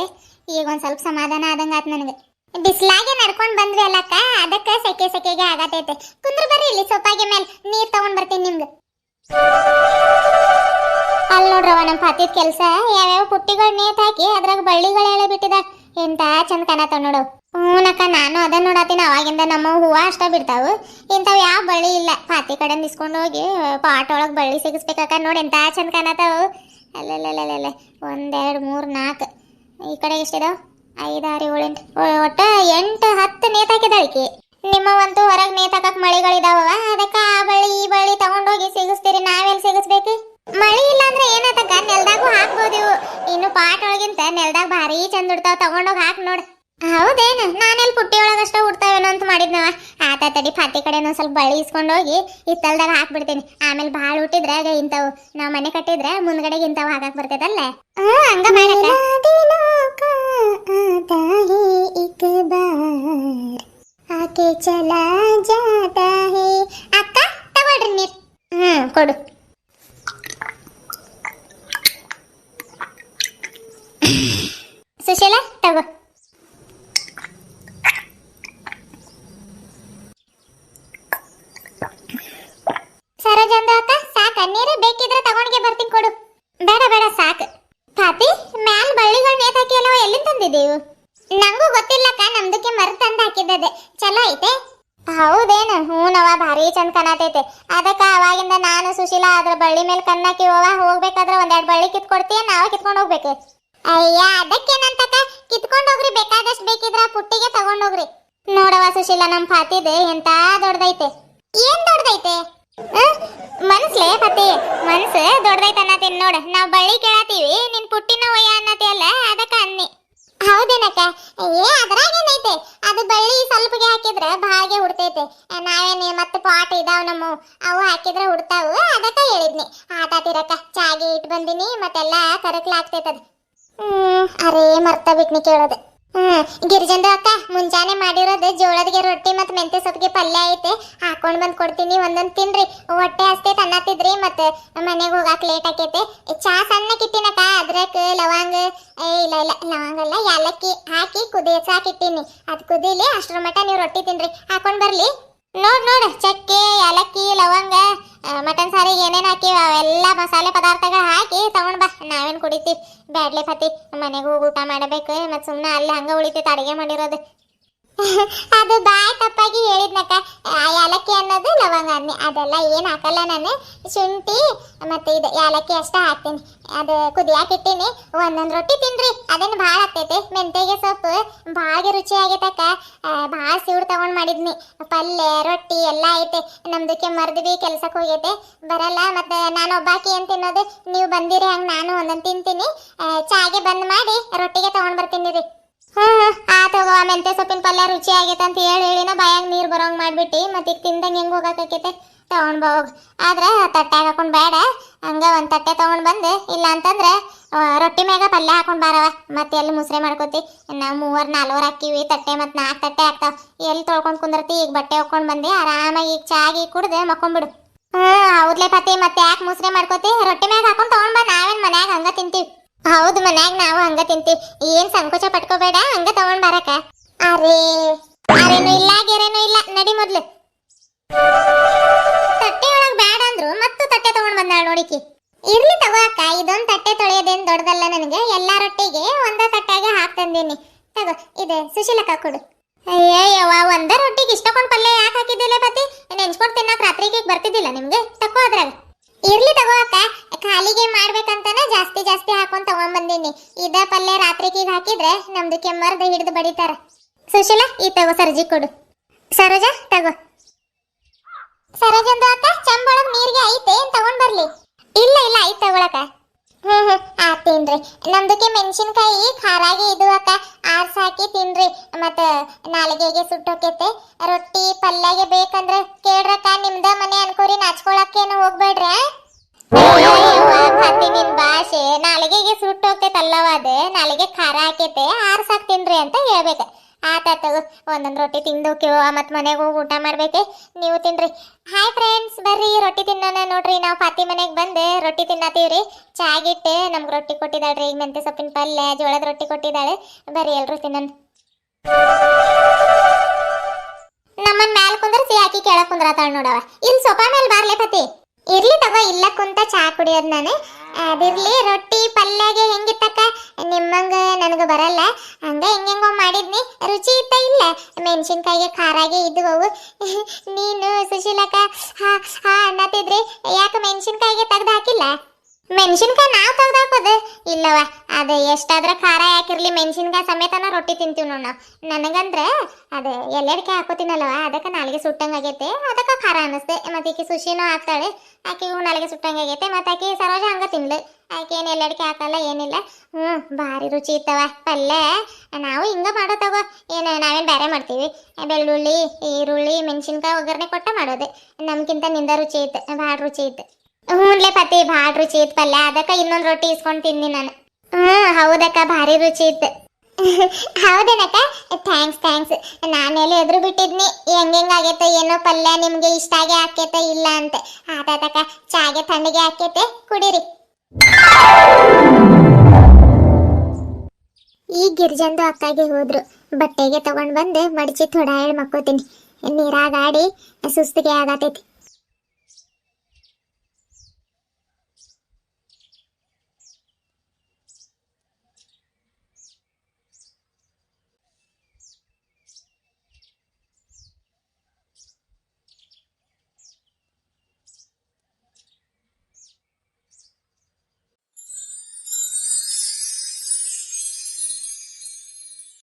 ಈಗ ಒಂದು ಸ್ವಲ್ಪ ಸಮಾಧಾನ ಆದಂಗೆ ಆಯ್ತು ನನಗೆ. ಬಿಸ್ಲಾಗೆ ನಡ್ಕೊಂಡ್ ಬಂದ್ವಿ ಅಲ್ಲಕ್ಕ, ಅದಕ್ಕ ಸೆಕೆಗೆ ಆಗತೈತೆ. ಕುಂದ್ರ ಬರ್ರಿ ಇಲ್ಲಿ ಸೊಪ್ಪಾಗೆ ಮೇಲೆ ನೀರ್ ತಗೊಂಡ್ ಬರ್ತೀನಿ ನಿಮ್ಗೆ. ಅಲ್ಲಿ ನೋಡ್ರವ ನಮ್ ಪಾತಿದ್ ಕೆಲ್ಸ ಯಾವ್ಯಾವ ಪುಟ್ಟಿಗಳು ನೇತ್ ಹಾಕಿ ಅದ್ರಾಗ ಬಳ್ಳಿಗಳೆಲ್ಲ ಬಿಟ್ಟಿದ. ಎಂತ ಚಂದ ಕಾಣತಾವ ನೋಡು. ಹೂನಕ್ಕ, ನಾನು ಅದನ್ನ ನೋಡತ್ತೀನಿ. ಅವಾಗಿಂದ ನಮ್ಮ ಹೂವ ಅಷ್ಟ ಬಿಡ್ತಾವು, ಇಂಥವ್ ಯಾವ ಬಳ್ಳಿ ಇಲ್ಲ. ಪಾತಿ ಕಡೆ ಇಸ್ಕೊಂಡು ಹೋಗಿ ಪಾಟ್ ಒಳಗ್ ಬಳ್ಳಿ ಸಿಗಿಸ್ಬೇಕಕ್ಕ. ನೋಡಿ ಎಂತ ಚಂದ ಕಾಣತಾವು. ಅಲ್ಲಲ್ಲಲ್ಲ 1 2 3 4 ಈ ಕಡೆ ಎಷ್ಟಿದಾವ? 5 6 7 8 ಒಟ್ಟ 8 10 ನೇತ್ ಹಾಕಿದಾಳಿಕಿ. ನಿಮ್ಮವಂತೂ ಹೊರಗ್ ನೇತ್ ಹಾಕಕ್ ಮಳಿಗಳಿದಾವ, ಅದಕ್ಕ ಆ ಬಳ್ಳಿ ಈ ಬಳ್ಳಿ ತಗೊಂಡೋಗಿ ಸಿಗಿಸ್ತೀರಿ. ನಾವೆಲ್ಲಿ ಸಿಗಿಸ್ಬೇಕು? ಮಳಿ ಇಲ್ಲ ಅಂದ್ರೆ ಏನತಕ್ಕ, ನೆಲ್ದಾಗೂ ಹಾಕ್ಬೋದು. ಇನ್ನು ಪಾಟ್ ಒಳಗಿಂತ ನೆಲ್ದಾಗ ಭಾರಿ ಚಂದ ಉಡ್ತಾವ, ತಗೊಂಡೋಗಿ ಹಾಕ್ ನೋಡ್. ಹೌದೇನು? ನಾನೆಲ್ಲಿ ಪುಟ್ಟಿ ಒಳಗಷ್ಟ ಉಡ್ತಾವೇನೋ ಅಂತ ಮಾಡಿದ್ನವ. ಆತ ತಡಿ, ಪಾತಿ ಕಡೆ ಸ್ವಲ್ಪ ಬಳ್ಳಿ ಇಸ್ಕೊಂಡೋಗಿ ಹಿತ್ತಲ್ದಾಗ ಹಾಕ್ಬಿಡ್ತೀನಿ. ಆಮೇಲೆ ಭಾಳ ಹುಟ್ಟಿದ್ರೆ ಇಂಥವು ನಾವ್ ಮನೆ ಕಟ್ಟಿದ್ರೆ ಮುಂದ್ಗಡೆಗೆ ಇಂಥವು ಹಾಕಕ್ ಬರ್ತೈತಲ್ಲ. ಹಂಗ ಮಾಡಕ್ಕ. ಆಕೆ ಚಲಾ ಜಾತಾ ಹೇ. ಅಕ್ಕ ತಗೊಳ್ರಿ ನೀರ್. ಕೊಡು. ಸುಶೀಲಾ ತಗೋ. ಸರೋಜಂದು ಅಕ್ಕ ಸಾಕ? ನೀರು ಬೇಕಿದ್ರೆ ತಗೊಂಡ್ಗೆ ಬರ್ತೀನಿ, ಕೊಡು. ಬೇಡ ಸಾಕು. ಪಾತಿ ಮ್ಯಾಲ್ ಬಳ್ಳಿಗಳು ನೇತ್ ಹಾಕಿ ಅಲ್ಲವ, ಎಲ್ಲಿಂದ ತಂದಿದ್ದೀವು? ನಂಗೂ ಗೊತ್ತಿಲ್ಲಕ್ಕ, ನಮ್ದಕ್ಕೆ ತಂದು ಹಾಕಿದ್ದದೆ. ಚಲೋ ಐತೆ? ಹೌದೇನು? ಹೂನವ, ಭಾರಿ ಚಂದ ಕಾಣತೈತೆ. ಅದಕ್ಕ ಅವಾಗಿಂದ ನಾನು ಸುಶೀಲಾ ಅದ್ರ ಬಳ್ಳಿ ಮೇಲೆ ಕಣ್ಣಾಕಿ ಹೋಗ್ಬೇಕಾದ್ರೆ 1 2 ಬಳ್ಳಿ ಕಿತ್ಕೊಡ್ತೀಯ, ನಾವ ಕಿತ್ಕೊಂಡು ಹೋಗ್ಬೇಕು. ಅಯ್ಯ, ಅದಕ್ಕೇನಂತಕ್ಕ, ಕಿತ್ಕೊಂಡ್ ಹೋಗ್ರಿ, ಬೇಕಾದಷ್ಟು ಬೇಕಿದ್ರ ಪುಟ್ಟಿಗೆ ತಗೊಂಡೋಗ್ರಿ. ನೋಡವ ಸುಶೀಲಾ, ನಮ್ ಪಾತಿದ್ ಎಂತ ದೊಡ್ಡದೈತೆ. ಏನ್ ದೊಡ್ಡದೈತೆ? ಮನ್ಸ್ಲೇ ಪತಿ, ಮನ್ಸು ದೊಡ್ಡದೈತೆ ಅನ್ನತೀನಿ ನೋಡ. ನಾವ್ ಬಳ್ಳಿ ಕೇಳತ್ತೀವಿ, ನಿನ್ ಪುಟ್ಟಿನ ಒಯ್ಯ ಅನ್ನತಿ ಅಲ್ಲ, ಅದಕ್ಕ ಅನ್ನಿ. ಹೌದೇನಕ್ಕ? ಅದ್ರಾಗೇನೈತೆ, ಅದು ಬಳ್ಳಿ ಸ್ವಲ್ಪಗೆ ಹಾಕಿದ್ರೆ ಭಾಗೆ ಹುಡ್ತೈತೆ. ನಾವೇನೇ ಮತ್ತೆ ಪಾಟ್ ಇದಾವ್ ನಮ್ಮ, ಅವು ಹಾಕಿದ್ರೆ ಹುಡ್ತಾವು, ಅದಕ್ಕ ಹೇಳಿದ್ನಿ. ಆತಾತಿರಕ್ಕ, ಚಾಗಿ ಇಟ್ಟು ಬಂದಿನಿ, ಮತ್ತೆಲ್ಲ ಕರಕ್ಲಾಗ್ತೈತದ. ಅರೇ ಮರ್ತ ಬಿಟ್ನಿ ಕೇಳೋದು. ಗಿರಿಜಂದು ಅಕ್ಕ, ಮುಂಜಾನೆ ಮಾಡಿರೋದು ಜೋಳದಿಗೆ ರೊಟ್ಟಿ ಮತ್ತು ಮೆಂತ್ಯ ಸೊಪ್ಪಿಗೆ ಪಲ್ಯ ಐತೆ, ಹಾಕೊಂಡ್ ಬಂದ್ ಕೊಡ್ತೀನಿ, ಒಂದೊಂದ್ ತಿನ್ರಿ. ಹೊಟ್ಟೆ ಹಸ್ತೈತೆ ಅನ್ನತ್ತಿದ್ರಿ, ಮತ್ತೆ ಮನೆಗೆ ಹೋಗಾಕ ಲೇಟ್ ಆಕೈತೆ. ಚಾ ಸಣ್ಣಕ್ಕೆ ಇಟ್ಟಿನಕ್ಕ, ಅದ್ರಕ್ ಲವಂಗ, ಇಲ್ಲ ಲವಂಗ ಅಲ್ಲ, ಯಾಲಕ್ಕಿ ಹಾಕಿ ಕುದಿಸಾಕಿಟ್ಟಿನಿ. ಅದ್ ಕುದಿಲಿ, ಅಷ್ಟ್ರ ಮಟ್ಟ ನೀವು ರೊಟ್ಟಿ ತಿನ್ರಿ. ಹಾಕೊಂಡ್ ಬರ್ಲಿ. ನೋಡ್ ಚಕ್ಕೆ, ಯಾಲಕ್ಕಿ, ಲವಂಗ, ಮಟನ್ ಸಾರಿಗೆ ಏನೇನ್ ಹಾಕಿ ಅವೆಲ್ಲ ಮಸಾಲೆ ಪದಾರ್ಥಗಳು ಹಾಕಿ ತಗೊಂಡ್ ಬಾ. ನಾವೇನ್ ಕುಡಿತೀವಿ? ಬ್ಯಾಡ್ಲೆ ಪತಿ, ಮನೆಗೆ ಹೋಗಿ ಊಟ ಮಾಡಬೇಕು, ಮತ್ ಸುಮ್ನೆ ಅಲ್ಲಿ ಹಂಗ ಉಳಿತೈತೆ ಅಡಿಗೆ ಮಾಡಿರೋದು. ಅದು ಬಾಯ್ ತಪ್ಪಾಗಿ ಹೇಳಿದ್ನಕ್ಕ. ಯಾಲಕ್ಕಿ ಅನ್ನೋದು ಲವಂಗ ಅನ್ನಿ, ಅದೆಲ್ಲ ಏನ್ ಹಾಕಲ್ಲ ನಾನು. ಶುಂಠಿ ಮತ್ತೆ ಇದು ಯಾಲಕ್ಕಿ ಅಷ್ಟ ಹಾಕ್ತೀನಿ. ಅದು ಕುದಿಯಾಕಿಟ್ಟಿನಿ. ಒಂದೊಂದ್ ರೊಟ್ಟಿ ತಿನ್ರಿ, ಅದೇನು ಭಾಳ ಆಗ್ತೈತೆ. ಮೆಂತೆಗೆ ಸೊಪ್ಪು ಭಾಳ ರುಚಿ ಆಗೈತಕ್ಕ. ಭಾಳ ಸಿವ್ಡ್ ತಗೊಂಡ್ ಮಾಡಿದ್ನಿ. ಪಲ್ಯ ರೊಟ್ಟಿ ಎಲ್ಲ ಐತೆ. ನಮ್ದಕ್ಕೆ ಮರ್ದ್ವಿ, ಕೆಲ್ಸಕ್ಕೆ ಹೋಗೈತೆ, ಬರಲ್ಲ. ಮತ್ತೆ ನಾನು ಒಬ್ಬಾಕಿ ಏನ್ ತಿನ್ನೋದು, ನೀವು ಬಂದಿರಿ ಹಂಗ ನಾನು ಒಂದೊಂದ್ ತಿಂತೀನಿ. ಚಾಗೆ ಬಂದ್ ಮಾಡಿ ರೊಟ್ಟಿಗೆ ತಗೊಂಡ್ ಬರ್ತೀನಿ ರೀ. ಆತಗೋ, ಮೆಂತೆ ಸೊಪ್ಪಿನ ಪಲ್ಯ ರುಚಿ ಆಗೈತೆ ಅಂತ ಹೇಳಿನ ಬಾಯಾಗ ನೀರು ಬರೋಂಗ್ ಮಾಡ್ಬಿಟ್ಟು, ಮತ್ತೆ ಈಗ ತಿಂದಂಗೆ ಹೆಂಗೆ ಹೋಗಾಕೈತೆ, ತಗೊಂಡ್ ಹೋಗ್. ಆದ್ರೆ ತಟ್ಟೆ ಹಾಕೊಂಡ್ ಬೇಡ, ಹಂಗ ಒಂದ್ ತಟ್ಟೆ ತಗೊಂಡ್ ಬಂದು, ಇಲ್ಲ ಅಂತಂದ್ರೆ ರೊಟ್ಟಿ ಮ್ಯಾಗ ಪಲ್ಯ ಹಾಕೊಂಡ್ ಬಾರವ. ಮತ್ತೆ ಎಲ್ಲಿ ಮುಸ್ರೆ ಮಾಡ್ಕೋತಿ? ನಾವು 3 4 ಹಾಕಿವಿ ತಟ್ಟೆ, ಮತ್ತೆ 4 ತಟ್ಟೆ ಆಗ್ತಾವ. ಎಲ್ಲಿ ತೊಳ್ಕೊಂಡ್ ಕುಂದಿರ್ತಿ? ಈಗ ಬಟ್ಟೆ ಹಾಕೊಂಡ್ ಬಂದು ಆರಾಮಾಗಿ ಈಗ ಚಾಗಿ ಕುಡ್ದು ಮಕ್ಕೊಂಡ್ಬಿಡು. ಹೌದ್ಲೆ ಪತಿ, ಮತ್ತೆ ಯಾಕೆ ಮುಸ್ರೆ ಮಾಡ್ಕೋತಿ? ರೊಟ್ಟಿ ಮ್ಯಾಗ ಹಾಕೊಂಡ್ ತಗೊಂಡ್ ಬಾ, ನಾವೇನ್ ಮನ್ಯಾಗ ಹಂಗ ತಿಂತೀವಿ. ಹೌದು, ಮನ್ಯಾಗ ನಾವು ಹಂಗ ತಿಂತೀವಿ. ಏನ್ ಸಂಕೋಚ ಪಟ್ಕೋಬೇಡ, ಹಂಗ ತಗೊಂಡ್ ಬರಕ. ಅರೇನು ಇಲ್ಲ ಗೆರೇನು ಇಲ್ಲ, ನಡಿ ಮೊದ್ಲು. ತಟ್ಟೆ ಒಳಗ್ ಬ್ಯಾಡ ಅಂದ್ರು ಮತ್ತು ತಟ್ಟೆ ತಗೊಂಡ್ ಬಂದಾಳ ನೋಡಿಕಿ. ಇರ್ಲಿ ತಗೋ ಅಕ್ಕ, ಇದೊಂದ್ ತಟ್ಟೆ ತೊಳೆಯೋದೇನ್ ದೊಡ್ಡದಲ್ಲ ನನಗೆ. ಎಲ್ಲಾ ರೊಟ್ಟಿಗೆ ಒಂದ ತಟ್ಟೆಗೆ ಹಾಕ್ತಂದೀನಿ. ತಗೋ, ಇದೆ ಸುಶೀಲಕ್ಕ ಕೊಡು. ಅಯ್ಯವ್ವ, ಒಂದ ರೊಟ್ಟಿಗೆ ಇಷ್ಟಕೊಂಡ್ ಪಲ್ಯ ಯಾಕೆ ಹಾಕಿದ್ದಿಲ್ಲ ಪತಿ? ನೆನ್ಸ್ಕೊಂಡ್ ತಿನ್ನಕ್ ರಾತ್ರಿಗೆ ಬರ್ತಿದ್ದಿಲ್ಲ ನಿಮ್ಗೆ? ತಗೋ ಅದ್ರಾಗ. ಇರ್ಲಿ ತಗೋ ಅಕ್ಕ, ಖಾಲಿಗೆ ಮಾಡ್ಬೇಕಂತಾನೆ ಜಾಸ್ತಿ ಹಾಕೊಂಡ್ ತಗೊಂಡ್ ಬಂದೀನಿ. ಇದ ಪಲ್ಯ ರಾತ್ರಿಗೆ ಹಾಕಿದ್ರೆ ನಮ್ದು ಕೆಮ್ಮರ್ದ ಹಿಡಿದು ಬಡಿತಾರ. ಸುಶೀಲಾ, ಈ ತಗೋ ಸರ್ಜಿ ಕೊಡು. ಸರೋಜಾ ತಗೋ. ಸರೋಜಂದು ಅಕ್ಕ, ಚಂಬೊಳಗ್ ನೀರಿಗೆ ಐತೆ, ಏನ್ ತಗೊಂಡ್ ಬರ್ಲಿ? ಇಲ್ಲ ಐತ್ ತಗೊಳಕ. ತಿನ್ರಿ. ನಮ್ದಕ್ಕೆ ಮೆಣಸಿನ್ಕಾಯಿ ಖಾರಾಗಿ ಇದು ಅಕ್ಕ, ಆರ್ಸಾಕಿ ತಿನ್ರಿ. ಮತ್ತ ನಾಲಿಗೆಗೆ ಸುಟ್ಟೋಕೈತೆ. ರೊಟ್ಟಿ ಪಲ್ಯಗೆ ಬೇಕಂದ್ರೆ ಕೇಳ್ರಕ್ಕ, ನಿಮ್ದ ಮನೆ ಅನ್ಕೋರಿ, ನಾಚ್ಕೊಳಕ್ಕೇನು ಹೋಗ್ಬೇಡ್ರಿ. ನಿನ್ ಭಾಷೆ ನಾಲಿಗೆಗೆ ಸುಟ್ಟೋಗ್ತೈತಲ್ಲವ, ಅದು ನಾಲಿಗೆ ಖಾರ ಹಾಕೈತೆ, ಆರ್ಸಾಕ್ ತಿನ್ರಿ ಅಂತ ಹೇಳ್ಬೇಕು. ಆತಾತಗು, ಒಂದೊಂದು ರೊಟ್ಟಿ ತಿಂದೋಕಿವ, ಮತ್ ಮನೆಗೆ ಹೋಗಿ ಊಟ ಮಾಡ್ಬೇಕು. ನೀವು ತಿನ್ರಿ. ಹಾಯ್ ಫ್ರೆಂಡ್ಸ್, ಬರ್ರಿ ರೊಟ್ಟಿ ತಿನ್ನೋಣ. ನೋಡ್ರಿ, ನಾವು ಪಾತಿ ಮನೆಗೆ ಬಂದು ರೊಟ್ಟಿ ತಿನ್ನತೀವ್ರಿ. ಚಾಗಿಟ್ಟು ನಮ್ಗೆ ರೊಟ್ಟಿ ಕೊಟ್ಟಿದ್ದಾಳ್ರಿ. ಈಗ ಮೆಂತೆ ಸೊಪ್ಪಿನ ಪಲ್ಯ, ಜೋಳದ ರೊಟ್ಟಿ ಕೊಟ್ಟಿದ್ದಾಳೆ. ಬರ್ರಿ ಎಲ್ರು ತಿನ್ನೋಣ. ನಮ್ಮನ್ ಮ್ಯಾಲ ಕುಂದ್ರಸಿ ಆಕಿ ಕೆಳಗ್ ಕುಂದ್ರತಾಳ ನೋಡವ. ಇಲ್ಲಿ ಸೋಫಾ ಮೇಲೆ ಬಾರ್ಲೆ ಪತಿ. ಇರ್ಲಿ ತಗೋ, ಇಲ್ಲ ಕುಂತ ಚಾ ಕುಡಿಯೋದ್ ನಾನು. ಅದಿರ್ಲಿ, ರೊಟ್ಟಿ ಪಲ್ಯಗೆ ಹೆಂಗಿತ್ತಕ್ಕ? ನಿಮ್ಮಂಗ ನನಗ ಬರಲ್ಲ, ಹಂಗ ಹೆಂಗೆಂಗೋ ಮಾಡಿದ್ನಿ. ರುಚಿ ಇತ್ತ ಇಲ್ಲ? ಮೆಣಸಿನ್ಕಾಯಿಗೆ ಖಾರಾಗೆ ಇದ್ವು. ನೀನು ಸುಶೀಲಕ್ಕ ಹಾ ಹಾ ಅನ್ನತಿದ್ರಿ, ಯಾಕೆ ಮೆಣಸಿನ್ಕಾಯಿಗೆ ತೆಗ್ದು ಹಾಕಿಲ್ಲ? ಮೆಣಸಿನ್ಕಾಯಿ ನಾವು ತೆಗ್ದು ಹಾಕೋದು ಇಲ್ಲವ. ಅದು ಎಷ್ಟಾದ್ರ ಖಾರ ಯಾಕಿರ್ಲಿ, ಮೆಣಸಿನ್ಕಾಯಿ ಸಮೇತನ ರೊಟ್ಟಿ ತಿಂತೀವಿ ನೋಡ್ ನಾವು. ನನಗಂದ್ರೆ ಅದು ಎಲ್ಲೆಡಕ್ಕೆ ಹಾಕೋತೀನಲ್ವ, ಅದಕ್ಕೆ ನಾಲಿಗೆ ಸುಟ್ಟಂಗಾಗೈತೆ, ಅದಕ್ಕೆ ಖಾರ ಅನ್ನಿಸ್ತೆ. ಮತ್ತೆ ಈಕಿ ಸುಶಿನೂ ಹಾಕ್ತಾಳೆ, ಆಕಿಗೂ ನಾಲಿಗೆ ಸುಟ್ಟಂಗಾಗೈತೆ. ಮತ್ತೆ ಆಕಿ ಸರೋಜ ಹಂಗ ತಿನ್ಲು, ಆಕೆ ಏನು ಎಲ್ಲೆಡಕ್ಕೆ ಹಾಕಲ್ಲ ಏನಿಲ್ಲ. ಭಾರಿ ರುಚಿ ಇತ್ತವ ಪಲ್ಯ. ನಾವು ಹಿಂಗ ಮಾಡೋ ತಗೋ, ಏನು ನಾವೇನು ಬೇರೆ ಮಾಡ್ತೀವಿ? ಬೆಳ್ಳುಳ್ಳಿ ಈರುಳ್ಳಿ ಮೆಣಸಿನ್ಕಾಯಿ ಒಗ್ಗರಣೆ ಕೊಟ್ಟ ಮಾಡೋದೆ. ನಮ್ಗಿಂತ ನಿಂದ ರುಚಿ ಐತೆ, ಭಾಳ ರುಚಿ ಐತೆ. ಹ್ಞೂನ್ಲೆ ಪತಿ, ಭಾಳ ರುಚಿ ಇತ್ತು ಪಲ್ಯ. ಅದಕ್ಕೆ ಇನ್ನೊಂದು ರೊಟ್ಟಿ ಇಸ್ಕೊಂಡು ತಿಂದಿ ನಾನು. ಹೌದಕ್ಕ, ಭಾರಿ ರುಚಿ ಇತ್ತು. ಹೌದೇನಕ್ಕ? ಥ್ಯಾಂಕ್ಸ್. ನಾನೆಲ್ಲಿ ಎದುರು ಬಿಟ್ಟಿದ್ನಿ, ಹೆಂಗಾಗೈತೆ ಏನೋ ಪಲ್ಯ, ನಿಮ್ಗೆ ಇಷ್ಟ ಆಗಿ ಹಾಕೈತೆ ಇಲ್ಲ ಅಂತ. ಆತಾತಕ್ಕ, ಚಾಗೆ ತಣ್ಣಗೆ ಹಾಕೈತೆ, ಕುಡೀರಿ. ಈ ಗಿರ್ಜಂದು ಅಕ್ಕಾಗೆ ಹೋದ್ರು. ಬಟ್ಟೆಗೆ ತಗೊಂಡ್ ಬಂದು ಮಡಚಿ ಥೋಡಾ ಹೇಳಿ ಮಕ್ಕೋತೀನಿ. ನೀರಾಗ ಆಡಿ ಸುಸ್ತಿಗೆ ಆಗತೈತಿ.